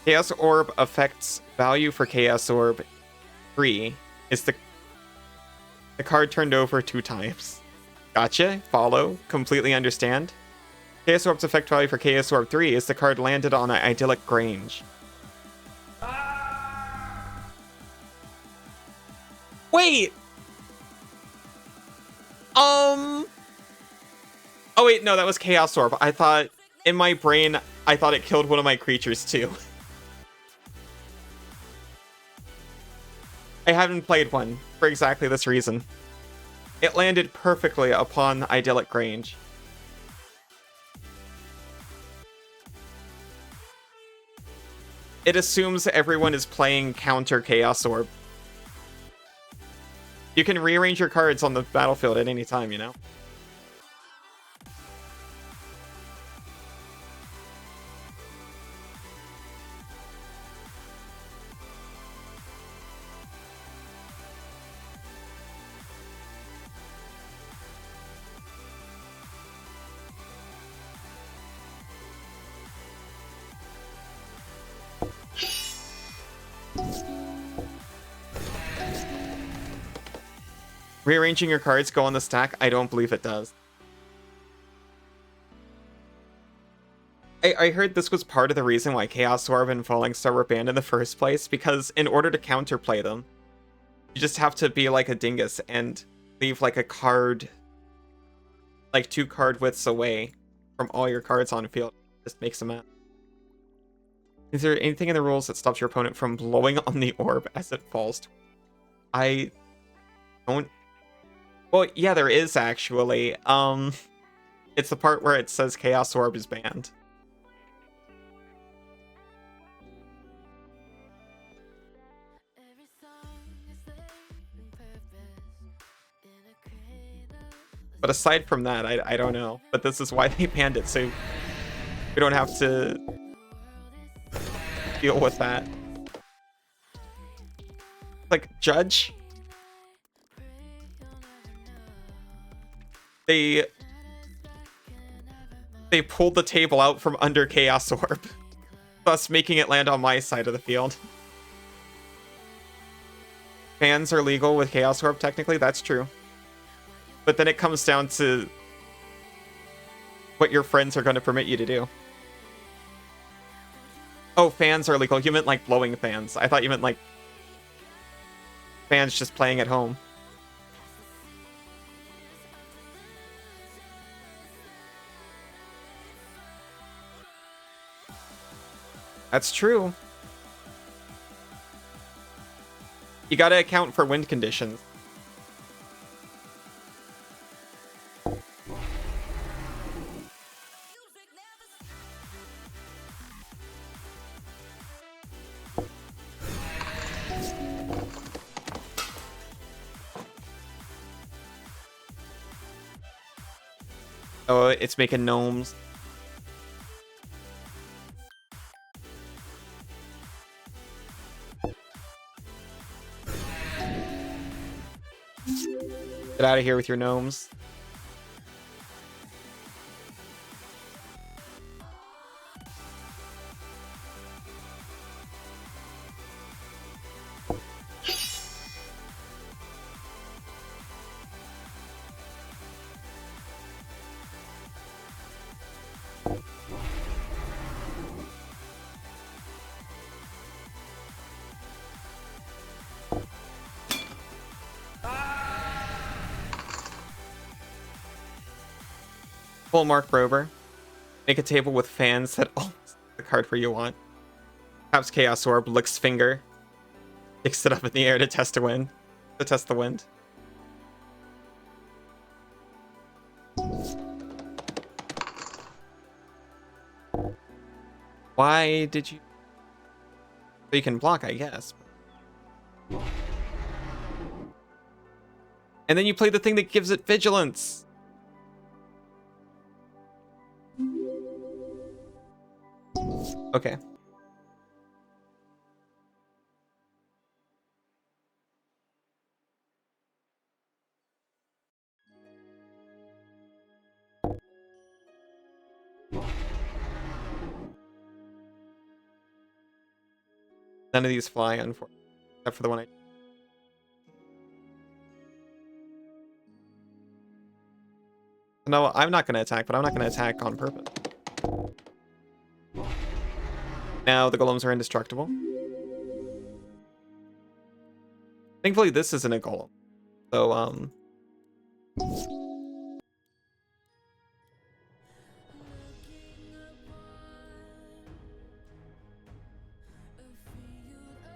Chaos Orb affects value for Chaos Orb 3 is the card turned over 2 times. Gotcha, follow, completely understand. Chaos Orb's effect value for Chaos Orb 3 is the card landed on an idyllic grange. Wait! Oh wait, no, that was Chaos Orb. I thought, in my brain, I thought it killed one of my creatures too. I haven't played one for exactly this reason. It landed perfectly upon Idyllic Grange. It assumes everyone is playing counter Chaos Orb. You can rearrange your cards on the battlefield at any time, you know? Rearranging your cards go on the stack? I don't believe it does. I heard this was part of the reason why Chaos Orb and Falling Star were banned in the first place, because in order to counterplay them, you just have to be like a dingus and leave like a card, like 2 card widths away from all your cards on field. Just makes a mess. Is there anything in the rules that stops your opponent from blowing on the orb as it falls? I don't. Well, yeah, there is actually. It's the part where it says Chaos Orb is banned. But aside from that, I don't know. But this is why they banned it, so we don't have to deal with that. Like, Judge? They pulled the table out from under Chaos Orb, thus making it land on my side of the field. Fans are legal with Chaos Orb, technically, that's true. But then it comes down to what your friends are going to permit you to do. Oh, fans are legal. You meant like blowing fans. I thought you meant like fans just playing at home. That's true. You gotta account for wind conditions. Oh, it's making gnomes. Get out of here with your gnomes. Pull Mark Brober. Make a table with fans that all the card where you want. Taps Chaos Orb, licks finger. Kicks it up in the air to test the wind. Why did you... So you can block, I guess. And then you play the thing that gives it vigilance. Okay. None of these fly, unfortunately, except for the one I... No, I'm not going to attack, but I'm not going to attack on purpose. Now the golems are indestructible. Thankfully, this isn't a golem. So,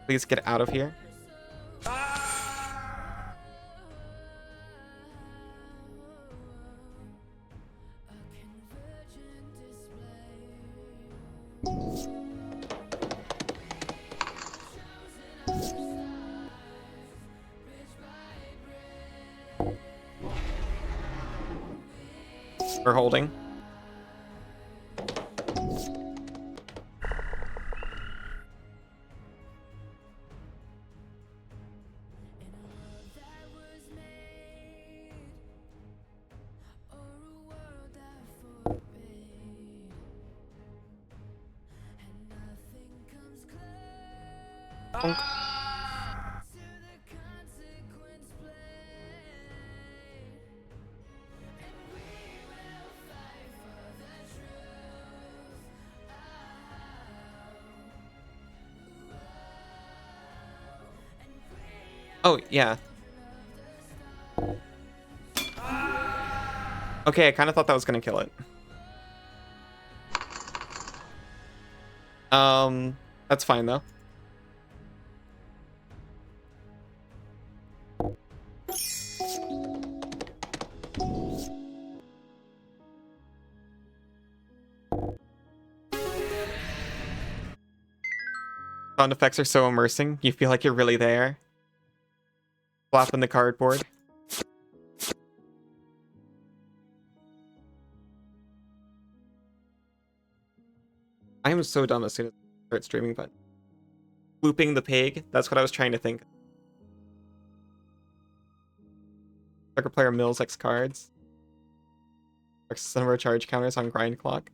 please get out of here. We're holding. Bonk. Oh, yeah. Okay, I kind of thought that was going to kill it. That's fine, though. Sound effects are so immersing. You feel like you're really there. Flapping the cardboard. I am so dumb as soon as I start streaming, but looping the pig, that's what I was trying to think. Soccer player mills X cards. X number of charge counters on grind clock.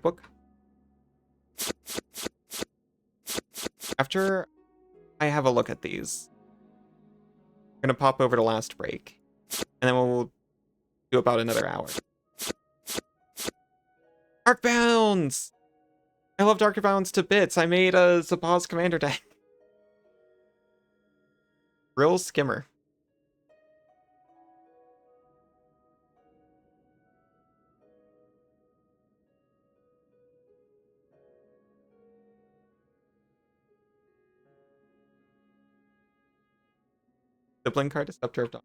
Book. After I have a look at these, I'm gonna pop over to last break, and then we'll do about another hour. Dark Bounds! I love Dark Bounds to bits. I made a Zapaz commander deck. Real skimmer. Sibling card, Scepter of Dawn.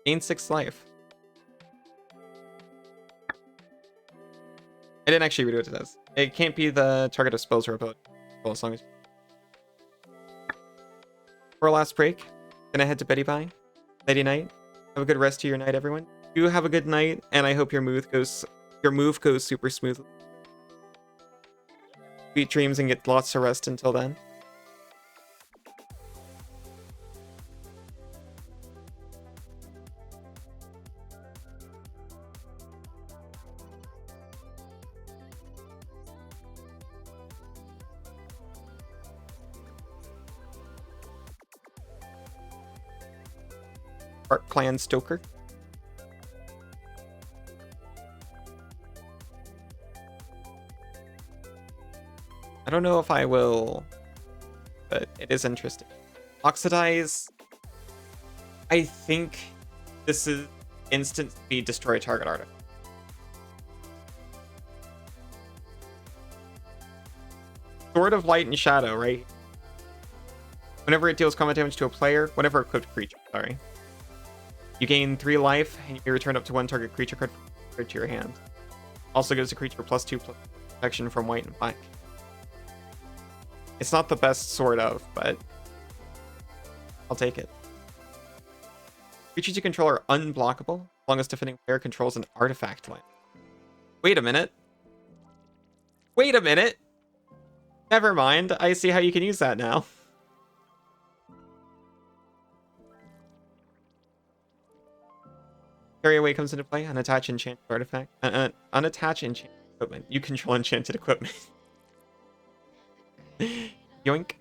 Gain 6 life. I didn't actually read what it does. It can't be the target of spells or ability. Well, as long as... For our last break, gonna head to Betty Bye. Lady night. Have a good rest of your night, everyone. You have a good night, and I hope your move goes super smoothly. Sweet dreams and get lots of rest until then. Art Clan Stoker. I don't know if I will, but it is interesting. Oxidize. I think this is instant speed destroy target artifact. Sword of Light and Shadow, right? Whenever it deals combat damage to a player, whenever equipped creature, sorry. You gain 3 life, and you return up to 1 target creature card to your hand. Also gives a creature +2 protection from white and black. It's not the best sort of, but I'll take it. Creatures you control are unblockable, as long as defending player controls an artifact land. Wait a minute. Wait a minute! Never mind, I see how you can use that now. Carry away comes into play. Unattach enchanted artifact. Unattach enchanted equipment. You control enchanted equipment. Yoink.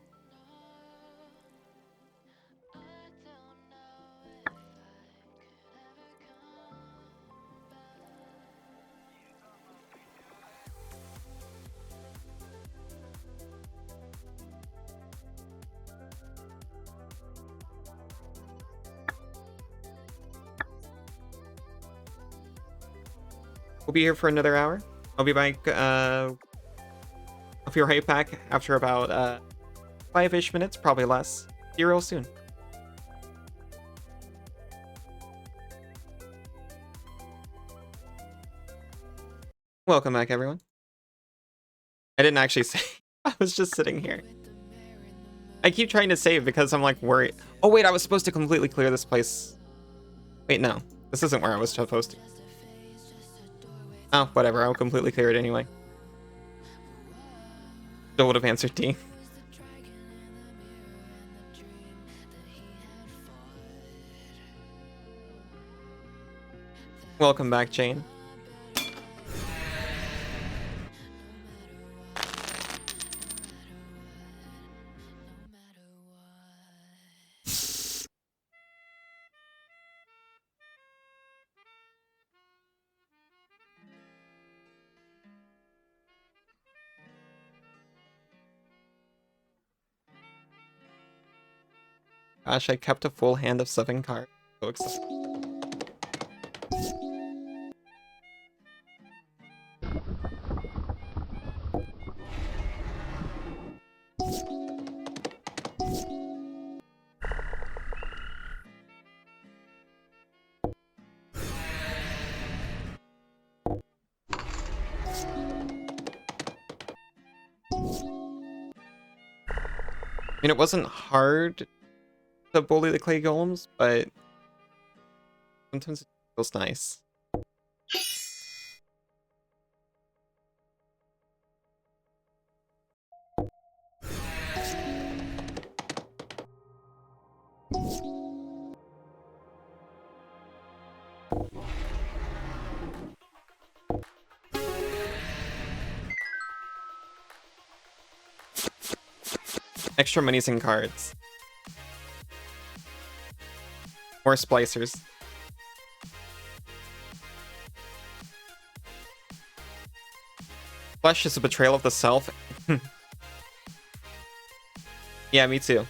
We'll be here for another hour. I'll be back, I'll be right back after about, 5-ish minutes, probably less. See you real soon. Welcome back, everyone. I didn't actually save. I was just sitting here. I keep trying to save because I'm, like, worried. Oh, wait, I was supposed to completely clear this place. Wait, no. This isn't where I was supposed to. Oh, whatever. I'll completely clear it anyway. Still would have answered D. Welcome back, Jane. Gosh, I kept a full hand of 7 cards. So excited. I mean, it wasn't hard to bully the clay golems, but sometimes it feels nice. Extra monies and cards. More splicers. Flesh is a betrayal of the self. Yeah, me too.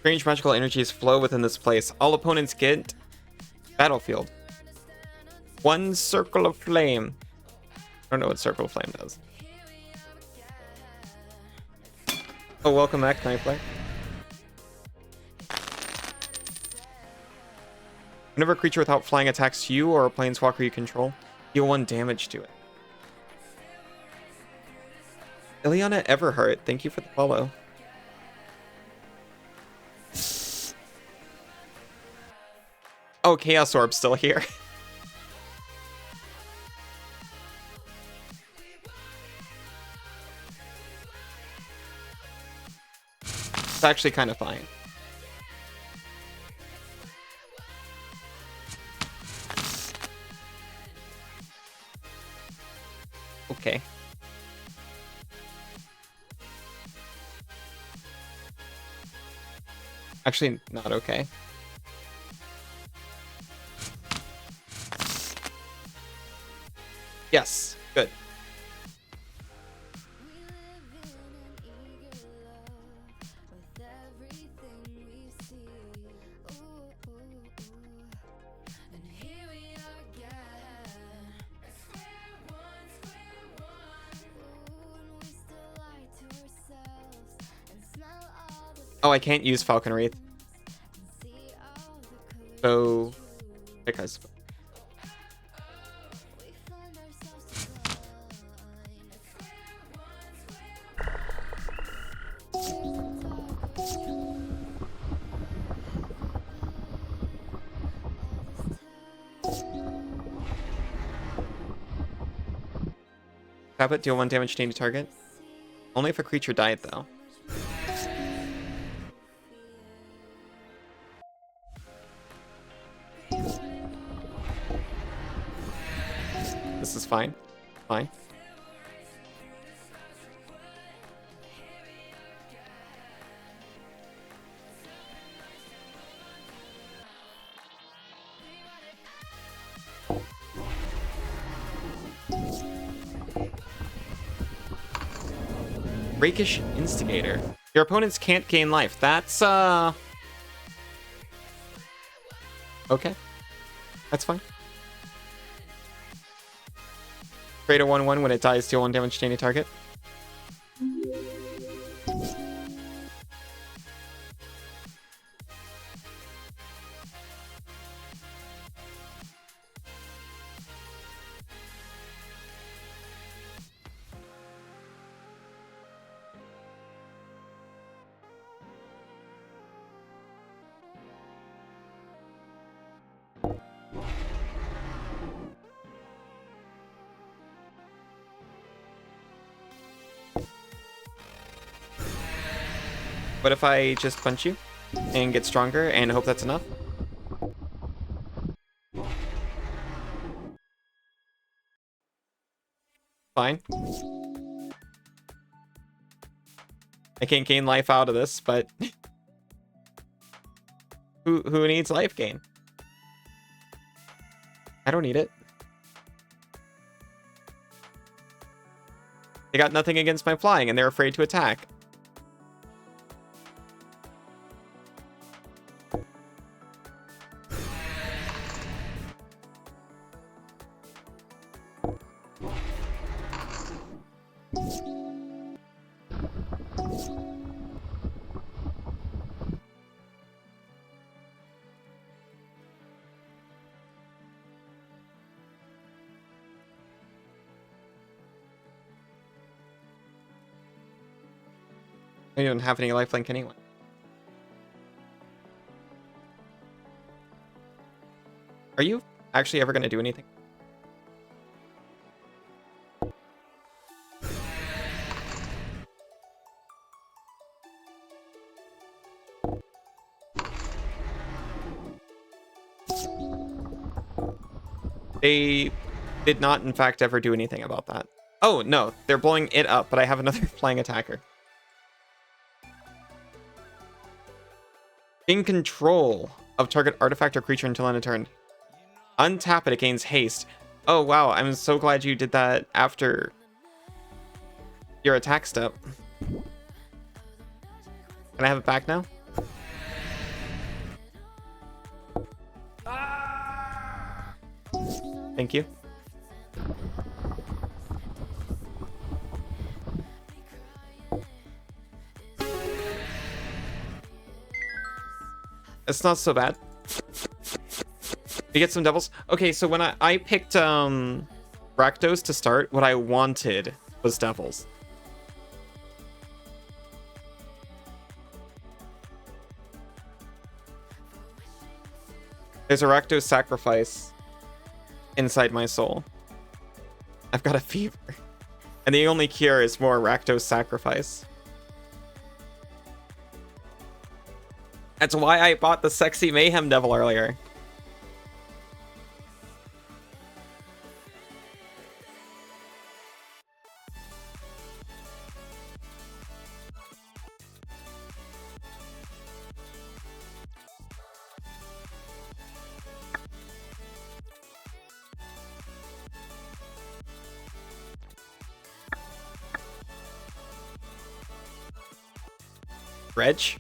Strange magical energies flow within this place. All opponents get battlefield. 1 circle of flame. I don't know what circle of flame does. Oh, welcome back, Knifeflare. Whenever a creature without flying attacks you or a planeswalker you control, deal 1 damage to it. Ileana Everhart, thank you for the follow. Oh, Chaos Orb's still here. It's actually kind of fine. Okay. Actually, not okay. Yes, good. Oh, I can't use Falcon Wraith. So, because tap it, deal 1 damage to any target. Only if a creature died, though. This is fine. Fine. Rakish Instigator. Your opponents can't gain life. That's, okay. That's fine. Create a 1/1 when it dies, deal 1 damage to any target. What if I just punch you and get stronger and hope that's enough? Fine. I can't gain life out of this, but who needs life gain? I don't need it. They got nothing against my flying and they're afraid to attack. I don't have any lifelink anyway. Are you actually ever going to do anything? They did not, in fact, ever do anything about that. Oh, no, they're blowing it up, but I have another flying attacker. In control of target artifact or creature until end of turn. Untap it, it gains haste. Oh, wow, I'm so glad you did that after your attack step. Can I have it back now? Thank you. It's not so bad. You get some devils. Okay, so when I picked Rakdos to start, what I wanted was devils. There's a Rakdos sacrifice inside my soul. I've got a fever. And the only cure is more Rakdos sacrifice. That's why I bought the sexy Mayhem Devil earlier. Reg?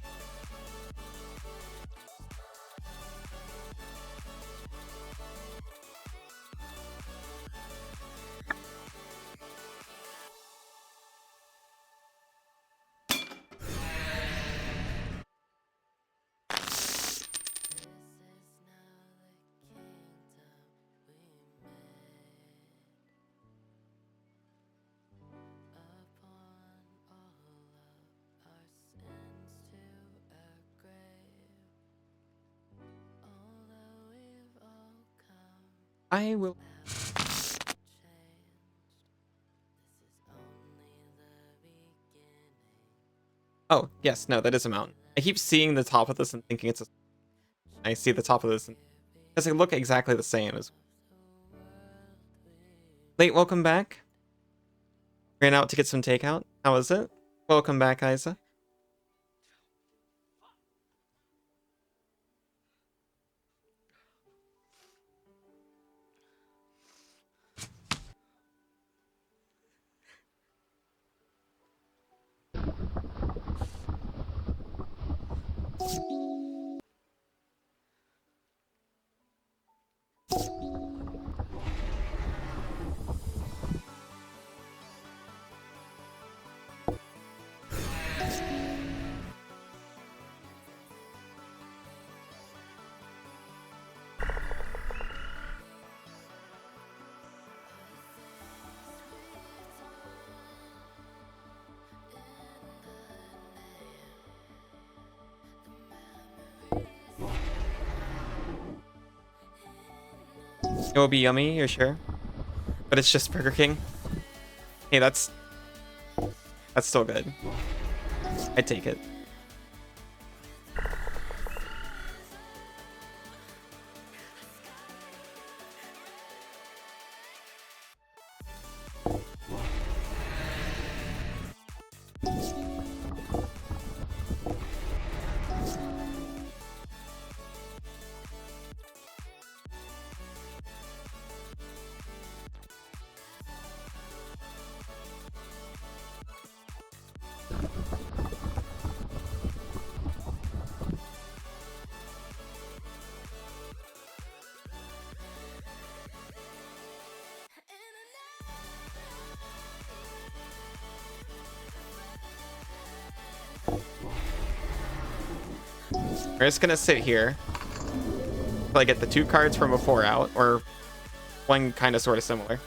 I will. Oh, yes, no, that is a mountain. I keep seeing the top of this and thinking it's a... I see the top of this because they look exactly the same as... Late, welcome back. Ran out to get some takeout. How was it? Welcome back, Isa. It will be yummy, you're sure? But it's just Burger King. Hey, that's still good. I'd take it. We're just gonna sit here until I get the 2 cards from before out, or one kind of sort of similar.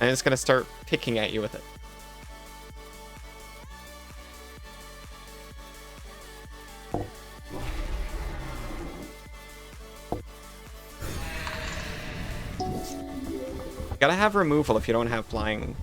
And it's gonna start picking at you with it. You gotta have removal if you don't have flying.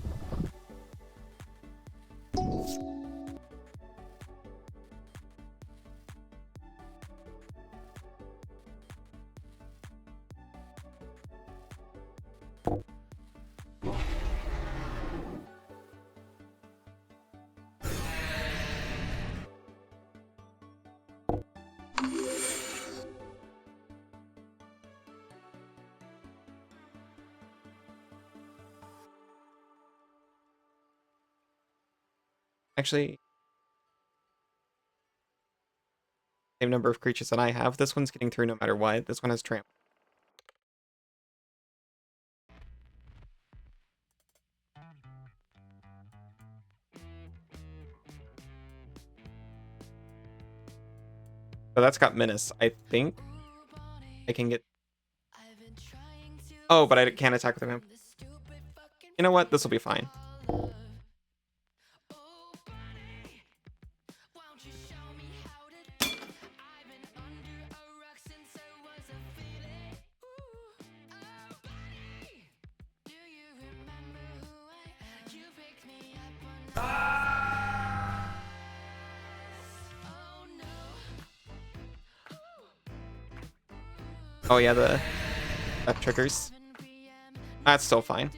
Actually, same number of creatures that I have. This one's getting through no matter what. This one has tramp. So that's got menace. I think I can get... Oh, but I can't attack with him. You know what? This will be fine. Oh yeah, that triggers. That's still fine.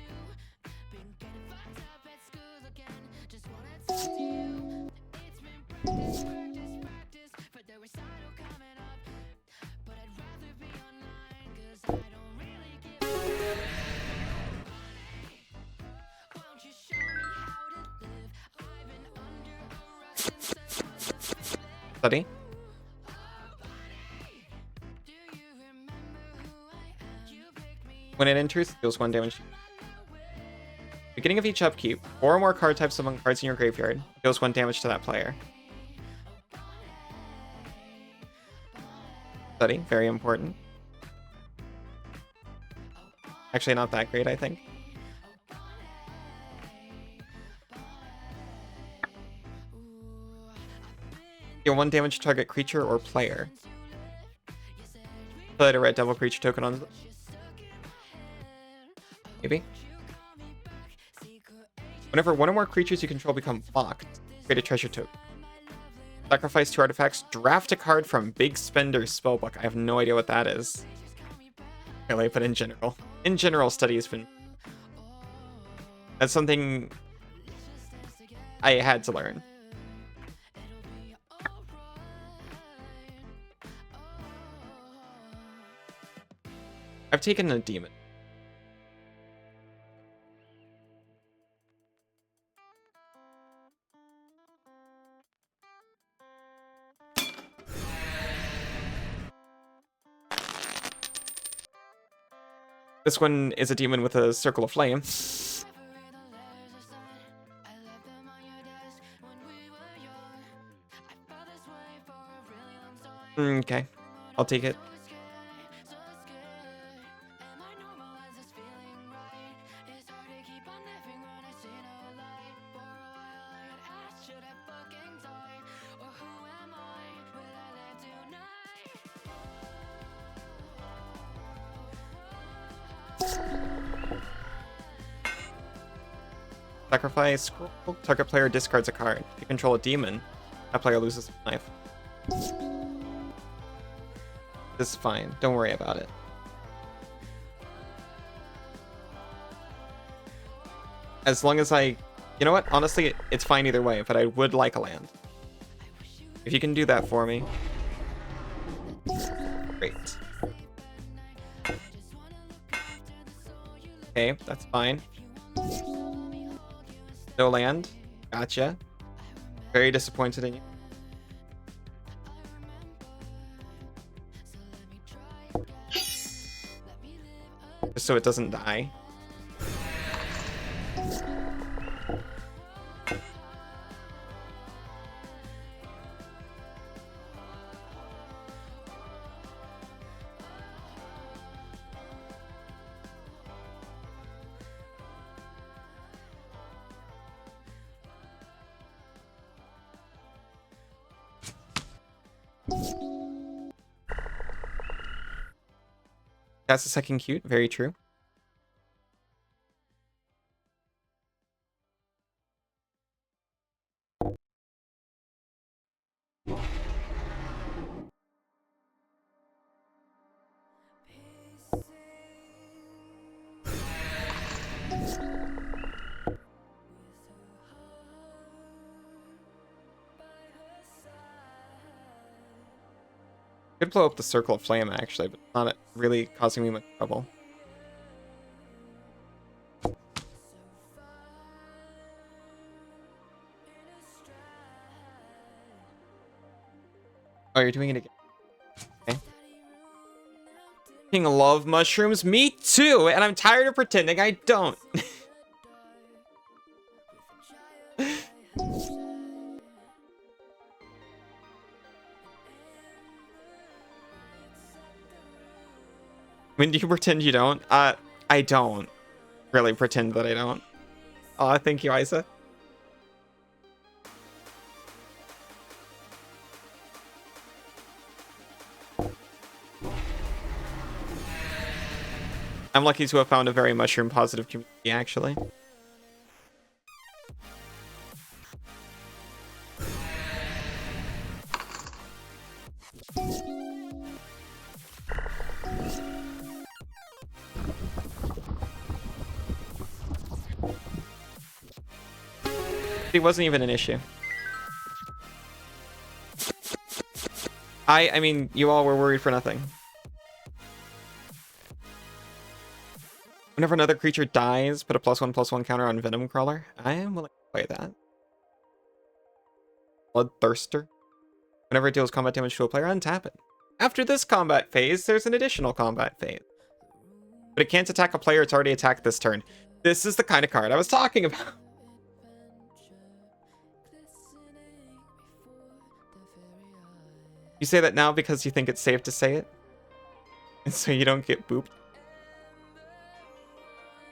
Study. When it enters, it deals 1 damage. Beginning of each upkeep, 4 or more card types among cards in your graveyard deals 1 damage to that player. Study, very important. Actually, not that great, I think. Deal 1 damage to target creature or player. Put a red devil creature token on. Maybe. Whenever one or more creatures you control become locked, create a treasure token. Sacrifice 2 artifacts, draft a card from Big Spender's spellbook. I have no idea what that is. Really, but in general. In general, study has been... That's something I had to learn. I've taken a demon. This one is a demon with a circle of flame. Okay, I'll take it. Sacrifice, scroll. Target player discards a card. If you control a demon, that player loses a life. This is fine. Don't worry about it. As long as I... You know what? Honestly, it's fine either way, but I would like a land. If you can do that for me. Great. Okay, that's fine. No land. Gotcha. Very disappointed in you. Just so it doesn't die. That's the second cute. Very true. Could blow up the circle of flame actually, but not really causing me much trouble. Oh, you're doing it again. Okay. King love mushrooms? Me too, and I'm tired of pretending I don't. When do you pretend you don't? I don't really pretend that I don't. Oh, thank you, Isa. I'm lucky to have found a very mushroom positive community, actually. It wasn't even an issue. I mean, you all were worried for nothing. Whenever another creature dies, put a +1/+1 counter on Venom Crawler. I am willing to play that. Bloodthirster. Whenever it deals combat damage to a player, untap it. After this combat phase, there's an additional combat phase. But it can't attack a player it's already attacked this turn. This is the kind of card I was talking about. You say that now because you think it's safe to say it? And so you don't get booped?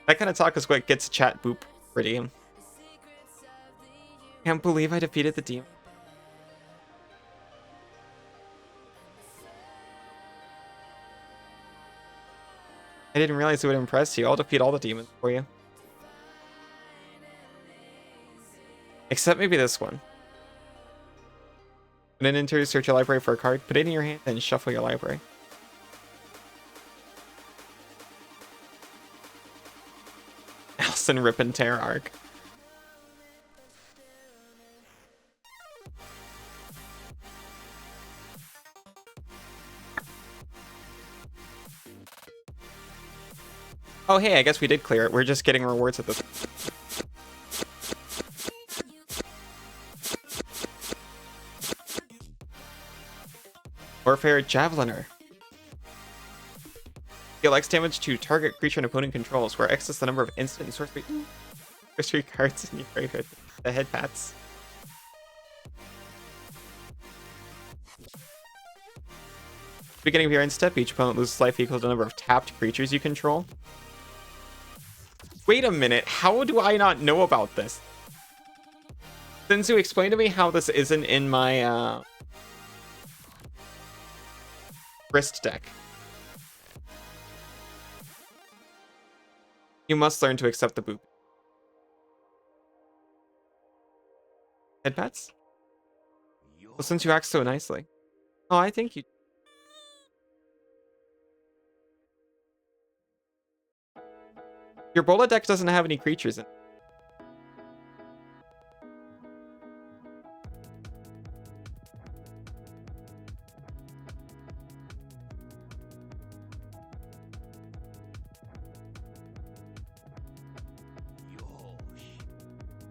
That kind of talk is what gets chat boop redeem. Can't believe I defeated the demon. I didn't realize it would impress you. I'll defeat all the demons for you. Except maybe this one. When enter, search your library for a card, put it in your hand, and shuffle your library. Alison Rip and Tear arc. Oh hey, I guess we did clear it. We're just getting rewards at this. Warfare Javeliner. Deal X damage to target creature an opponent controls, where X is the number of instant and sorcery cards in your graveyard. The head pats. Beginning of your end step, each opponent loses life equal to the number of tapped creatures you control. Wait a minute, how do I not know about this? Sinzu, explain to me how this isn't in my wrist deck. You must learn to accept the boop. Headpats? Well, since you act so nicely. Oh, I think you... Your Bola deck doesn't have any creatures in it.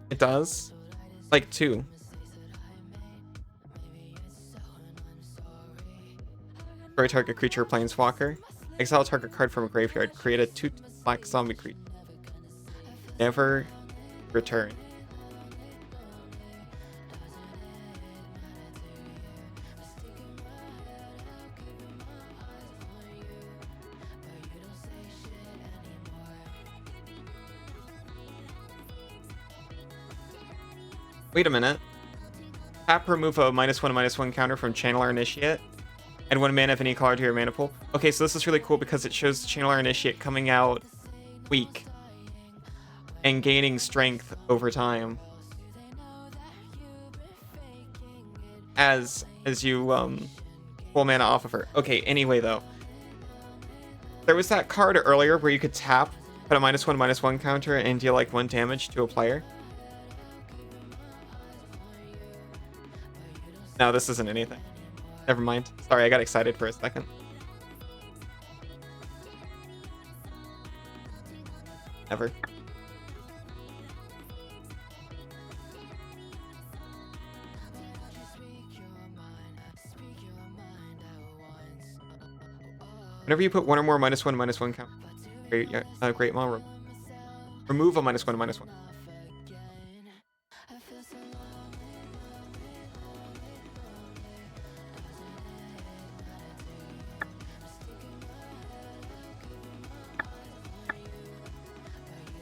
It does? Like 2. Destroy target creature or planeswalker. Exile target card from a graveyard. Create a 2 black zombie creature. Never return. Wait a minute. Tap, remove a -1/-1 counter from Channeler Initiate. And 1 mana of any color to your mana pool. Okay, so this is really cool because it shows Channeler Initiate coming out weak. And gaining strength over time. As you pull mana off of her. Okay, anyway though. There was that card earlier where you could tap, put a -1/-1 counter, and deal like 1 damage to a player. No, this isn't anything. Never mind. Sorry, I got excited for a second. Never. Whenever you put 1 or more -1/-1 count, Great Maw, remove a -1/-1.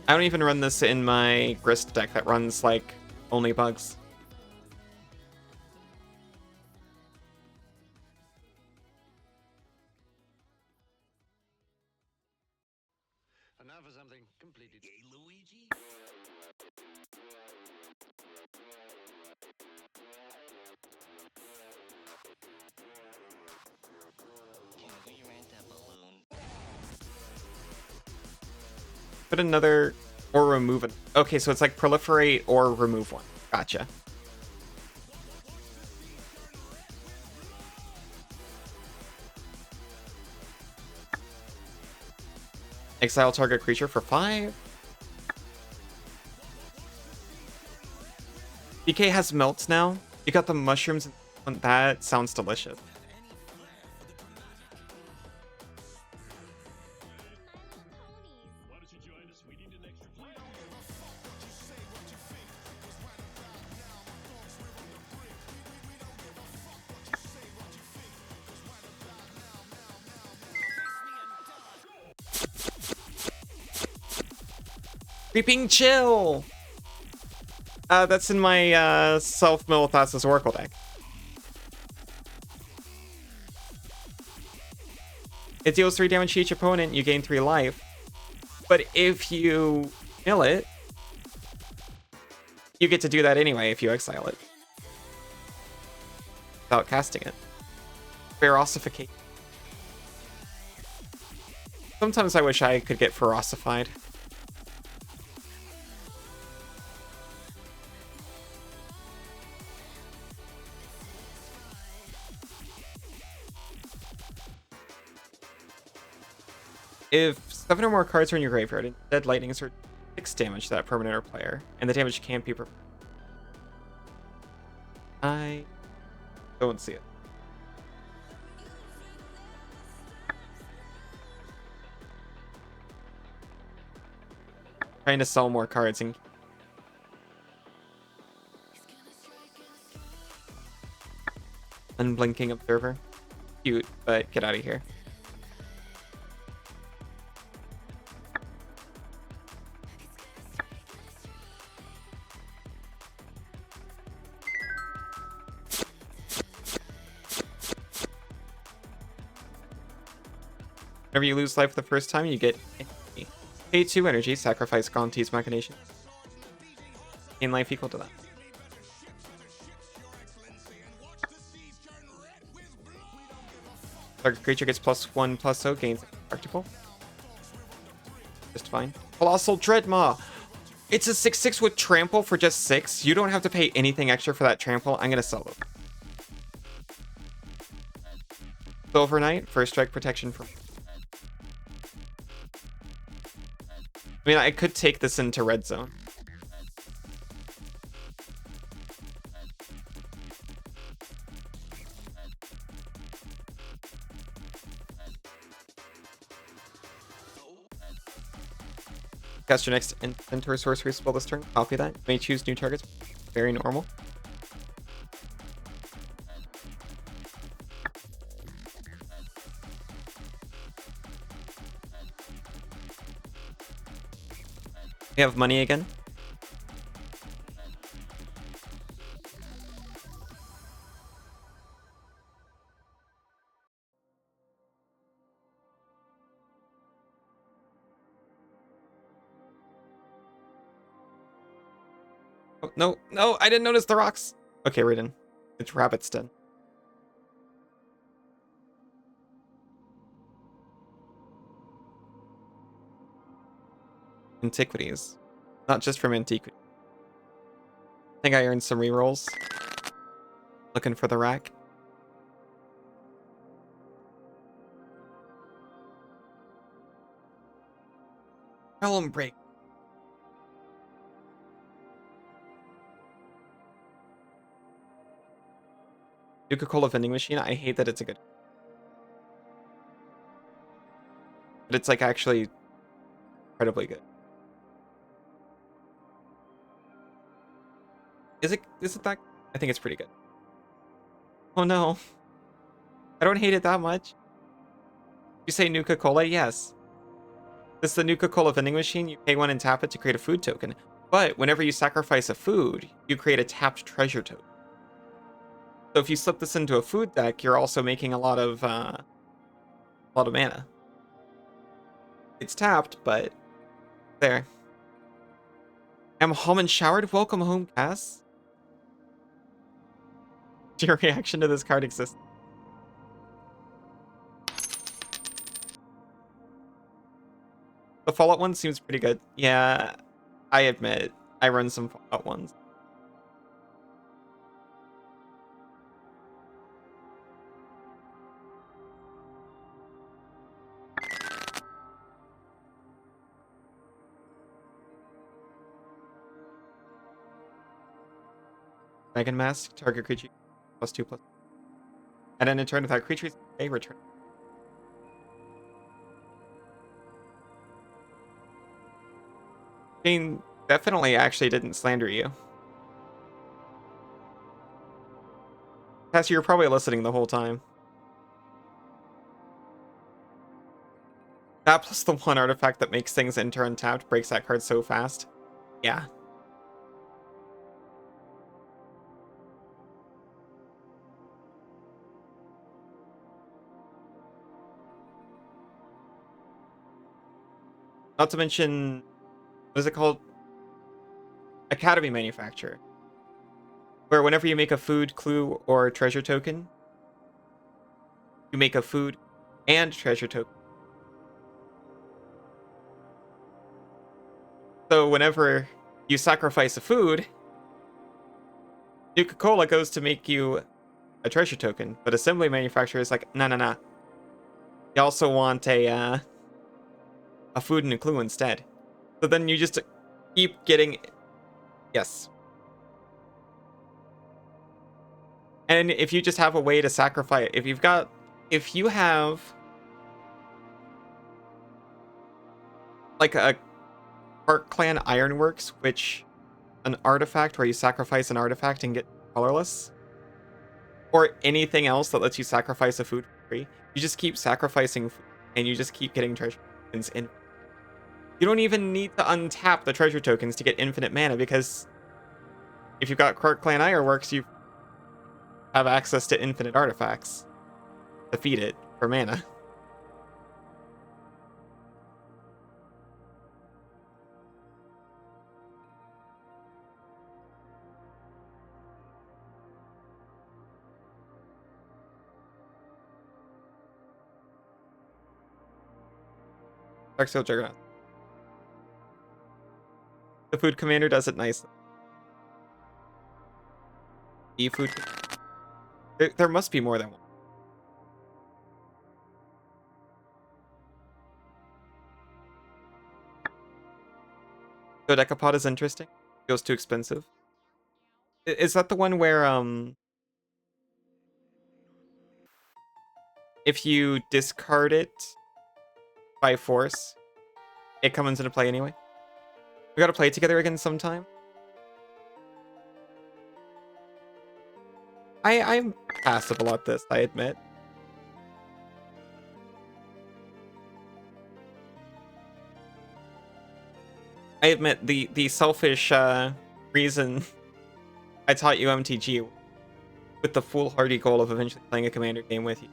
I don't even run this in my Grist deck that runs like only bugs. And now for something completely gay, Luigi. Can you rent that balloon? Put another or remove it. Okay, so it's like proliferate or remove 1. Gotcha. Exile target creature for 5. DK has melts now. You got the mushrooms. That sounds delicious. Creeping Chill! That's in my Self-Milithasis Oracle deck. It deals 3 damage to each opponent, you gain 3 life. But if you mill it, you get to do that anyway if you exile it. Without casting it. Ferocification. Sometimes I wish I could get ferocified. If 7 or more cards are in your graveyard, dead lightnings are 6 damage to that permanent or player, and the damage can't be I don't see it. Trying to sell more cards and unblinking observer. Cute, but get out of here. Whenever you lose life the first time, you get energy. Pay 2 energy, sacrifice Gonti's Machination. Gain life equal to that. Target creature gets +1/+0, gains Arcticle. Just fine. Colossal Dreadmaw! It's a 6/6 with trample for just 6. You don't have to pay anything extra for that trample. I'm gonna sell it. Silver Knight, first strike protection for. I mean, I could take this into red zone. Cast your next instant or sorcery spell this turn. Copy that. You may choose new targets. Very normal. We have money again. Oh, no, no, I didn't notice the rocks. Okay, Raiden. It's Rabbit's Den. Antiquities. Not just from antiquity. I think I earned some rerolls. Looking for the rack. Realm Break. Coca-Cola vending machine. I hate that it's a good. But it's like actually incredibly good. Is it that? I think it's pretty good. Oh no. I don't hate it that much. You say Nuka-Cola? Yes. This is the Nuka-Cola vending machine. You pay 1 and tap it to create a food token. But whenever you sacrifice a food, you create a tapped treasure token. So if you slip this into a food deck, you're also making a lot of mana. It's tapped, but there. I'm home and showered. Welcome home, Cass. Your reaction to this card exists. The Fallout one seems pretty good. Yeah, I admit, I run some Fallout ones. Dragon Mask, target creature +2/+. And then in turn without creatures, a return. Jane definitely actually didn't slander you. Cassie, you're probably listening the whole time. That plus the 1 artifact that makes things enter untapped breaks that card so fast. Yeah. Not to mention, what is it called? Academy Manufacturer. Where whenever you make a food, clue, or treasure token, you make a food and treasure token. So whenever you sacrifice a food, Nuka-Cola goes to make you a treasure token, but assembly manufacturer is like, no. You also want a food and a clue instead. So then you just keep getting, yes. And if you just have a way to sacrifice, if you have like a Park Clan Ironworks, which an artifact where you sacrifice an artifact and get colorless, or anything else that lets you sacrifice a food for free, you just keep sacrificing food and you just keep getting treasure tokens in. You don't even need to untap the treasure tokens to get infinite mana, because if you've got Park Clan Ironworks, you have access to infinite artifacts to feed it for mana. Darksteel Juggernaut. The food commander does it nicely. E-food. There must be more than one. Dodecapod is interesting. Feels too expensive. Is that the one where if you discard it by force, it comes into play anyway? We gotta play it together again sometime. I'm passable at this, I admit. I admit the selfish reason I taught you MTG with the foolhardy goal of eventually playing a commander game with you.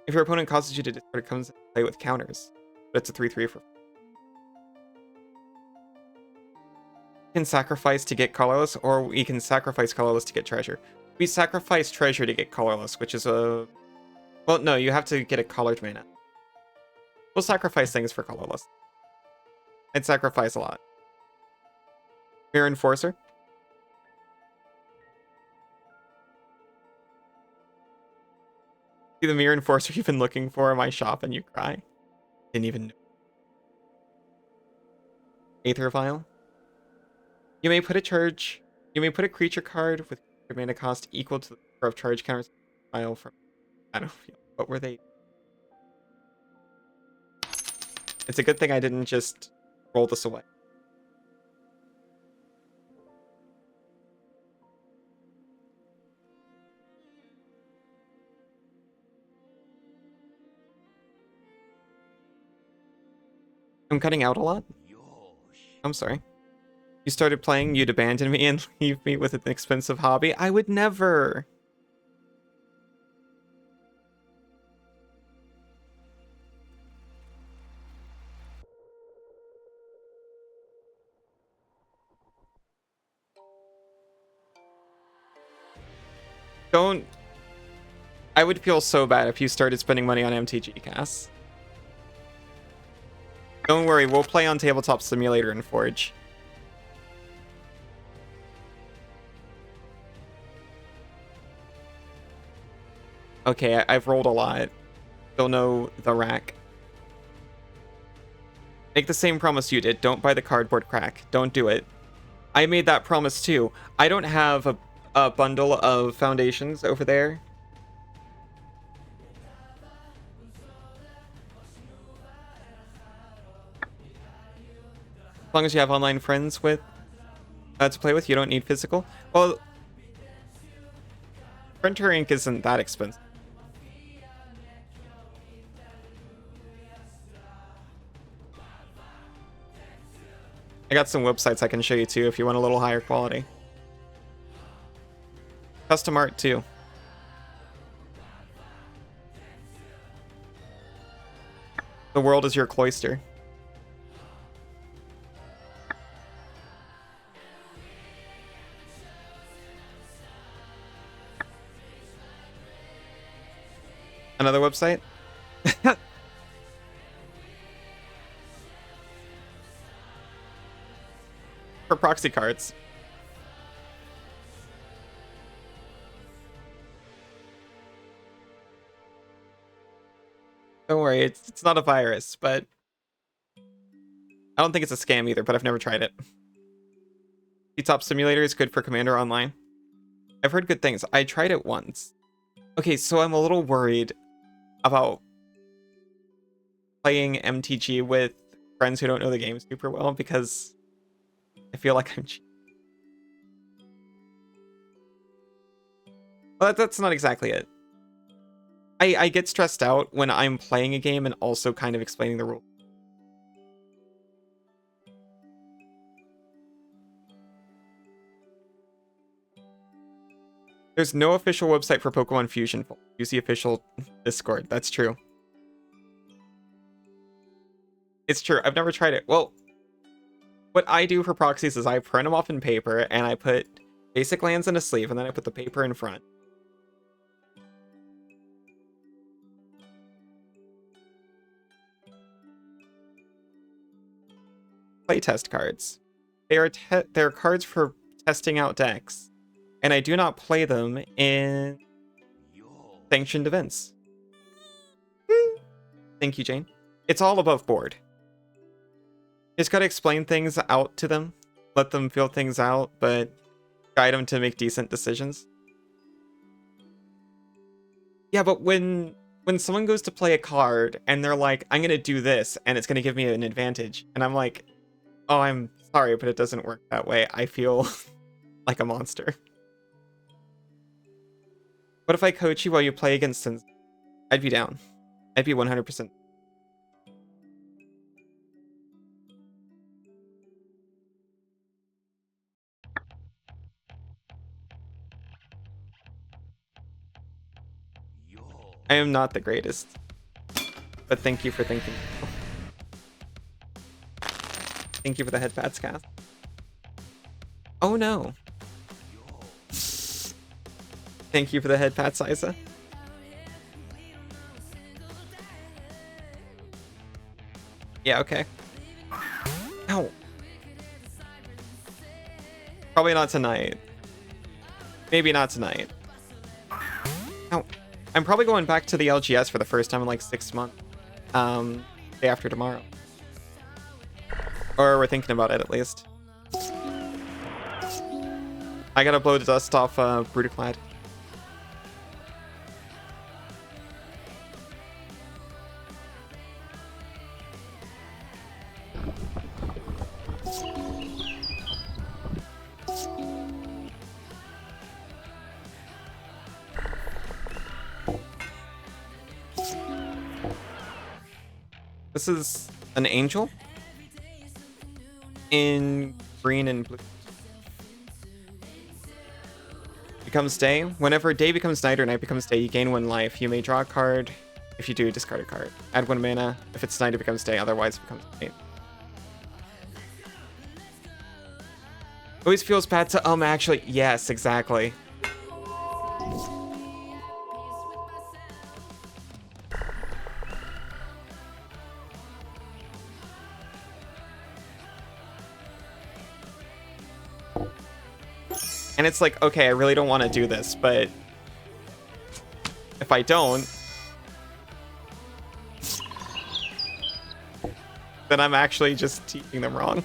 If your opponent causes you to discard, it comes into play with counters, but it's a 3/3 for. We can sacrifice to get colorless, or we can sacrifice colorless to get treasure. We sacrifice treasure to get colorless, which is a... Well, no, you have to get a colored mana. We'll sacrifice things for colorless. I'd sacrifice a lot. Mirror Enforcer. See the Mirror Enforcer you've been looking for in my shop and you cry? Didn't even know. Aether Vial. You may put a creature card with mana cost equal to the number of charge counters file from battlefield. What were they? It's a good thing I didn't just roll this away. I'm cutting out a lot? I'm sorry. You started playing, you'd abandon me and leave me with an expensive hobby? I would never! Don't... I would feel so bad if you started spending money on MTG, Cass. Don't worry, we'll play on Tabletop Simulator and Forge. Okay, I've rolled a lot. Still know the rack. Make the same promise you did. Don't buy the cardboard crack. Don't do it. I made that promise too. I don't have a bundle of foundations over there. As long as you have online friends with to play with, you don't need physical. Well, printer ink isn't that expensive. I got some websites I can show you too if you want a little higher quality. Custom art too. The world is your cloister. Another website? For proxy cards. Don't worry, it's not a virus, but I don't think it's a scam either, but I've never tried it. T-Top Simulator is good for Commander Online. I've heard good things. I tried it once. Okay, so I'm a little worried about playing MTG with friends who don't know the game super well because I feel like I'm cheating. Well, that's not exactly it. I get stressed out when I'm playing a game and also kind of explaining the rules. There's no official website for Pokemon Fusion. Use the official Discord. That's true. It's true. I've never tried it. Well, what I do for proxies is I print them off in paper and I put basic lands in a sleeve and then I put the paper in front. Playtest cards. They're cards for testing out decks, and I do not play them in sanctioned events. Thank you, Jane. It's all above board. Just gotta explain things out to them, let them feel things out, but guide them to make decent decisions. Yeah, but when someone goes to play a card and they're like, I'm gonna do this and it's gonna give me an advantage, and I'm like, oh, I'm sorry, but it doesn't work that way. I feel like a monster. What if I coach you while you play against Sins? I'd be down. I'd be 100%. I am not the greatest. But thank you for thinking. Thank you for the head pats cast. Oh no. Thank you for the head pats, Isa. Yeah, okay. Ow. Probably not tonight. Maybe not tonight. Ow. I'm probably going back to the LGS for the first time in like 6 months. Day after tomorrow. Or we're thinking about it, at least. I gotta blow the dust off Brutaclad. This is an angel in green and blue. Becomes day. Whenever day becomes night or night becomes day, you gain 1 life. You may draw a card. If you do, discard a card. Add 1 mana. If it's night, it becomes day. Otherwise, it becomes night. Always feels bad to actually, yes, exactly. And it's like, okay, I really don't want to do this, but if I don't, then I'm actually just teaching them wrong.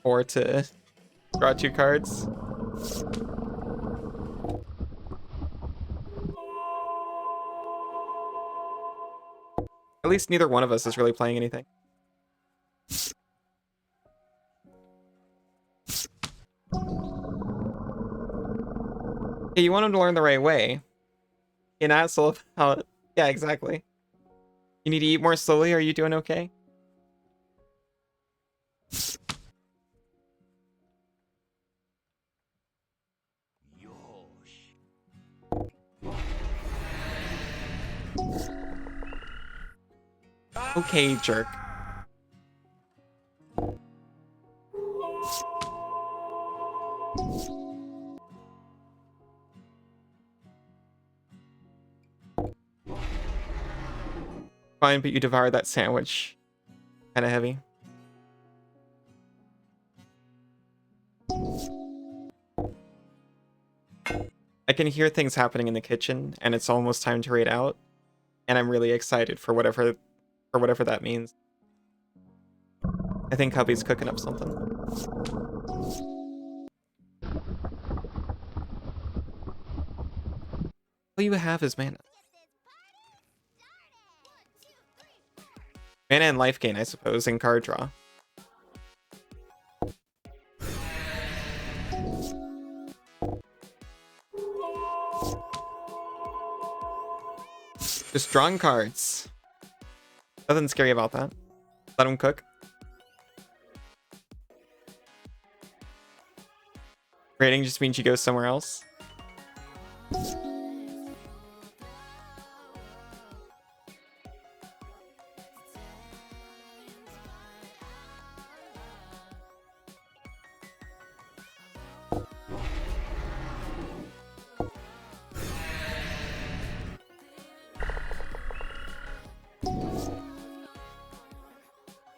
Or to draw 2 cards. At least neither one of us is really playing anything. Hey, you want him to learn the right way. An asshole about it. Yeah, exactly. You need to eat more slowly. Are you doing okay? Okay, jerk. Fine, but you devoured that sandwich. Kind of heavy. I can hear things happening in the kitchen, and it's almost time to raid out. And I'm really excited for whatever that means. I think hubby's cooking up something. All you have is mana. Mana and life gain, I suppose, and card draw. Just drawing cards. Nothing scary about that. Let him cook. Raiding just means you go somewhere else.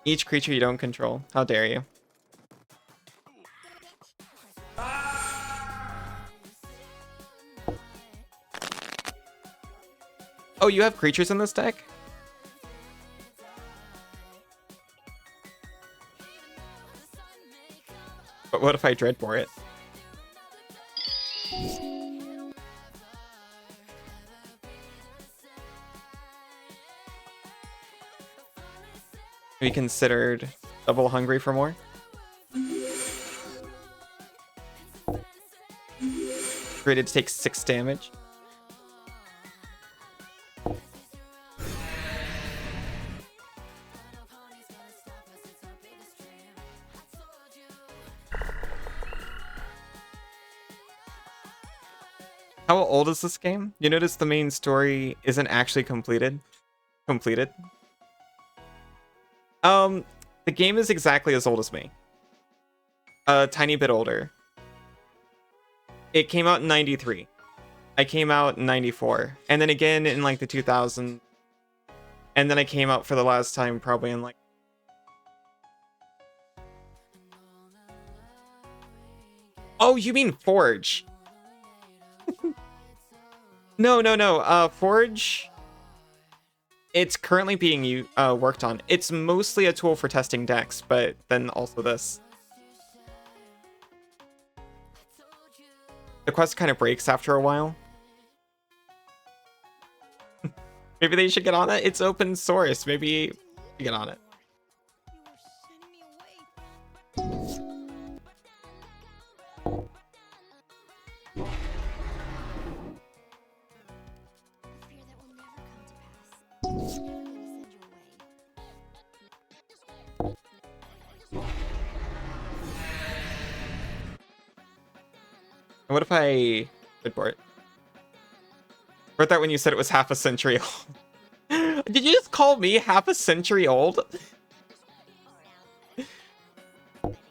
Each creature you don't control. How dare you? Oh, you have creatures in this deck? But what if I dreadbore it? Have you considered double hungry for more? Rated to take 6 damage. How old is this game? You notice the main story isn't actually completed. The game is exactly as old as me. A tiny bit older. It came out in 93. I came out in 94. And then again in like the 2000s. And then I came out for the last time probably in like... Oh, you mean Forge? No. Forge... It's currently being worked on. It's mostly a tool for testing decks, but then also this. The quest kind of breaks after a while. Maybe they should get on it. It's open source. Maybe you get on it. What if I dreadbore it? I wrote that when you said it was half a century old. Did you just call me half a century old? I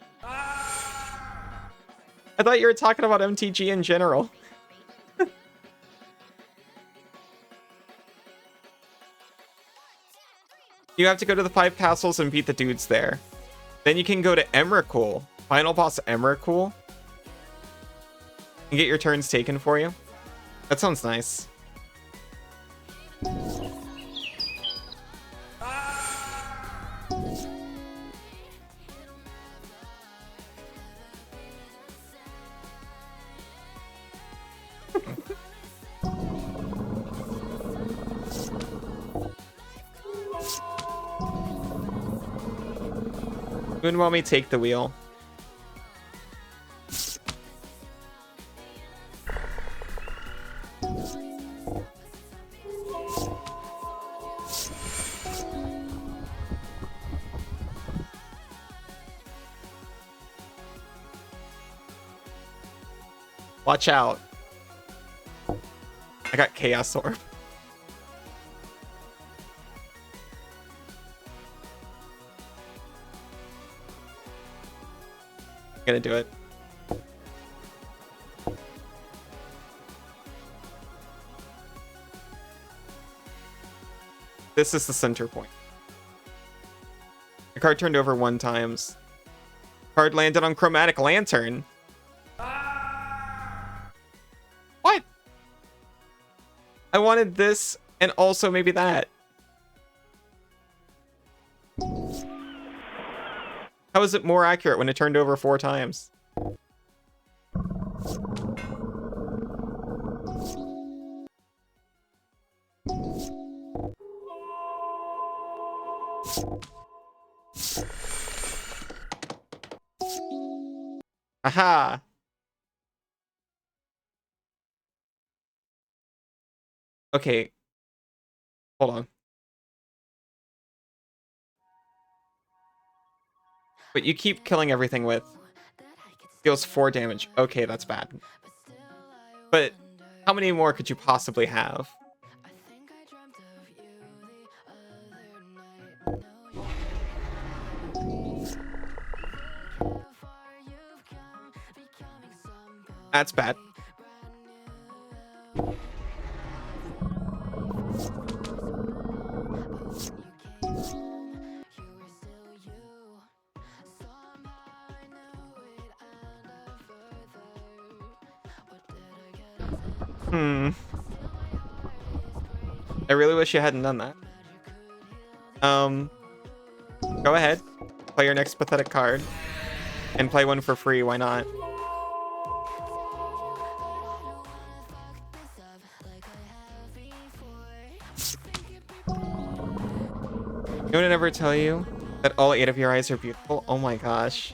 thought you were talking about MTG in general. You have to go to the 5 castles and beat the dudes there. Then you can go to Emrakul, final boss Emrakul, and get your turns taken for you. That sounds nice. Wouldn't want me to take the wheel. Watch out. I got Chaos Orb. I'm gonna do it. This is the center point. The card turned over 1 time. Card landed on Chromatic Lantern. What? I wanted this and also maybe that. How is it more accurate when it turned over 4 times? Aha! Okay. Hold on. But you keep killing everything with. Deals 4 damage. Okay, that's bad. But how many more could you possibly have? That's bad. I really wish you hadn't done that. Go ahead. Play your next pathetic card. And play one for free, why not? Anyone ever tell you that all 8 of your eyes are beautiful? Oh my gosh.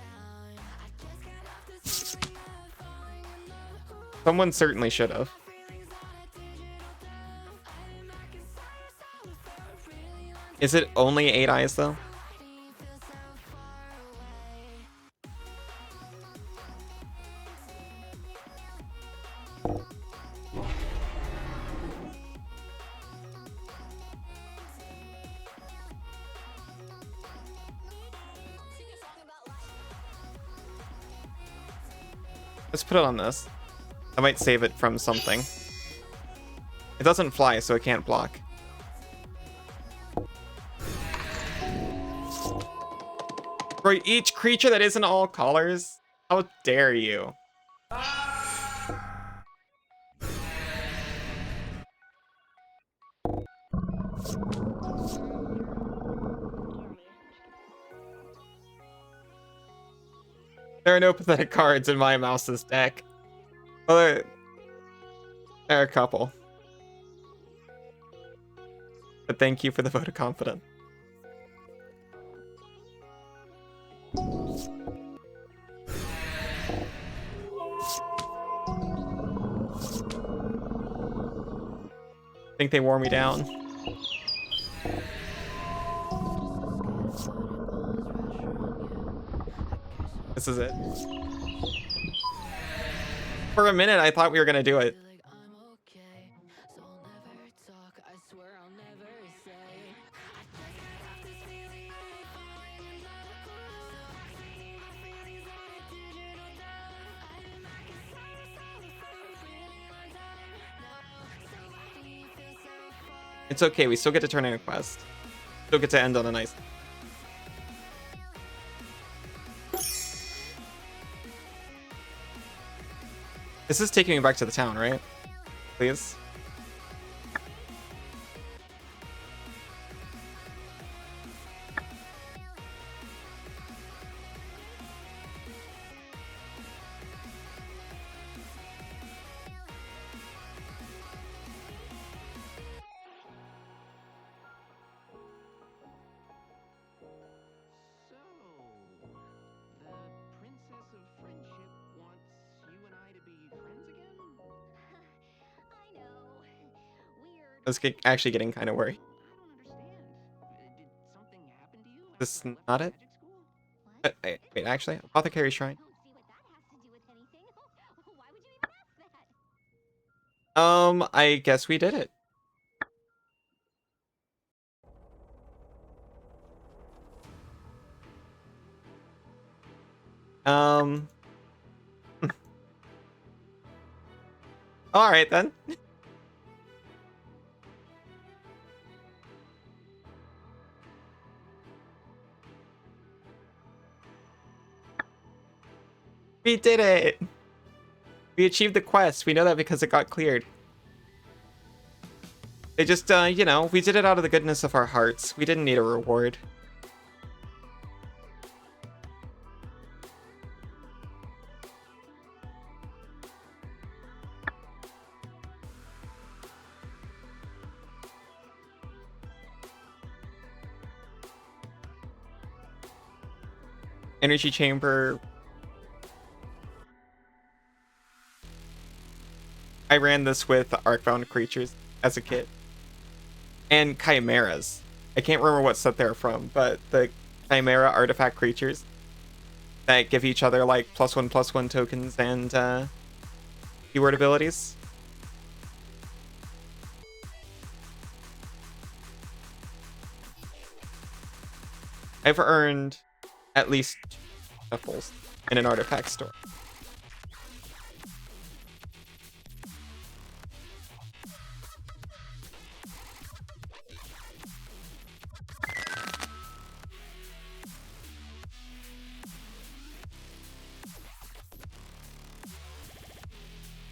Someone certainly should have. Is it only 8 eyes though? Let's put it on this. I might save it from something. It doesn't fly, so it can't block. For each creature that isn't all colors? How dare you? There are no pathetic cards in my mouse's deck. Well, there are a couple. But thank you for the vote of confidence. I think they wore me down. This is it. For a minute, I thought we were gonna do it. It's okay, we still get to turn in a quest. Still get to end on a nice... This is taking me back to the town, right? Please? I was actually getting kind of worried. This is not it? Wait, actually, Apothecary Shrine. I guess we did it. All right then. We did it. We achieved the quest. We know that because it got cleared. It just, you know, we did it out of the goodness of our hearts. We didn't need a reward. Energy chamber. I ran this with Arcbound creatures as a kid. And chimeras. I can't remember what set they're from, but the chimera artifact creatures that give each other like +1/+1 tokens and keyword abilities. I've earned at least 2 shuffles in an artifact store.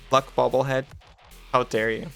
Luck bobblehead. How dare you?